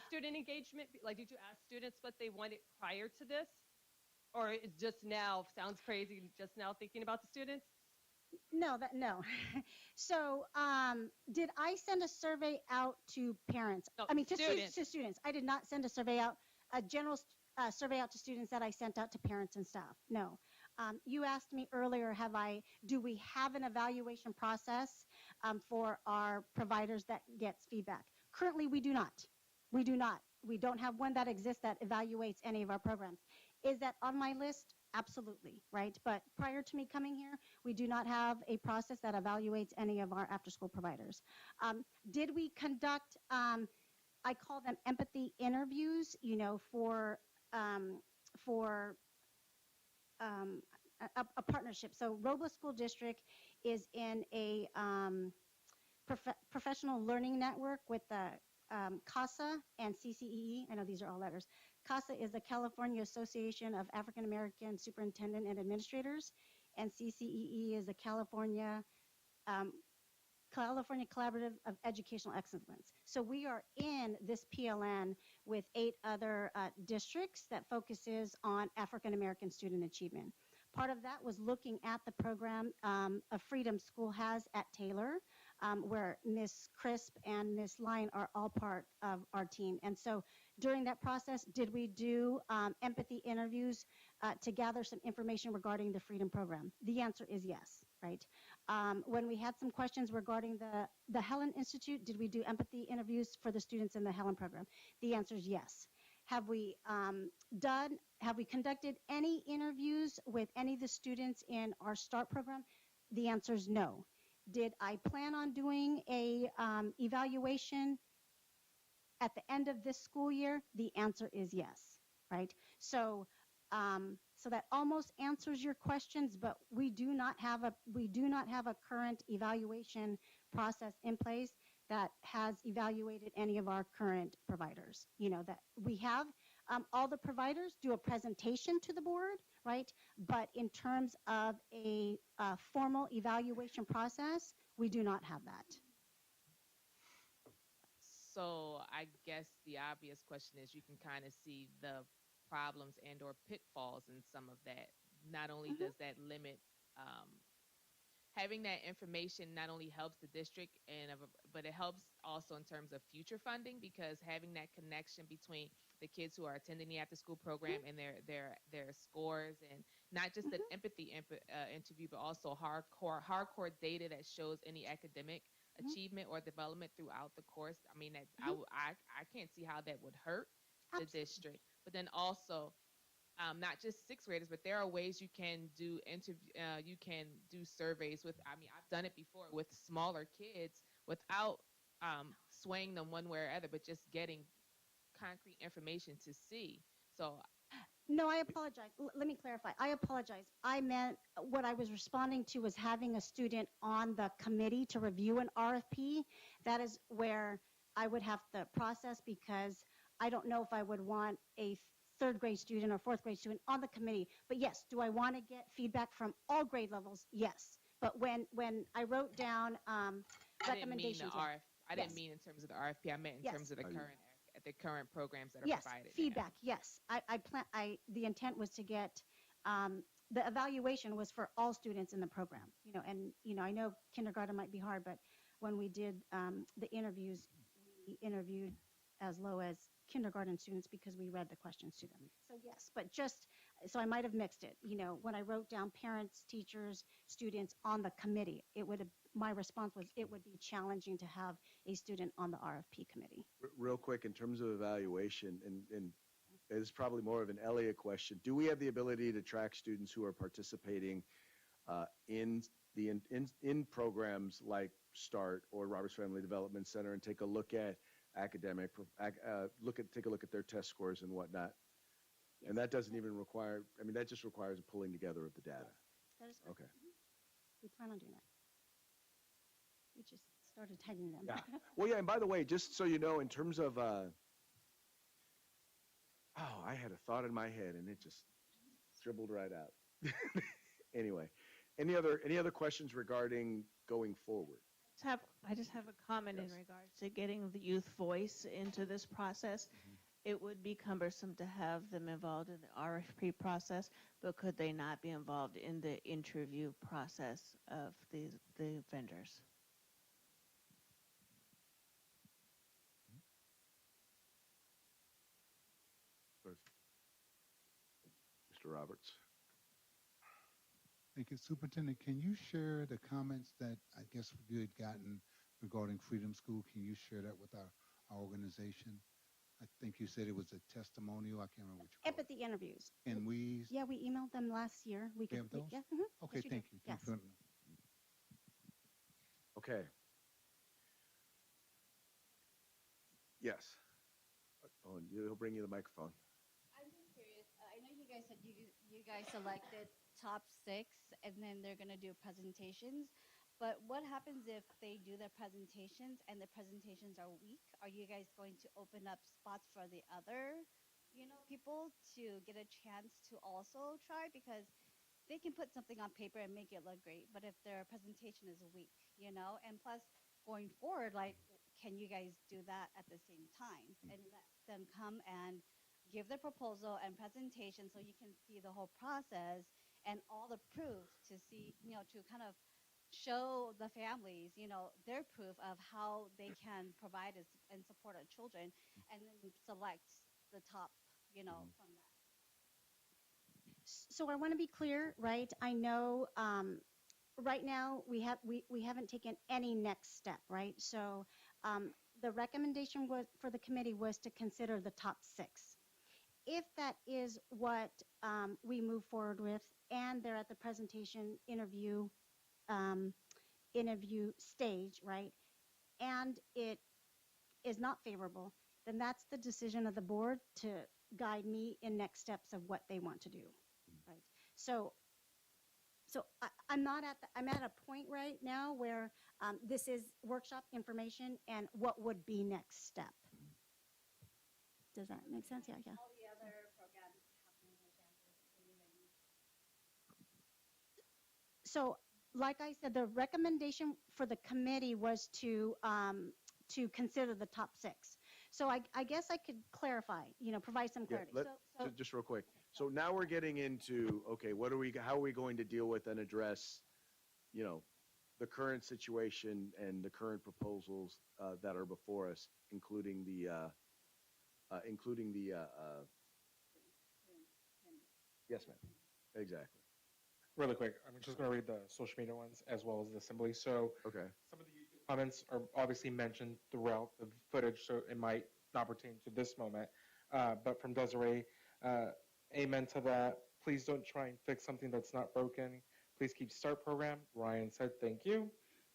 student engagement, like, did you ask students what they wanted prior to this? Or it just now sounds crazy, just now thinking about the students? No. So, did I send a survey out to parents? No, I mean, to students. students. I did not send a survey out, a general survey out to students that I sent out to parents and staff. No. You asked me earlier, do we have an evaluation process for our providers that gets feedback? Currently, we do not. We do not. We don't have one that exists that evaluates any of our programs. Is that on my list? Absolutely, right? But prior to me coming here, we do not have a process that evaluates any of our after-school providers. Did we conduct, I call them empathy interviews, for a partnership. So Robla School District is in a professional learning network with the CASA and CCEE. I know these are all letters. CASA is the California Association of African American Superintendent and Administrators, and CCEE is the California Collaborative of Educational Excellence. So we are in this PLN with 8 other districts that focuses on African American student achievement. Part of that was looking at the program a Freedom School has at Taylor, where Miss Crisp and Miss Lyon are all part of our team. And so during that process, did we do empathy interviews to gather some information regarding the Freedom Program? The answer is yes, right? When we had some questions regarding the Helen Institute, did we do empathy interviews for the students in the Helen program? The answer is yes. Have we conducted any interviews with any of the students in our START program? The answer is no. Did I plan on doing a evaluation at the end of this school year? The answer is yes, right? So that almost answers your questions, but we do not have a current evaluation process in place that has evaluated any of our current providers. That we have all the providers do a presentation to the board, right? But in terms of a formal evaluation process, we do not have that. So I guess the obvious question is you can kind of see the problems and or pitfalls in some of that. Not only does that limit having that information not only helps the district but it helps also in terms of future funding, because having that connection between the kids who are attending the after school program and their scores, and not just an empathy interview, but also hardcore data that shows any academic achievement or development throughout the course. I mean, I can't see how that would hurt the district. But then also not just sixth graders, but there are ways you can do you can do surveys with. I mean, I've done it before with smaller kids without swaying them one way or other, but just getting concrete information to see. So No, I apologize. Let me clarify. I apologize. I meant what I was responding to was having a student on the committee to review an RFP. That is where I would have to process because I don't know if I would want a third grade student or fourth grade student on the committee. But yes, do I want to get feedback from all grade levels? Yes. But when I wrote down I didn't mean the recommendations, RF. I yes. didn't mean in terms of the RFP. I meant in Yes. terms of the current programs that are Yes, provided. now. feedback, yes. The intent was to get, the evaluation was for all students in the program, and, I know kindergarten might be hard, but when we did the interviews, we interviewed as low as kindergarten students because we read the questions to them. So yes, but so I might have mixed it, when I wrote down parents, teachers, students on the committee, my response was it would be challenging to have a student on the RFP committee. Real quick, in terms of evaluation, and it's probably more of an Elliott question, do we have the ability to track students who are participating in programs like START or Roberts Family Development Center and take a look at take a look at their test scores and whatnot? Yes. And that doesn't even require, that just requires a pulling together of the data. That is correct. Okay. We plan on doing that. We just started tagging them. Yeah. Well, yeah, and by the way, just so you know, in terms of, I had a thought in my head and it just dribbled right out. Anyway, any other questions regarding going forward? I just have a comment in Yes. regards to getting the youth voice into this process. It would be cumbersome to have them involved in the RFP process, but could they not be involved in the interview process of the vendors? Mr. Roberts. Thank you. Superintendent, can you share the comments that I guess you had gotten regarding Freedom School? Can you share that with our organization? I think you said it was a testimonial. I can't remember which. Empathy interviews. And we Yeah, we emailed them last year. We have those? Yeah. Okay, Yes, thank did. you. Yes. Thank you. Okay. Yes. Oh, and he'll bring you the microphone. I'm just curious. I know you guys said you guys selected top 6, and then they're gonna do presentations. But what happens if they do their presentations and the presentations are weak? Are you guys going to open up spots for the other, people to get a chance to also try? Because they can put something on paper and make it look great, but if their presentation is weak, and plus going forward, like, can you guys do that at the same time and let them come and give their proposal and presentation so you can see the whole process and all the proof to see, to kind of show the families, their proof of how they can provide and support our children, and then select the top, from that. So I want to be clear, right? I know right now we haven't taken any next step, right? So the recommendation for the committee was to consider the top 6. If that is what we move forward with, and they're at the presentation interview stage, right? And it is not favorable, then that's the decision of the board to guide me in next steps of what they want to do, right? So I'm at a point right now where this is workshop information and what would be next step. Does that make sense? Yeah. All the other programs happening in Kansas, So, like I said, the recommendation for the committee was to consider the top 6. So I guess I could clarify, provide some clarity. So Just real quick. So now we're getting into, okay, how are we going to deal with and address, the current situation and the current proposals that are before us, including the yes, ma'am. Exactly. Really quick, I'm just going to read the social media ones as well as the assembly. So Okay. some of the YouTube comments are obviously mentioned throughout the footage, so it might not pertain to this moment. But from Desiree, Amen to that. Please don't try and fix something that's not broken. Please keep START program. Ryan said thank you.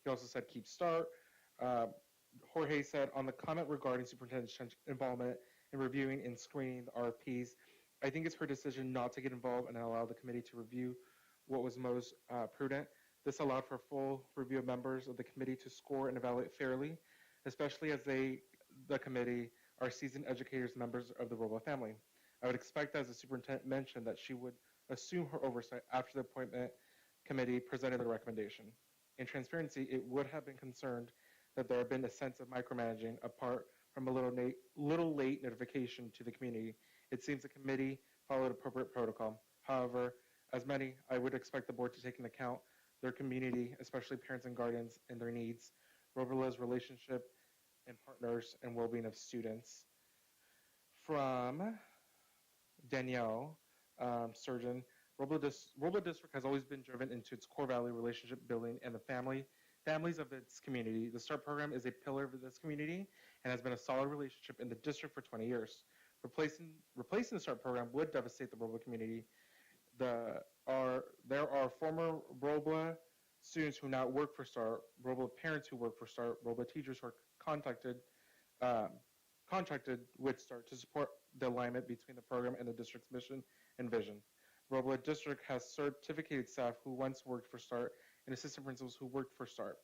He also said keep START. Uh, Jorge said on the comment regarding superintendent's involvement in reviewing and screening the RFPs, I think it's her decision not to get involved and allow the committee to review what was most prudent. This allowed for full review of members of the committee to score and evaluate fairly, especially as the committee, are seasoned educators, members of the Robla family. I would expect, as the superintendent mentioned, that she would assume her oversight after the appointment committee presented the recommendation. In transparency, it would have been concerned that there had been a sense of micromanaging apart from a little late notification to the community. It seems the committee followed appropriate protocol. However, as many, I would expect the board to take into account their community, especially parents and guardians, and their needs, Robla's relationship and partners, and well-being of students. From Danielle Surgeon, Robla District has always been driven into its core value relationship building and the families of its community. The START program is a pillar of this community and has been a solid relationship in the district for 20 years. Replacing the START program would devastate the Robla community. There are former Robla students who now work for START, Robla parents who work for START, Robla teachers who are contracted with START to support the alignment between the program and the district's mission and vision. Robla District has certificated staff who once worked for START and assistant principals who worked for START.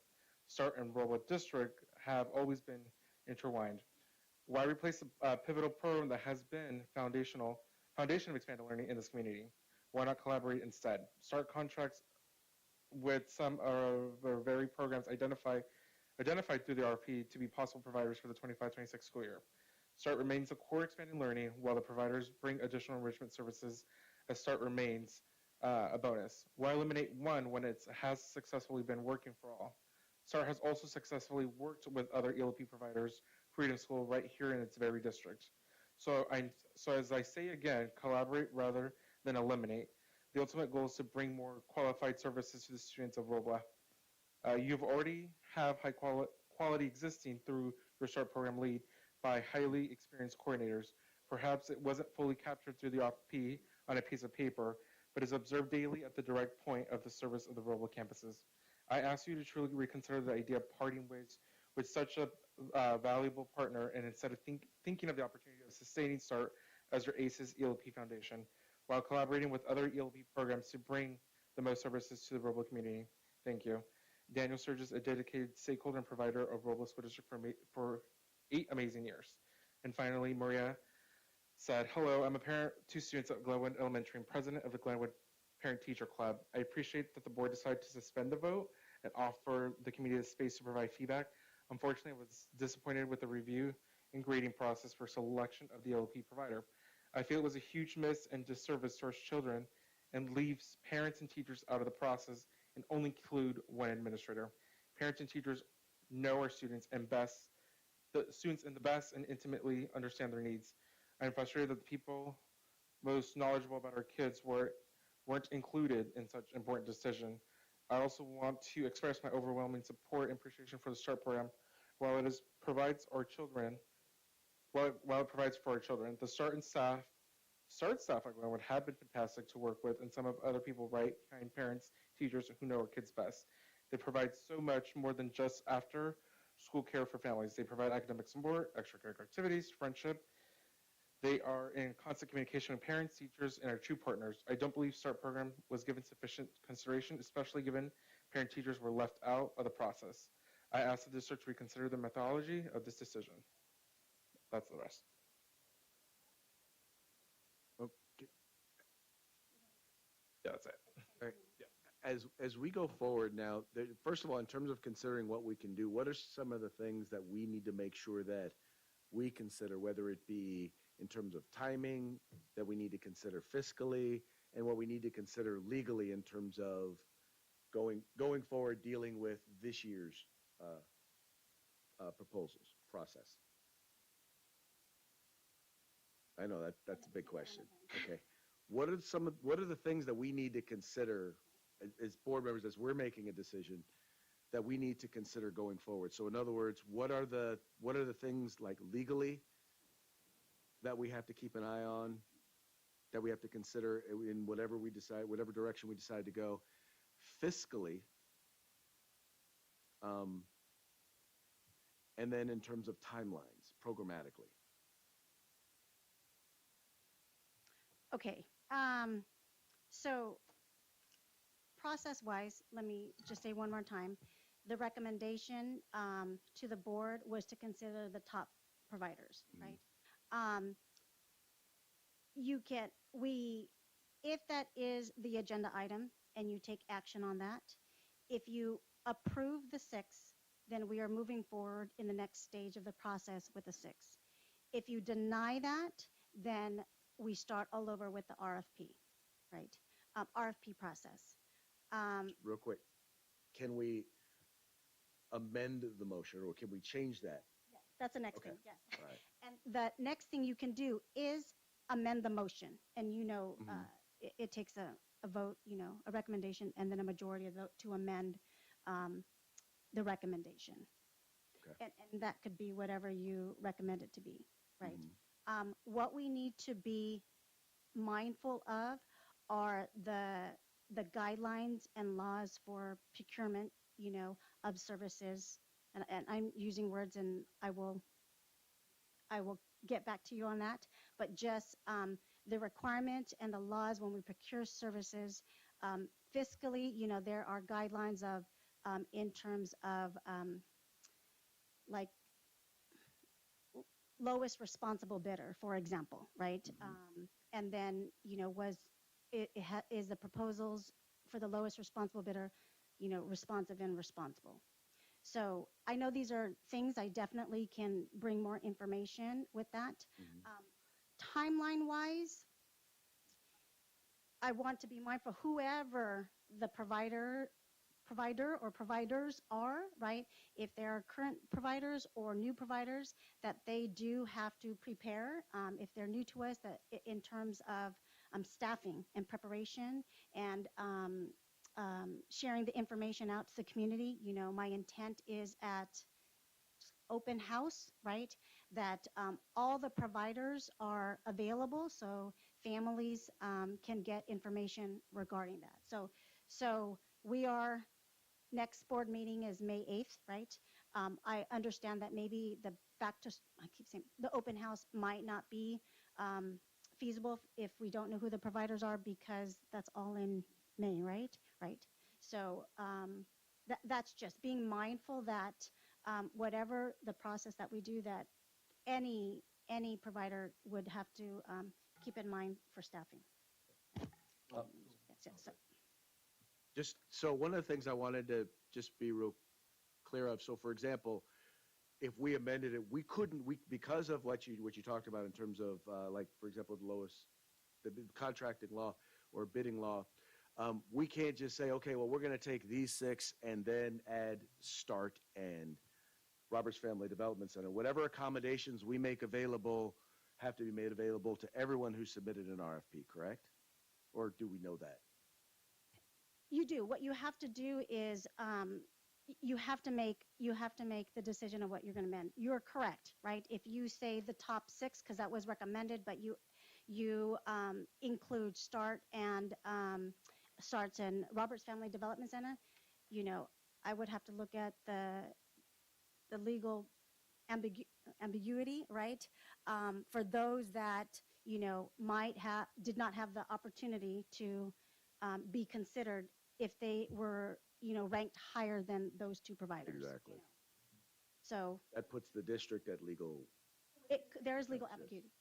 START and Robla District have always been intertwined. Why replace a pivotal program that has been foundation of expanded learning in this community? Why not collaborate instead? START contracts with some of the very programs identified through the RFP to be possible providers for the 25-26 school year. START remains the core expanding learning, while the providers bring additional enrichment services, as START remains a bonus. Why eliminate one when it has successfully been working for all? START has also successfully worked with other ELP providers, Freedom School, right here in its very district. So as I say again, collaborate rather than eliminate. The ultimate goal is to bring more qualified services to the students of Robla. You've already have high quality existing through your START program lead by highly experienced coordinators. Perhaps it wasn't fully captured through the RFP on a piece of paper, but is observed daily at the direct point of the service of the Robla campuses. I ask you to truly reconsider the idea of parting ways with such a valuable partner, and instead of thinking of the opportunity of sustaining START as your ACES ELP foundation, while collaborating with other ELP programs to bring the most services to the Robla community. Thank you. Daniel Sturgis, a dedicated stakeholder and provider of Robla School District for 8 amazing years. And finally, Maria said, hello, I'm a parent to students at Glenwood Elementary and president of the Glenwood Parent Teacher Club. I appreciate that the board decided to suspend the vote and offer the community the space to provide feedback. Unfortunately, I was disappointed with the review and grading process for selection of the LP provider. I feel it was a huge miss and disservice to our children and leaves parents and teachers out of the process and only include one administrator. Parents and teachers know our students and the students in the best and intimately understand their needs. I'm frustrated that the people most knowledgeable about our kids weren't included in such important decision. I also want to express my overwhelming support and appreciation for the START program. While it provides for our children, the START staff at Glenwood have been fantastic to work with, and some of other people, right, kind parents, teachers who know our kids best. They provide so much more than just after school care for families. They provide academic support, extracurricular activities, friendship. They are in constant communication with parents, teachers, and our true partners. I don't believe START program was given sufficient consideration, especially given parent teachers were left out of the process. I ask the district to reconsider the methodology of this decision. That's the rest. Okay. Yeah, that's it. All right. Yeah. As we go forward now, first of all, in terms of considering what we can do, what are some of the things that we need to make sure that we consider, whether it be in terms of timing, that we need to consider fiscally, and what we need to consider legally in terms of going forward dealing with this year's proposals process? I know that's a big question. Okay, what are the things that we need to consider as board members as we're making a decision that we need to consider going forward? So in other words, what are the things like legally that we have to keep an eye on that we have to consider in whatever we decide, whatever direction we decide to go fiscally. And then in terms of timelines, programmatically. Okay. So process-wise, let me just say one more time. The recommendation to the board was to consider the top providers, right? You can, if that is the agenda item and you take action on that, if you approve the 6, then we are moving forward in the next stage of the process with the 6. If you deny that, then we start all over with the RFP, right? RFP process. Real quick, can we amend the motion, or can we change that? Yes, that's the next Okay. thing, yes. All right. And the next thing you can do is amend the motion. And it takes a vote, a recommendation, and then a majority of vote to amend the recommendation. Okay. And that could be whatever you recommend it to be, right? What we need to be mindful of are the guidelines and laws for procurement, of services. And I'm using words, and I will get back to you on that. But just the requirement and the laws when we procure services, fiscally, there are guidelines of in terms of like lowest responsible bidder, for example, right? And then, is the proposals for the lowest responsible bidder, responsive and responsible. So I know these are things I definitely can bring more information with that. Timeline-wise, I want to be mindful, whoever the provider or providers are, right? If there are current providers or new providers, that they do have to prepare, if they're new to us, that in terms of staffing and preparation and sharing the information out to the community. My intent is at open house, right? That all the providers are available so families can get information regarding that. So we are, next board meeting is May 8th, right? I understand that maybe the open house might not be feasible if we don't know who the providers are, because that's all in May, right? Right. So that's just being mindful that whatever the process that we do, that any provider would have to keep in mind for staffing. That's it. So one of the things I wanted to just be real clear of. So for example, if we amended it, we couldn't, because of what you talked about in terms of like, for example, the contracting law or bidding law, we can't just say, okay, well, we're going to take these 6 and then add START and Roberts Family Development Center. Whatever accommodations we make available have to be made available to everyone who submitted an RFP, correct? Or do we know that? You do. What you have to do is you have to make the decision of what you're going to amend. You're correct, right? If you say the top 6, because that was recommended, but you include START and STARTs and Roberts Family Development Center, I would have to look at the legal ambiguity, right? For those that did not have the opportunity to be considered if they were ranked higher than those 2 providers. Exactly. So that puts the district at legal. There is legal ambiguity.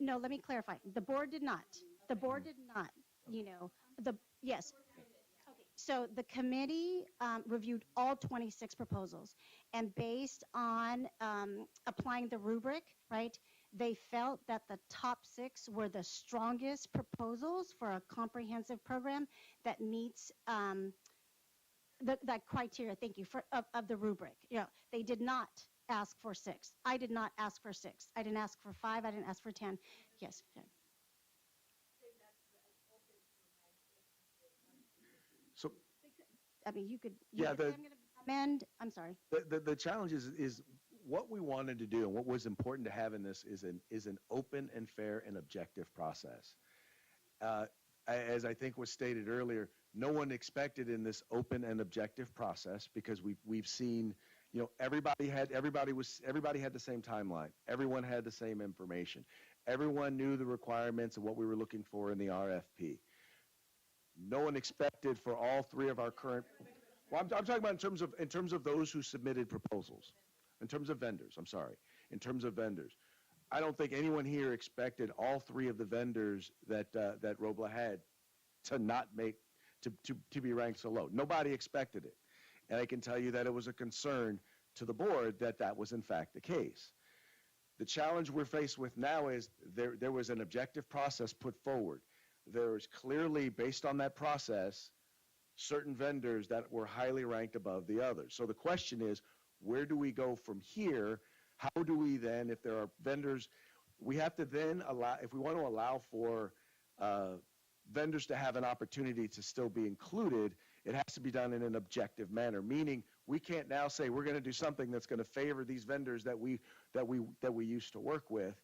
No, let me clarify. The board did not. The board did not. Yes. Okay. So the committee reviewed all 26 proposals, and based on applying the rubric, right, they felt that the top 6 were the strongest proposals for a comprehensive program that meets that criteria, thank you, of the rubric. You know, they did not ask for 6. I did not ask for 6. I didn't ask for 5. I didn't ask for 10. Yes. So, I mean, you could yeah, say I'm going to amend. I'm sorry. the challenge is what we wanted to do and what was important to have in this is an open and fair and objective process. As I think was stated earlier, no one expected in this open and objective process, because we've seen, you know, everybody had the same timeline. Everyone had the same information. Everyone knew the requirements and what we were looking for in the RFP. No one expected for all 3 of our current. Well, I'm talking about in terms of those who submitted proposals, in terms of vendors. I'm sorry, in terms of vendors. I don't think anyone here expected all 3 of the vendors that Robla had to not make to be ranked so low. Nobody expected it, and I can tell you that it was a concern to the board that was in fact the case. The challenge we're faced with now is there was an objective process put forward. There is clearly, based on that process, certain vendors that were highly ranked above the others. So the question is, where do we go from here? How do we then, if there are vendors, we have to then allow, if we want to allow for vendors to have an opportunity to still be included, it has to be done in an objective manner, meaning we can't now say we're going to do something that's going to favor these vendors that we used to work with.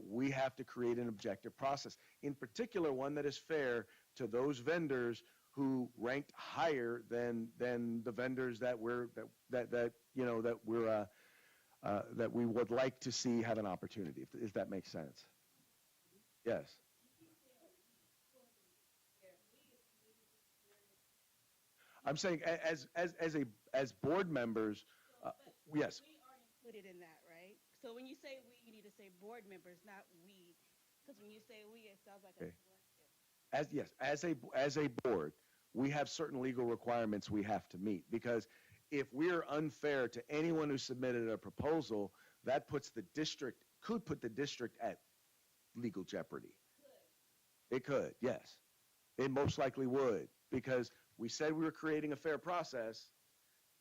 We have to create an objective process, in particular one that is fair to those vendors who ranked higher than the vendors that we would like to see have an opportunity, if that makes sense. Yes. I'm saying as board members, yes. We are included in that, right? So when you say we, you need to say board members, not we, because when you say we, it sounds like Okay. a collective. As a board, we have certain legal requirements we have to meet, because if we're unfair to anyone who submitted a proposal, that could put the district at legal jeopardy. It could, yes. It most likely would, because we said we were creating a fair process,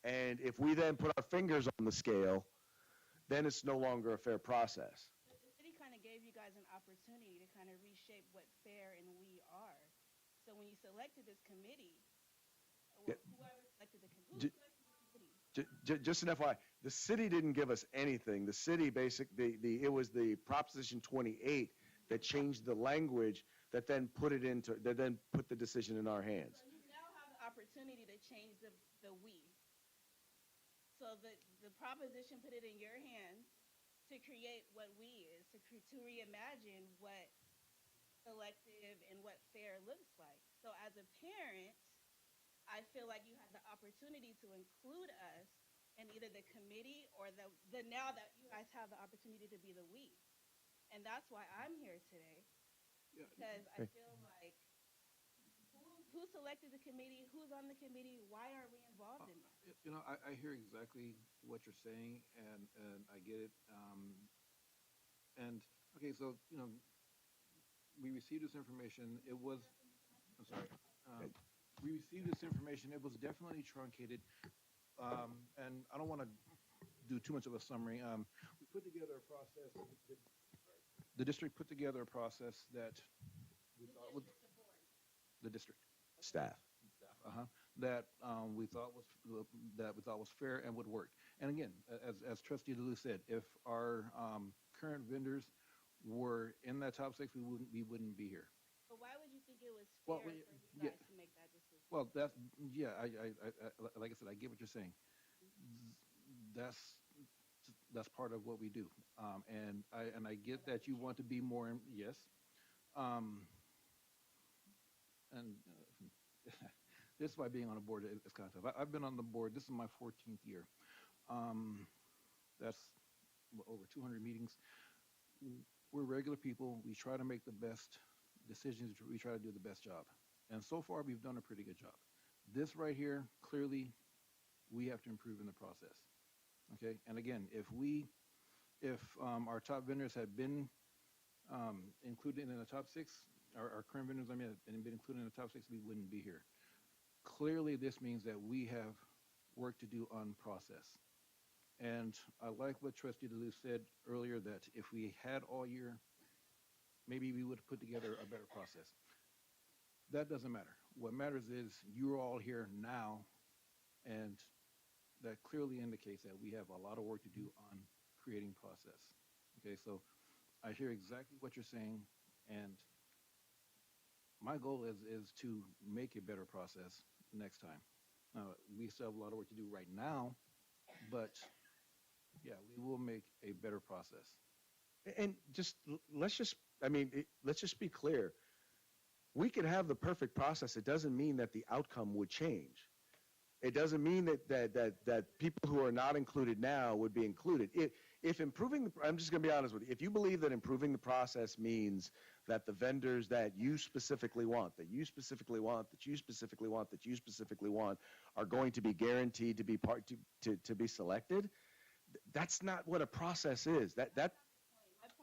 and if we then put our fingers on the scale, then it's no longer a fair process. But the city kind of gave you guys an opportunity to kind of reshape what fair and we are. So when you selected this committee, whoever selected the committee, Just an FYI, the city didn't give us anything. The city it was the Proposition 28 that changed the language that then put the decision in our hands. So you now have the opportunity to change the we. So the proposition put it in your hands to create what we is, to reimagine what collective and what fair looks like. So as a parent, I feel like you have the opportunity to include us in either the committee or the now that you guys have the opportunity to be the we. And that's why I'm here today. Yeah. Because I feel like who selected the committee, who's on the committee, why aren't we involved in that? You know, I hear exactly what you're saying, and I get it. And okay, so you know, we received this information. It was, I'm sorry. We received this information. It was definitely truncated, and I don't want to do too much of a summary. We put together a process. The district put together a process that we thought would, the district Staff. That we thought was fair and would work. And again, as Trustee Lulu said, if our current vendors were in that top 6, we wouldn't be here. But why would you think it was fair for you guys to make that decision? Well, I like I said, I get what you're saying. That's part of what we do, and I get that you want to be more. Yes, and this is why being on a board is kind of tough. I've been on the board. This is my 14th year. That's over 200 meetings. We're regular people. We try to make the best decisions. We try to do the best job. And so far, we've done a pretty good job. This right here, clearly, we have to improve in the process. Okay? And again, if our top vendors had been included in the top 6, our current vendors, had been included in the top 6, we wouldn't be here. clearly this means that we have work to do on process. And I like what Trustee DeLuce said earlier, that if we had all year, maybe we would have put together a better process. That doesn't matter. What matters is you're all here now, and that clearly indicates that we have a lot of work to do on creating process. Okay, so I hear exactly what you're saying, and my goal is to make a better process next time. We still have a lot of work to do right now, but yeah, we will make a better process. And just, let's just be clear. We could have the perfect process. It doesn't mean that the outcome would change. It doesn't mean that people who are not included now would be included. If improving, I'm just going to be honest with you, if you believe that improving the process means that the vendors that you specifically want, that you specifically want, that you specifically want, that you specifically want, are going to be guaranteed to be to be selected, that's not what a process is. My point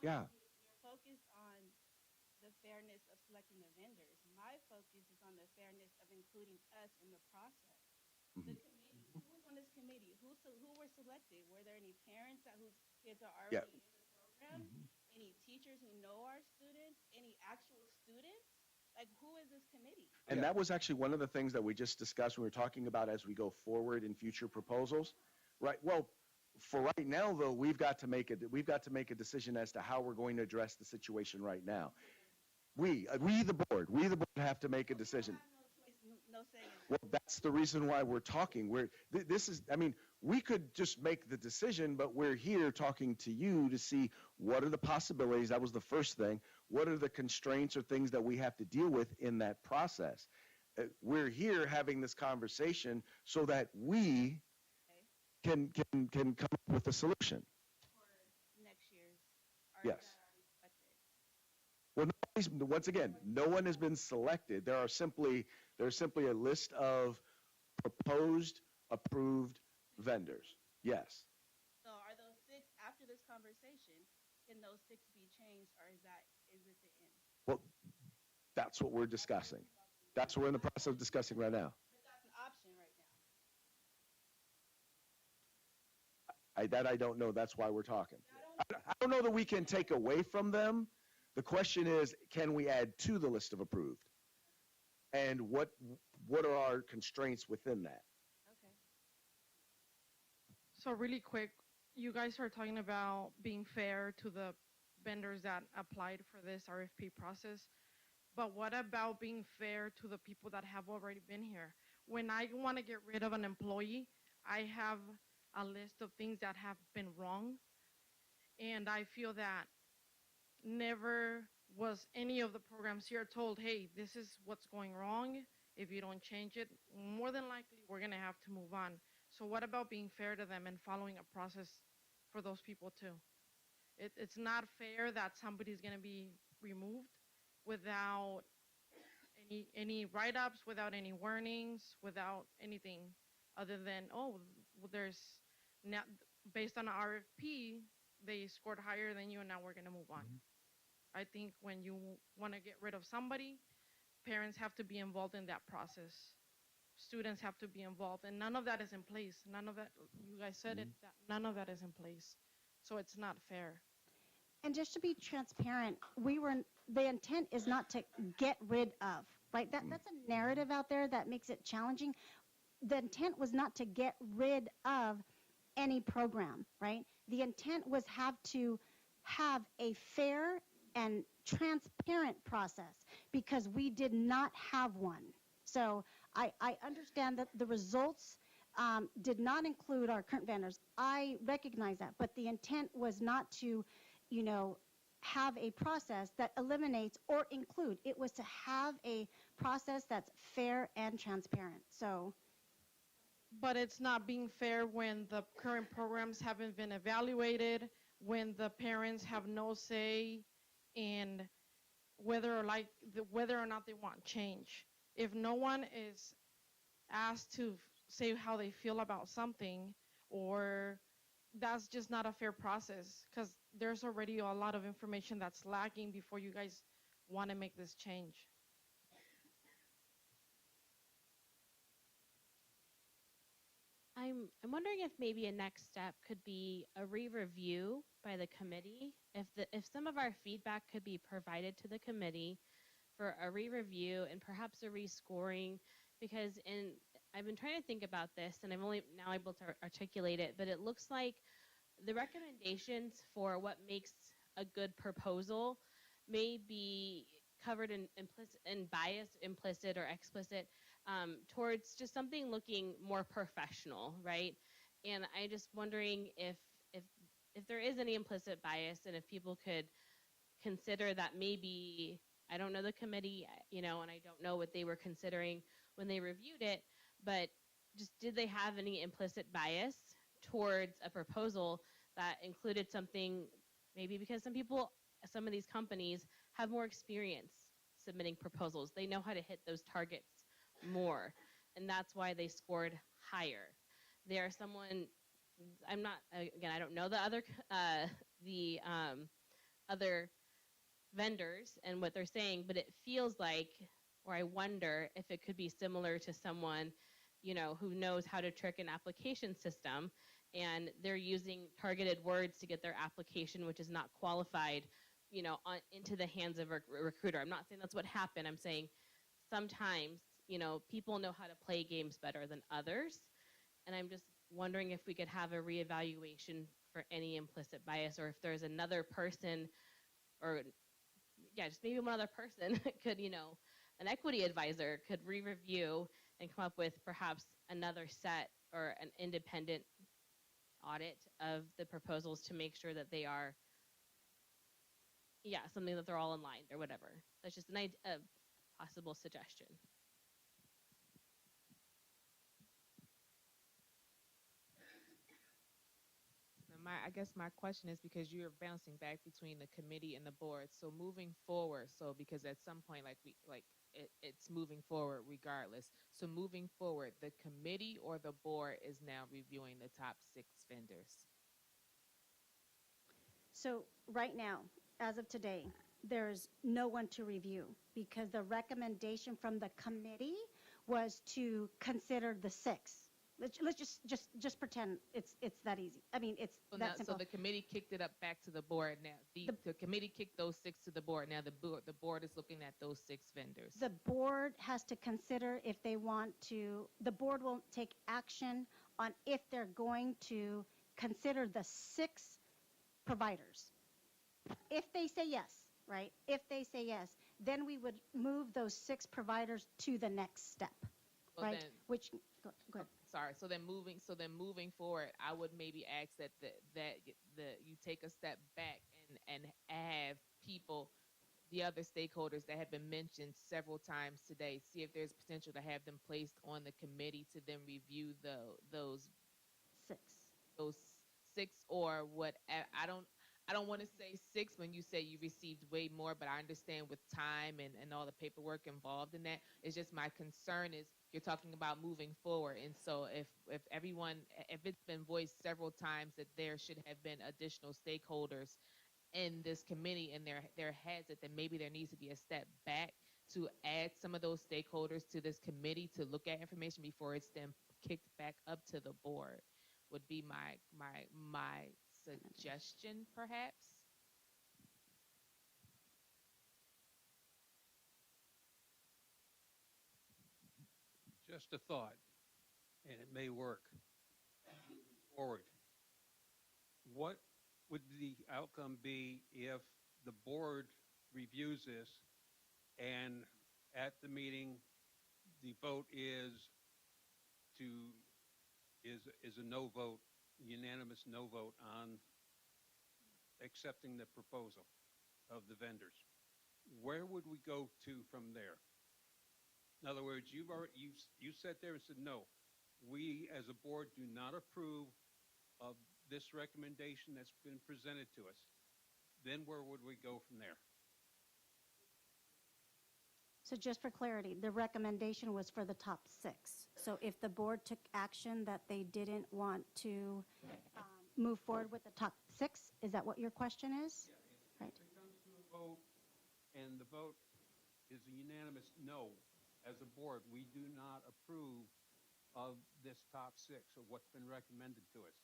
Yeah. is you're focused on the fairness of selecting the vendors. My focus is on the fairness of including us in the process. The committee, who was on this committee? Who were selected? Were there any parents whose kids are already Yeah. in the program? Any teachers who know our students? Any actual students? Like, who is this committee? And that was actually one of the things that we just discussed. We were talking about as we go forward in future proposals, right? Well, for right now, though, we've got to make a decision as to how we're going to address the situation right now. We the board have to make a decision. No saying. Well, that's the reason why we're talking. We could just make the decision, but we're here talking to you to see what are the possibilities. That was the first thing. What are the constraints or things that we have to deal with in that process? We're here having this conversation so that we can come up with a solution. For next year's. Yes. Well, once again, no one has been selected. There's simply a list of proposed, approved vendors. Yes. So are those 6 after this conversation? Can those 6 be changed, or is it the end? Well, that's what we're discussing. That's what we're in the process of discussing right now. But that's an option right now. I don't know. That's why we're talking. I don't know that we can take away from them. The question is, can we add to the list of approved? And what are our constraints within that? Okay. So really quick, you guys are talking about being fair to the vendors that applied for this RFP process. But what about being fair to the people that have already been here? When I want to get rid of an employee, I have a list of things that have been wrong. And I feel that never was any of the programs here told, hey, this is what's going wrong. If you don't change it, more than likely, we're going to have to move on. So what about being fair to them and following a process for those people too? It's not fair that somebody's going to be removed without any write-ups, without any warnings, without anything other than, oh, well, there's now, based on an RFP, they scored higher than you, and now we're going to move on. I think when you want to get rid of somebody, parents have to be involved in that process. Students have to be involved, and none of that is in place. None of that, you guys said it, that none of that is in place. So it's not fair. And just to be transparent, the intent is not to get rid of, right? That's a narrative out there that makes it challenging. The intent was not to get rid of any program, right? The intent was to have a fair and transparent process because we did not have one. So I understand that the results did not include our current vendors. I recognize that, but the intent was not to, have a process that eliminates or include. It was to have a process that's fair and transparent. So. But it's not being fair when the current programs haven't been evaluated, when the parents have no say in whether or not they want change. If no one is asked to say how they feel about something, or that's just not a fair process, because there's already a lot of information that's lacking before you guys want to make this change. I'm wondering if maybe a next step could be a re-review by the committee. If some of our feedback could be provided to the committee for a re-review and perhaps a rescoring, because I've been trying to think about this and I'm only now able to articulate it, but it looks like the recommendations for what makes a good proposal may be covered in implicit and bias, implicit or explicit, towards just something looking more professional, right? And I just wondering if if there is any implicit bias and if people could consider that maybe I don't know the committee, and I don't know what they were considering when they reviewed it, but just did they have any implicit bias towards a proposal that included something maybe because some of these companies have more experience submitting proposals. They know how to hit those targets more, and that's why they scored higher. They are someone I'm not again, I don't know the other vendors and what they're saying, but it feels like, or I wonder if it could be similar to someone, who knows how to trick an application system and they're using targeted words to get their application, which is not qualified, into the hands of a recruiter. I'm not saying that's what happened. I'm saying sometimes, people know how to play games better than others. And I'm just wondering if we could have a reevaluation for any implicit bias, or if there's another person, or just maybe one other person could, an equity advisor could re-review and come up with perhaps another set or an independent audit of the proposals to make sure that they are, something that they're all in line or whatever. That's just a possible suggestion. I guess my question is, because you're bouncing back between the committee and the board. So moving forward, because at some point, it's moving forward regardless. So moving forward, the committee or the board is now reviewing the top 6 vendors. So right now, as of today, there's no one to review because the recommendation from the committee was to consider the 6. Let's just pretend it's that easy. I mean, it's that simple. So the committee kicked it up back to the board now. The committee kicked those 6 to the board. Now the board is looking at those 6 vendors. The board has to consider if they want to. The board will take action on if they're going to consider the 6 providers. If they say yes, right? If they say yes, then we would move those 6 providers to the next step, right? Go ahead. Sorry. So then moving forward, I would maybe ask that you take a step back and have people, the other stakeholders that have been mentioned several times today, see if there's potential to have them placed on the committee to then review those 6 or what. I don't want to say 6 when you say you received way more, but I understand with time and all the paperwork involved in that. It's just my concern is you're talking about moving forward. And so if it's been voiced several times that there should have been additional stakeholders in this committee and there has it, then maybe there needs to be a step back to add some of those stakeholders to this committee to look at information before it's then kicked back up to the board, would be my suggestion, perhaps. Just a thought, and it may work moving forward. What would the outcome be if the board reviews this and at the meeting the vote is a no vote, unanimous no vote on accepting the proposal of the vendors? Where would we go to from there? In other words, you sat there and said, no, we as a board do not approve of this recommendation that's been presented to us. Then where would we go from there? So just for clarity, the recommendation was for the top 6. So if the board took action that they didn't want to move forward with the top 6, is that what your question is? Yeah, if it comes to a vote and the vote is a unanimous no, as a board, we do not approve of this top six, or what's been recommended to us?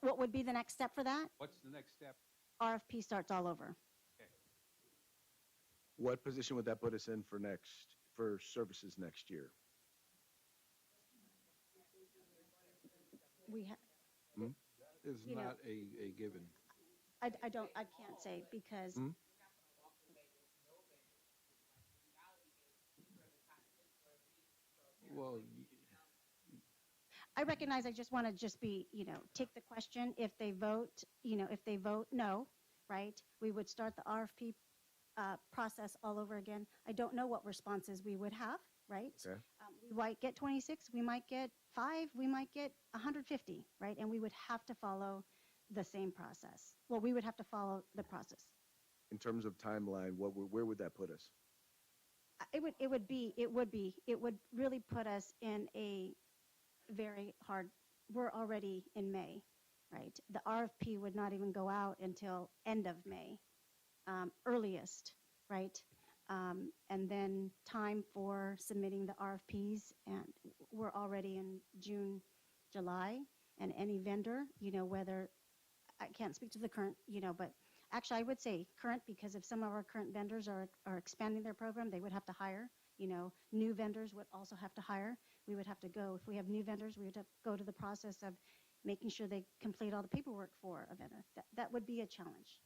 What would be the next step for that? What's the next step? RFP starts all over. Okay. What position would that put us in for services next year? We have, Is You know- not a given. I can't say because Well, I recognize I just want to just be, take the question. If they vote, if they vote no, right, we would start the RFP process all over again. I don't know what responses we would have, right? Okay. We might get 26, we might get 5, we might get 150, right? And we would have to follow the same process. Well, we would have to follow the process. in terms of timeline, where would that put us? It would really put us in a very hard, we're already in May, right? The RFP would not even go out until end of May, earliest, right? And then time for submitting the RFPs, and we're already in June, July, and any vendor, whether, I can't speak to the current, but actually I would say current, because if some of our current vendors are expanding their program, they would have to hire, new vendors would also have to hire. We would have to go, if we have new vendors, we would have to go to the process of making sure they complete all the paperwork for a vendor. That would be a challenge.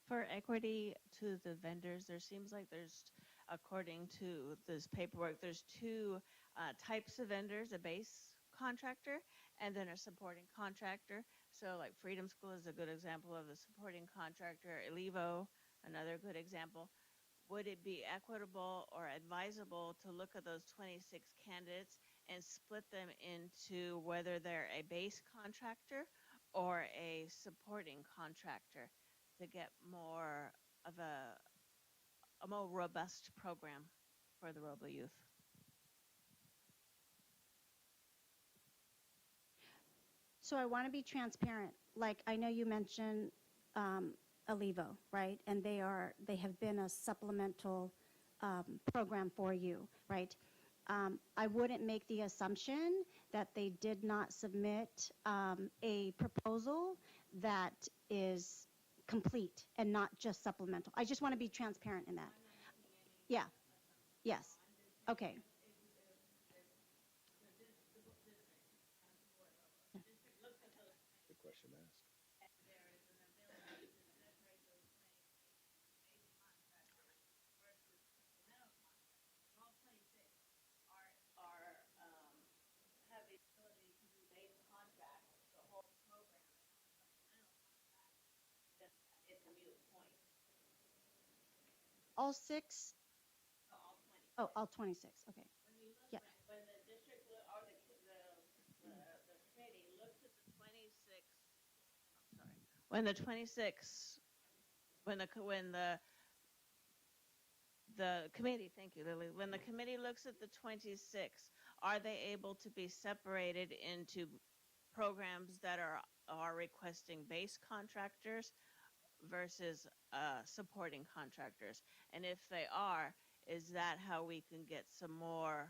For equity to the vendors, there seems like there's, according to this paperwork, there's two types of vendors: a base contractor and then a supporting contractor. So like Freedom School is a good example of a supporting contractor. Elevo, another good example. Would it be equitable or advisable to look at those 26 candidates and split them into whether they're a base contractor or a supporting contractor to get more of a more robust program for the Robla youth? So I want to be transparent. Like, I know you mentioned Elevo, right? And they have been a supplemental program for you, right? I wouldn't make the assumption that they did not submit a proposal that is complete and not just supplemental. I just want to be transparent in that. Yeah. Yes. Okay. Good question to ask. All 6? Oh, all 26. Okay. Yeah. When the district or the committee looks at the 26, I'm sorry, when the 26, when the committee, thank you, Lily, when the committee looks at the 26, are they able to be separated into programs that are requesting base contractors versus supporting contractors? And if they are, is that how we can get some more,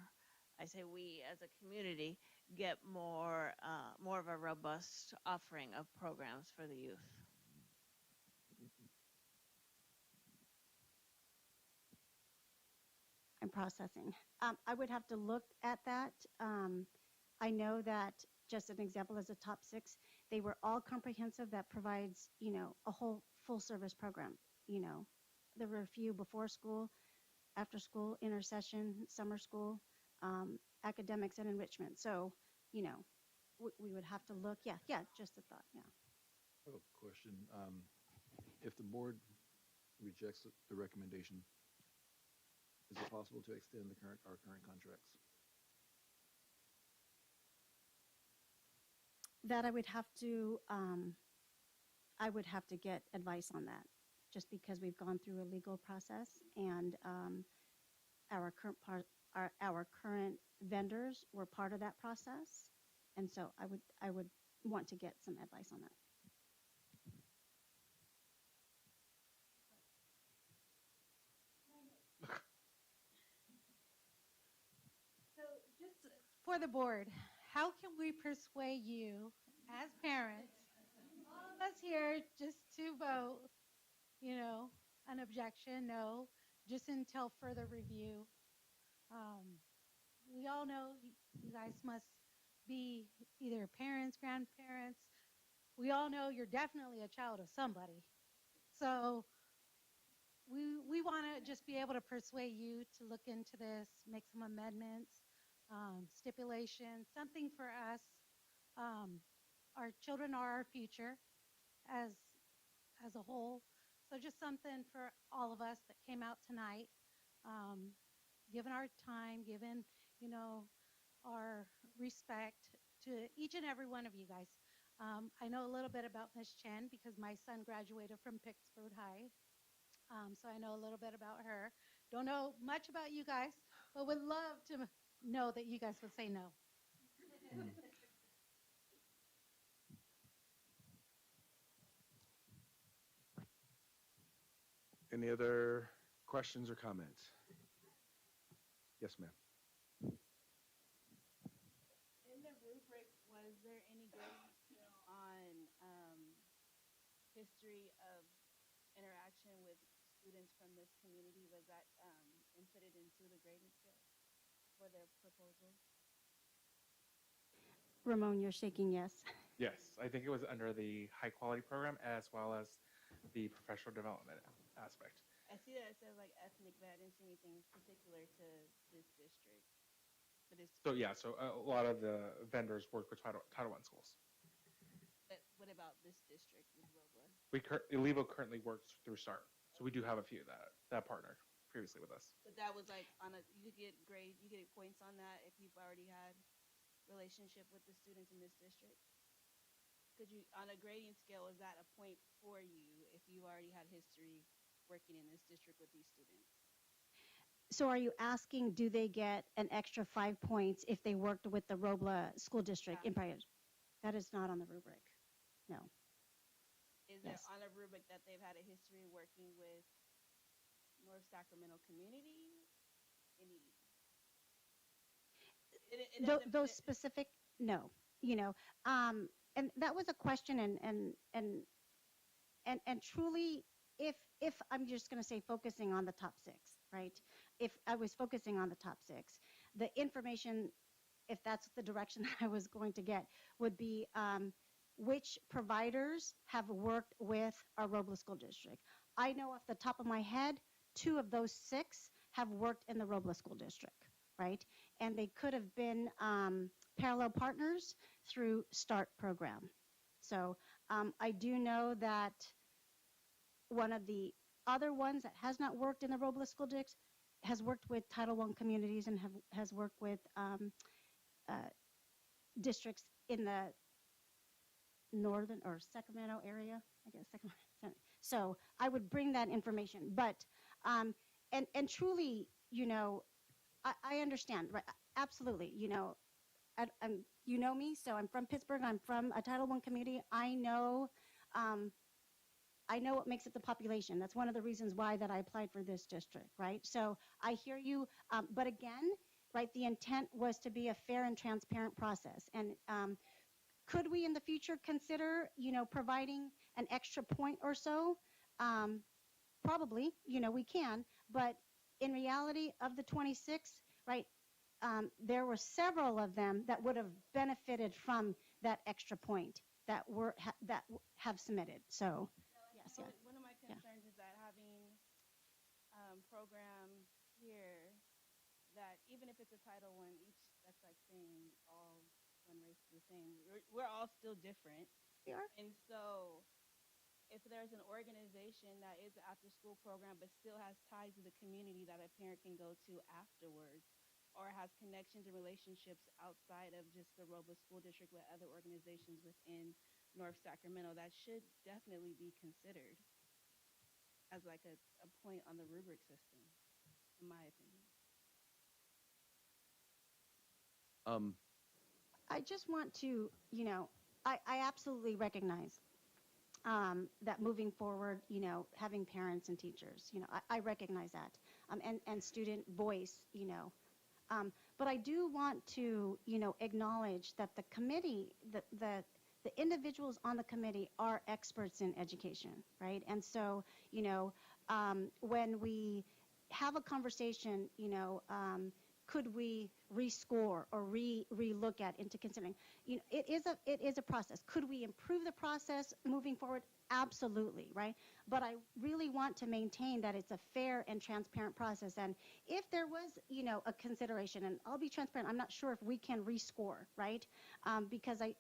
I say we as a community, get more of a robust offering of programs for the youth? I'm processing. I would have to look at that. I know that, just an example, as a top 6, they were all comprehensive. That provides, a whole full service program. There were a few before school, after school, intercession, summer school, academics and enrichment. So, we would have to look. Yeah, just a thought. Yeah. I have a question. If the board rejects the recommendation, is it possible to extend our current contracts? That I would have to get advice on that, just because we've gone through a legal process, and our current vendors were part of that process, and so I would want to get some advice on that. for the board, how can we persuade you as parents, all of us here, just to vote, you know, an objection, no, just until further review? We all know you guys must be either parents, grandparents. We all know you're definitely a child of somebody. So we want to just be able to persuade you to look into this, make some amendments, stipulations, something for us. Our children are our future as as a whole. So just something for all of us that came out tonight, um, given our time, given, you know, our respect to each and every one of you guys. I know a little bit about Miss Chen because my son graduated from Pittsburgh High. So I know a little bit about her. Don't know much about you guys, but would love to know that you guys would say no. Any other questions or comments? Yes, ma'am. In the rubric, was there any grading scale on history of interaction with students from this community? Was that inputted into the grading scale for their proposal? Ramon, you're shaking yes. Yes, I think it was under the high quality program as well as the professional development aspect. I see that it says like ethnic, but I didn't see anything particular to this district. But it's So yeah, so a lot of the vendors work with Title I schools. But what about this district with Robla? Levo currently works through START, so we do have a few that partnered previously with us. But that was like on a you get points on that if you've already had relationship with the students in this district. Could you on a grading scale is that a point for you if you already had history working in this district with these students? So are you asking, do they get an extra 5 points if they worked with the Robla School District in prior? That is not on the rubric. No. Is there on a rubric that they've had a history working with North Sacramento community? Any? Those specific, no. You know, and that was a question, and truly, if I'm just going to say focusing on the top 6, right? If I was focusing on the top 6, the information, if that's the direction that I was going to get, would be which providers have worked with our Robla School District. I know off the top of my head, 2 of those 6 have worked in the Robla School District, right? And they could have been parallel partners through START program. So I do know that one of the other ones that has not worked in the Robla School District has worked with Title I communities and has worked with districts in the northern or Sacramento area, I guess. Sacramento. So I would bring that information, but and truly, you know, I understand, right? Absolutely, you know, you know me, so I'm from Pittsburgh. I'm from a Title I community. I know what makes it the population. That's one of the reasons why that I applied for this district, right? So I hear you, but again, right, the intent was to be a fair and transparent process. And could we in the future consider, you know, providing an extra point or so? Probably, you know, we can, but in reality of the 26, right, there were several of them that would have benefited from that extra point that have submitted. So, yes, yeah. One of my concerns is that having program here that even if it's a Title I, each that's like saying all one race is the same. We're all still different. We are. And so if there's an organization that is an after school program but still has ties to the community that a parent can go to afterwards or has connections and relationships outside of just the Robla School District with other organizations within North Sacramento, that should definitely be considered as like a point on the rubric system, in my opinion. I just want to, you know, I absolutely recognize that moving forward, you know, having parents and teachers, you know, I recognize that, and student voice, you know, But I do want to, acknowledge that the committee, the individuals on the committee are experts in education, right? And so, when we have a conversation, could we rescore or re-look at into considering, it is a process. Could we improve the process moving forward? Absolutely, right? But I really want to maintain that it's a fair and transparent process. And if there was, a consideration, and I'll be transparent, I'm not sure if we can rescore, right? Because I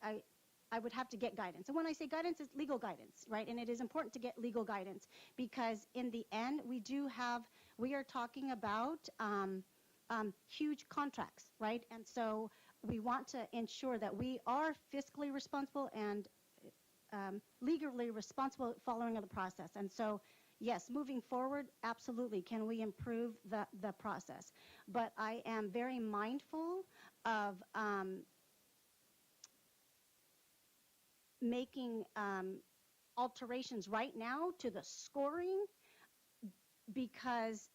would have to get guidance. And when I say guidance, it's legal guidance, right? And it is important to get legal guidance because in the end, we are talking about huge contracts, right? And so we want to ensure that we are fiscally responsible and legally responsible following of the process. And so, yes, moving forward, absolutely, can we improve the process? But I am very mindful of making alterations right now to the scoring because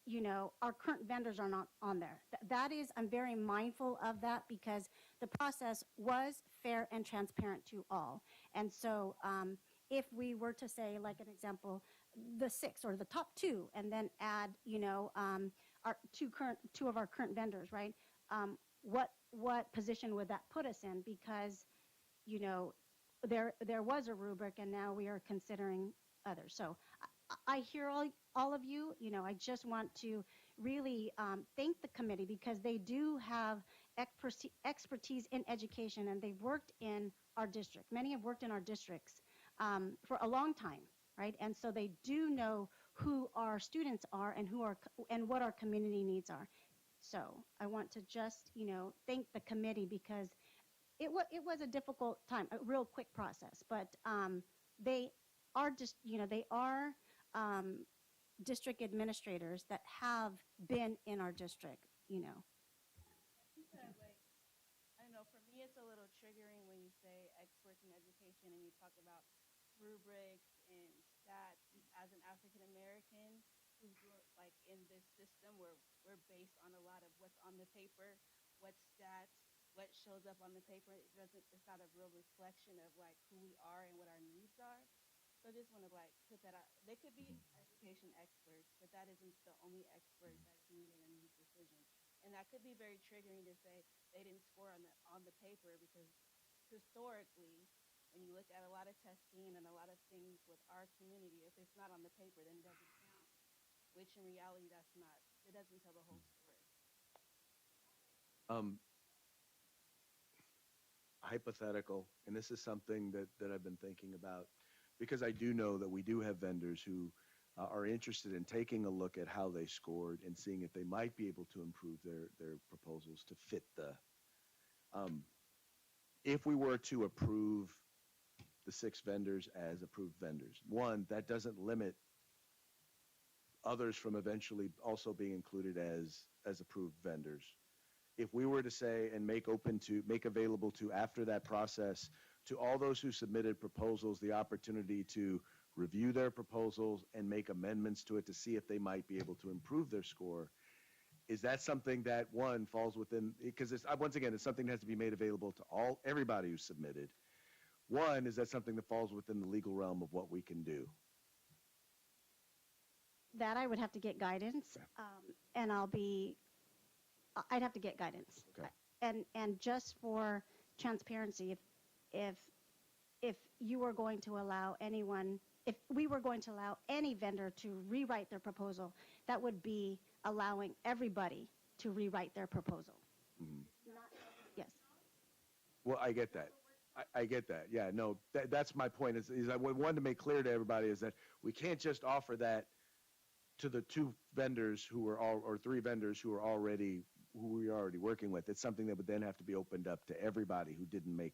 our current vendors are not on there. That is, I'm very mindful of that because the process was fair and transparent to all. And so if we were to say, like an example, the 6 or the top 2 and then add our two of our current vendors, right? What position would that put us in? Because there was a rubric and now we are considering others. So I hear all of you. I just want to really thank the committee because they do have expertise in education and they've worked in our district. Many have worked in our districts for a long time, right? And so they do know who our students are and what our community needs are. So I want to just, thank the committee because it was a difficult time, a real quick process, but they are just, they are district administrators that have been in our district, I know for me it's a little triggering when you say experts in education and you talk about rubrics and stats as an African American who's like in this system where we're based on a lot of what's on the paper, what stats, what shows up on the paper. It's not a real reflection of like who we are and what our needs are. So I just want to like put that out. They could be education experts, but that isn't the only expert that's needed in these decisions. And that could be very triggering to say they didn't score on the paper because historically, when you look at a lot of testing and a lot of things with our community, if it's not on the paper, then it doesn't count. Which in reality, that's not. It doesn't tell the whole story. Hypothetical, and this is something that I've been thinking about because I do know that we do have vendors who are interested in taking a look at how they scored and seeing if they might be able to improve their proposals to fit if we were to approve the 6 vendors as approved vendors, one, that doesn't limit others from eventually also being included as approved vendors. If we were to say and make available to, after that process, to all those who submitted proposals, the opportunity to review their proposals and make amendments to it to see if they might be able to improve their score, is that something that, one, falls within, because once again, it's something that has to be made available to everybody who submitted. One, is that something that falls within the legal realm of what we can do? that I would have to get guidance, and I'd have to get guidance. Okay. And just for transparency, if you were going to allow anyone, if we were going to allow any vendor to rewrite their proposal, that would be allowing everybody to rewrite their proposal. Mm-hmm. Yes. Well, I get that. I get that. Yeah, no, that's my point. Is I wanted to make clear to everybody is that we can't just offer that to the 2 vendors who are or 3 vendors who are already who we are already working with. It's something that would then have to be opened up to everybody who didn't make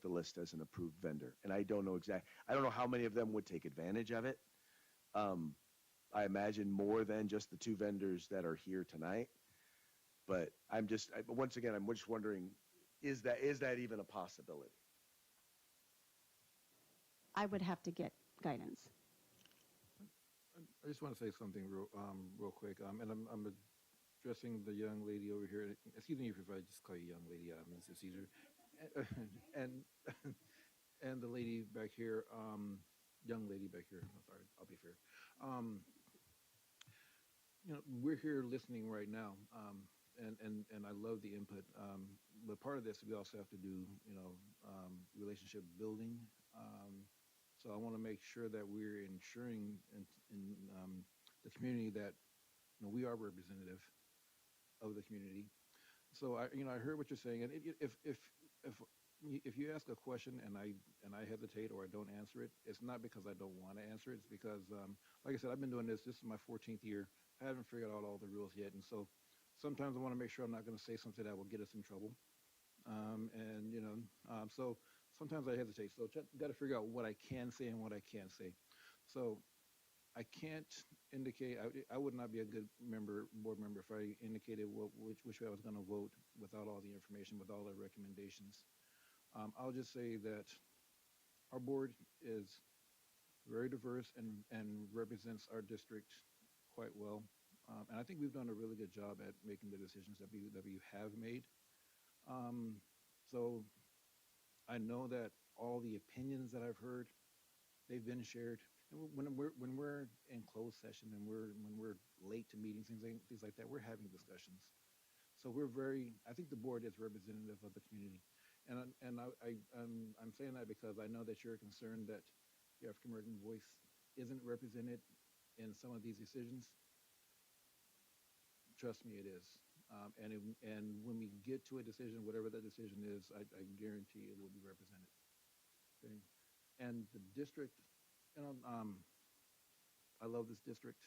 the list as an approved vendor. And I don't know how many of them would take advantage of it. I imagine more than just the 2 vendors that are here tonight. But once again, I'm just wondering, is that even a possibility? I would have to get guidance. I just want to say something real quick, and I'm stressing the young lady over here. Excuse me if I just call you young lady, Mr. Caesar, and and the lady back here, young lady back here. I'm sorry, I'll be fair. Um, we're here listening right now, and I love the input. But part of this, we also have to do, relationship building. So I want to make sure that we're ensuring in the community that we are representative of the community. So I heard what you're saying, and if you ask a question and I hesitate or I don't answer it, it's not because I don't want to answer it. It's because, like I said, I've been doing this. This is my 14th year. I haven't figured out all the rules yet, and so sometimes I want to make sure I'm not going to say something that will get us in trouble. So sometimes I hesitate. So got to figure out what I can say and what I can't say. So I can't indicate. I would not be a good board member, if I indicated which way I was going to vote without all the information, with all the recommendations. I'll just say that our board is very diverse and represents our district quite well. And I think we've done a really good job at making the decisions that we have made. So I know that all the opinions that I've heard, they've been shared. And when we're in closed session and when we're late to meetings, things like that, we're having discussions. So I think the board is representative of the community. And I'm saying that because I know that you're concerned that the African American voice isn't represented in some of these decisions. Trust me, it is. And when we get to a decision, whatever that decision is, I guarantee it will be represented. Okay? And the district, I love this district.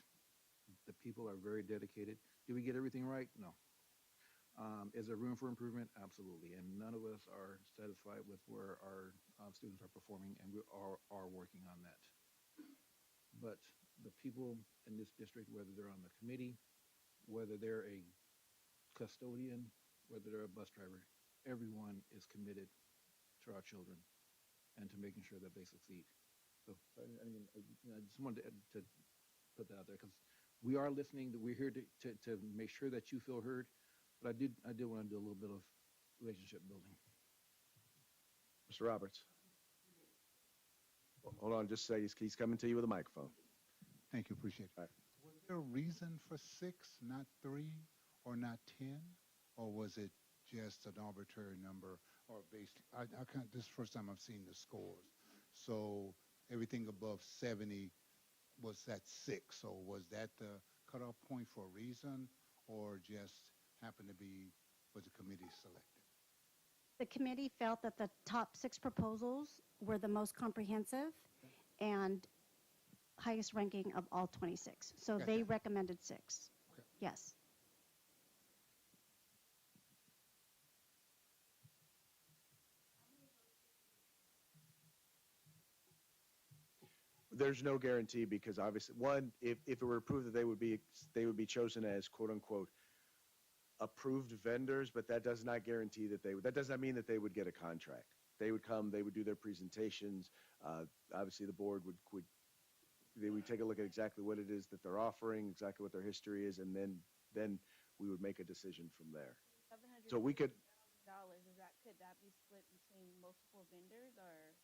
The people are very dedicated. Did we get everything right? No. Is there room for improvement? Absolutely. And none of us are satisfied with where our students are performing, and we are working on that. But the people in this district, whether they're on the committee, whether they're a custodian, whether they're a bus driver, everyone is committed to our children and to making sure that they succeed. So I just wanted to put that out there because we are listening. We're here to make sure that you feel heard. But I did want to do a little bit of relationship building. Mr. Roberts. Hold on, just say he's coming to you with a microphone. Thank you, appreciate it. Was there a reason for 6, not 3, or not 10? Or was it just an arbitrary number? Or based, this is the first time I've seen the scores. So everything above 70 was at 6. So was that the cutoff point for a reason, or just happened to be what the committee selected? The committee felt that the top 6 proposals were the most comprehensive and highest ranking of all 26. So they recommended 6. Okay. Yes. There's no guarantee because obviously, one, if it were approved that they would be chosen as quote unquote approved vendors, but that does not guarantee that does not mean that they would get a contract. They would come, they would do their presentations. Obviously, the board would take a look at exactly what it is that they're offering, exactly what their history is, and then we would make a decision from there. So we could. Could that be split between multiple vendors, or?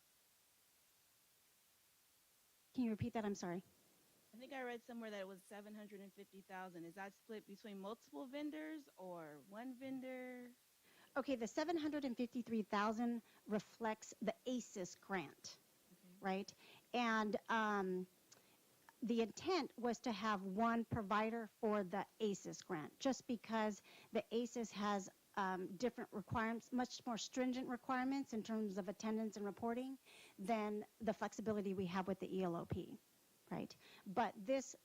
Can you repeat that? I'm sorry. I think I read somewhere that it was 750,000. Is that split between multiple vendors or one vendor? Okay, the 753,000 reflects the ACES grant, right? And the intent was to have one provider for the ACES grant, just because the ACES has different requirements, much more stringent requirements in terms of attendance and reporting than the flexibility we have with the ELOP, right? But this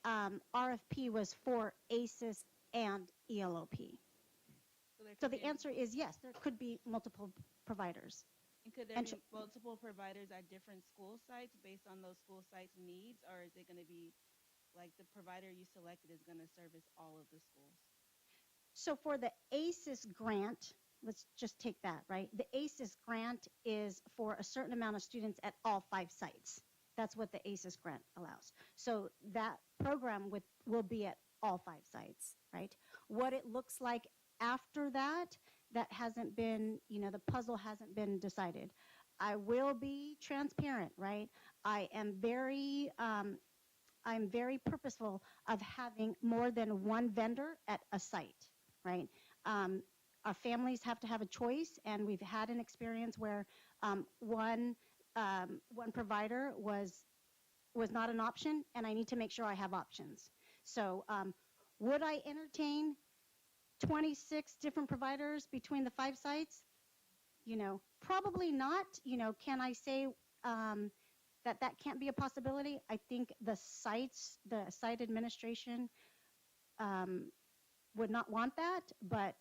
RFP was for ACES and ELOP. So the answer is yes, there could be multiple providers. And could there be multiple providers at different school sites based on those school sites' needs, or is it going to be like the provider you selected is going to service all of the schools? So for the ACES grant, let's just take that, right? The ACES grant is for a certain amount of students at all 5 sites. That's what the ACES grant allows. So that program will be at all 5 sites, right? What it looks like after that, that hasn't been, the puzzle hasn't been decided. I will be transparent, right? I am very, I'm very purposeful of having more than one vendor at a site, right? Our families have to have a choice, and we've had an experience where one provider was not an option, and I need to make sure I have options. So would I entertain 26 different providers between the 5 sites? Probably not. Can I say that can't be a possibility? I think the site administration would not want that, but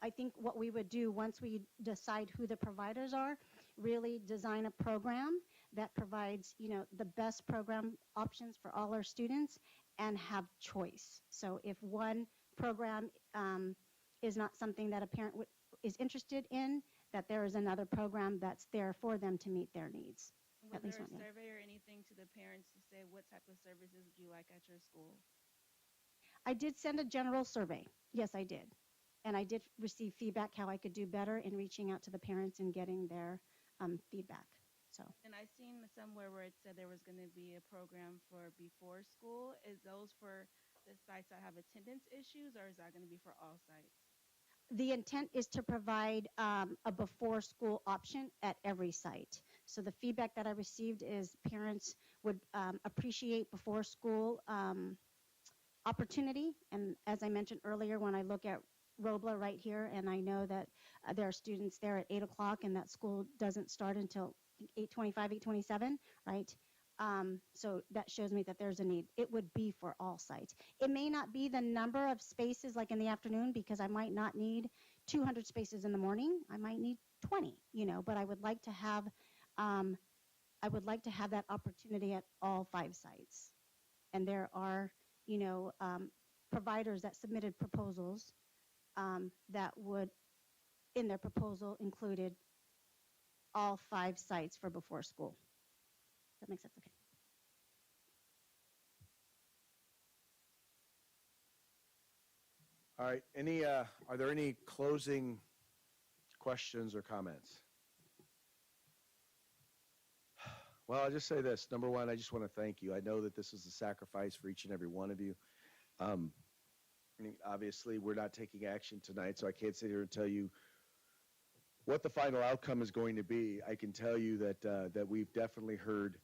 I think what we would do once we decide who the providers are, really design a program that provides the best program options for all our students and have choice. So if one program is not something that a parent is interested in, that there is another program that's there for them to meet their needs. Was there a survey or anything to the parents to say what type of services would you like at your school? I did send a general survey. Yes, I did. And I did receive feedback how I could do better in reaching out to the parents and getting their feedback. So. And I seen somewhere where it said there was going to be a program for before school. Is those for the sites that have attendance issues, or is that going to be for all sites? The intent is to provide a before school option at every site. So the feedback that I received is parents would appreciate before school opportunity. And as I mentioned earlier, when I look at Robla right here, and I know that there are students there at 8 o'clock and that school doesn't start until 8:25, 8:27, right? So that shows me that there's a need. It would be for all sites. It may not be the number of spaces like in the afternoon, because I might not need 200 spaces in the morning. I might need 20, but I would like to have that opportunity at all 5 sites. And there are, providers that submitted proposals that would, in their proposal, included all 5 sites for before school. That makes sense? Okay. All right. Are there any closing questions or comments? Well, I'll just say this. Number one, I just want to thank you. I know that this is a sacrifice for each and every one of you. I mean, obviously, we're not taking action tonight, so I can't sit here and tell you what the final outcome is going to be. I can tell you that we've definitely heard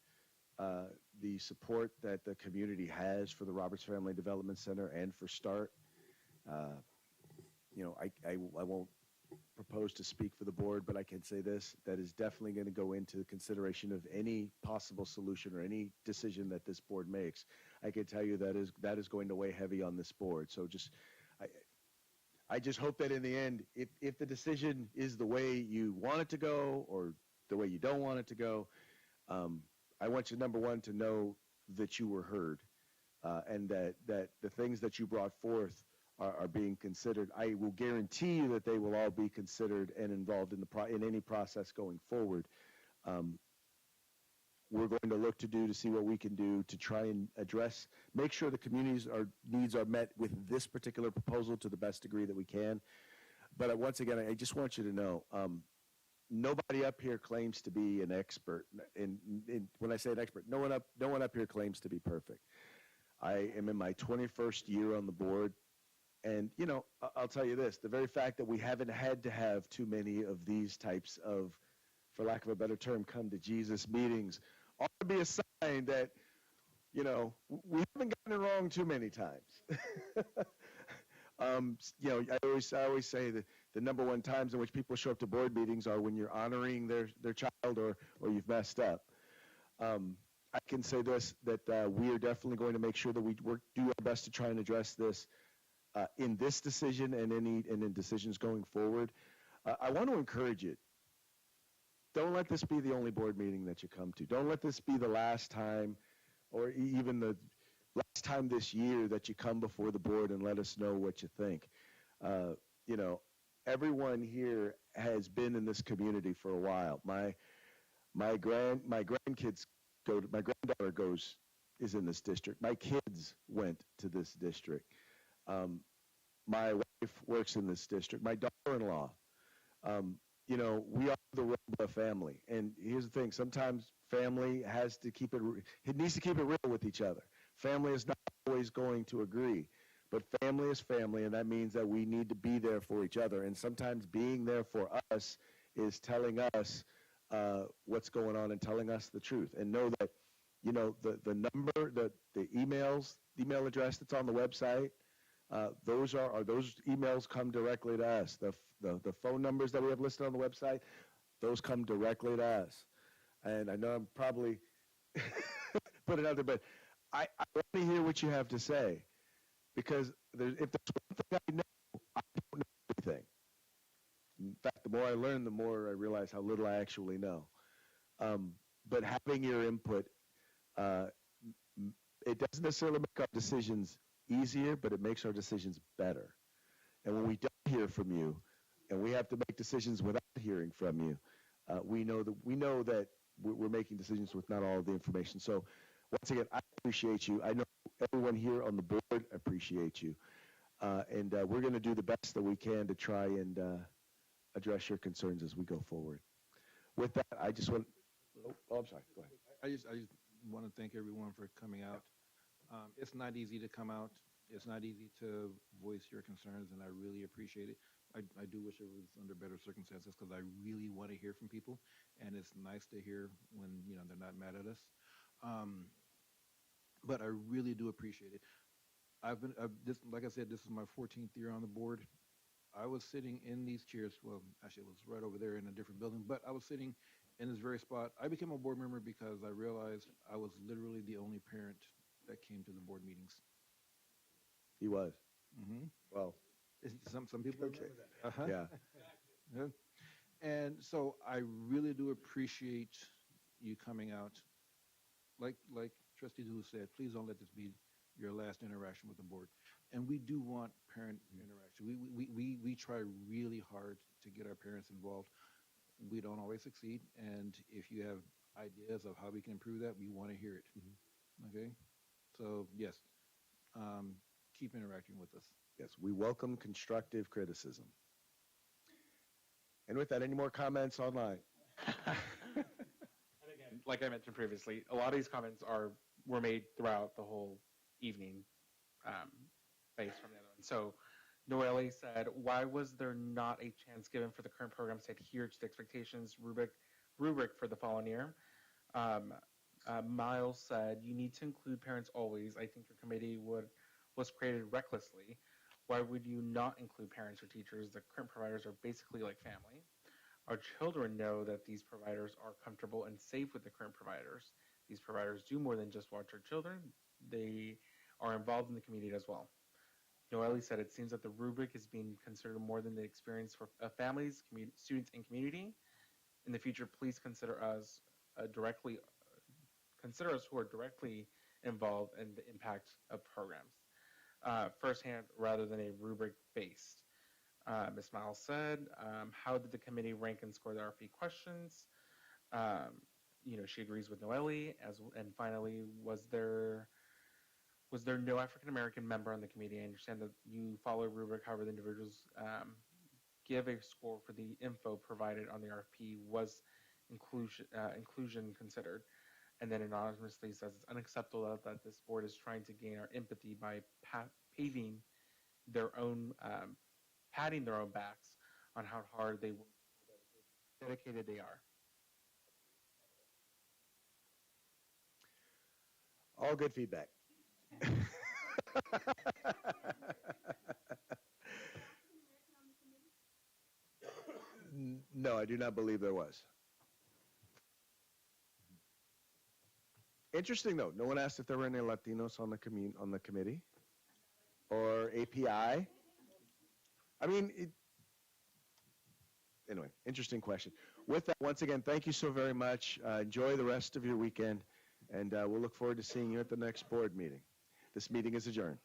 the support that the community has for the Roberts Family Development Center and for START. I won't propose to speak for the board, but I can say this: that is definitely going to go into consideration of any possible solution or any decision that this board makes. I can tell you that is going to weigh heavy on this board. So I just hope that in the end, if the decision is the way you want it to go or the way you don't want it to go, I want you, number one, to know that you were heard and that the things that you brought forth are being considered. I will guarantee you that they will all be considered and involved in any process going forward. We're going to look to see what we can do to try and make sure the community's needs are met with this particular proposal to the best degree that we can. But once again, I just want you to know, nobody up here claims to be an expert. And when I say an expert, no one up here claims to be perfect. I am in my 21st year on the board. And, I'll tell you this, the very fact that we haven't had to have too many of these types of, for lack of a better term, come to Jesus meetings ought to be a sign that, we haven't gotten it wrong too many times. I always say that the number one times in which people show up to board meetings are when you're honoring their child or you've messed up. I can say this, that we are definitely going to make sure that we do our best to try and address this in this decision and in decisions going forward. I want to encourage you. Don't let this be the only board meeting that you come to. Don't let this be the last time or even the last time this year that you come before the board and let us know what you think. Everyone here has been in this community for a while. My grandkids my granddaughter is in this district. My kids went to this district. My wife works in this district. My daughter-in-law. We are the Robla family. And here's the thing: sometimes family has to keep it needs to keep it real with each other. Family is not always going to agree, but family is family, and that means that we need to be there for each other. And sometimes being there for us is telling us what's going on and telling us the truth. And know that, the number, the email address that's on the website, those emails come directly to us. The phone numbers that we have listed on the website, those come directly to us. And I know I'm probably putting it out there, but I want to hear what you have to say, because if there's one thing I know, I don't know everything. In fact, the more I learn, the more I realize how little I actually know. But having your input, it doesn't necessarily make our decisions easier, but it makes our decisions better. And when we don't hear from you, and we have to make decisions without hearing from you, we know that we're making decisions with not all of the information. So once again, I appreciate you. I know everyone here on the board appreciates you. And we're going to do the best that we can to try and address your concerns as we go forward. With that, I just want, I'm sorry, go ahead. I just want to thank everyone for coming out. It's not easy to come out. It's not easy to voice your concerns, and I really appreciate it. I do wish it was under better circumstances, because I really want to hear from people, and it's nice to hear when they're not mad at us. But I really do appreciate it. Like I said, this is my 14th year on the board. I was sitting in these chairs. Well, actually, it was right over there in a different building, but I was sitting in this very spot. I became a board member because I realized I was literally the only parent that came to the board meetings. He was. Mm-hmm. Well, some people okay. Uh-huh. Yeah. Yeah. And so I really do appreciate you coming out. Like Trustee Dulu said, please don't let this be your last interaction with the board. And we do want parent interaction. We try really hard to get our parents involved. We don't always succeed. And if you have ideas of how we can improve that, we want to hear it. Mm-hmm. Okay? So, yes, keep interacting with us. Yes, we welcome constructive criticism. And with that, any more comments online? And again, like I mentioned previously, a lot of these comments were made throughout the whole evening, based from the other one. So Noelle said, why was there not a chance given for the current programs to adhere to the expectations rubric for the following year? Miles said, you need to include parents always. I think your committee was created recklessly. Why would you not include parents or teachers? The current providers are basically like family. Our children know that these providers are comfortable and safe with the current providers. These providers do more than just watch our children. They are involved in the community as well. Noelle said, it seems that the rubric is being considered more than the experience for families, students, and community. In the future, please consider us who are directly involved in the impact of programs. Firsthand rather than a rubric based. Ms. Miles said, how did the committee rank and score the RFP questions? She agrees with Noelle. And finally, was there no African American member on the committee? I understand that you follow a rubric, however, the individuals give a score for the info provided on the RFP. Was inclusion considered? And then anonymously says it's unacceptable that this board is trying to gain our empathy by patting their own backs on how hard they work, dedicated they are. All good feedback. No, I do not believe there was. Interesting, though. No one asked if there were any Latinos on the committee or API. I mean, anyway, interesting question. With that, once again, thank you so very much. Enjoy the rest of your weekend, and we'll look forward to seeing you at the next board meeting. This meeting is adjourned.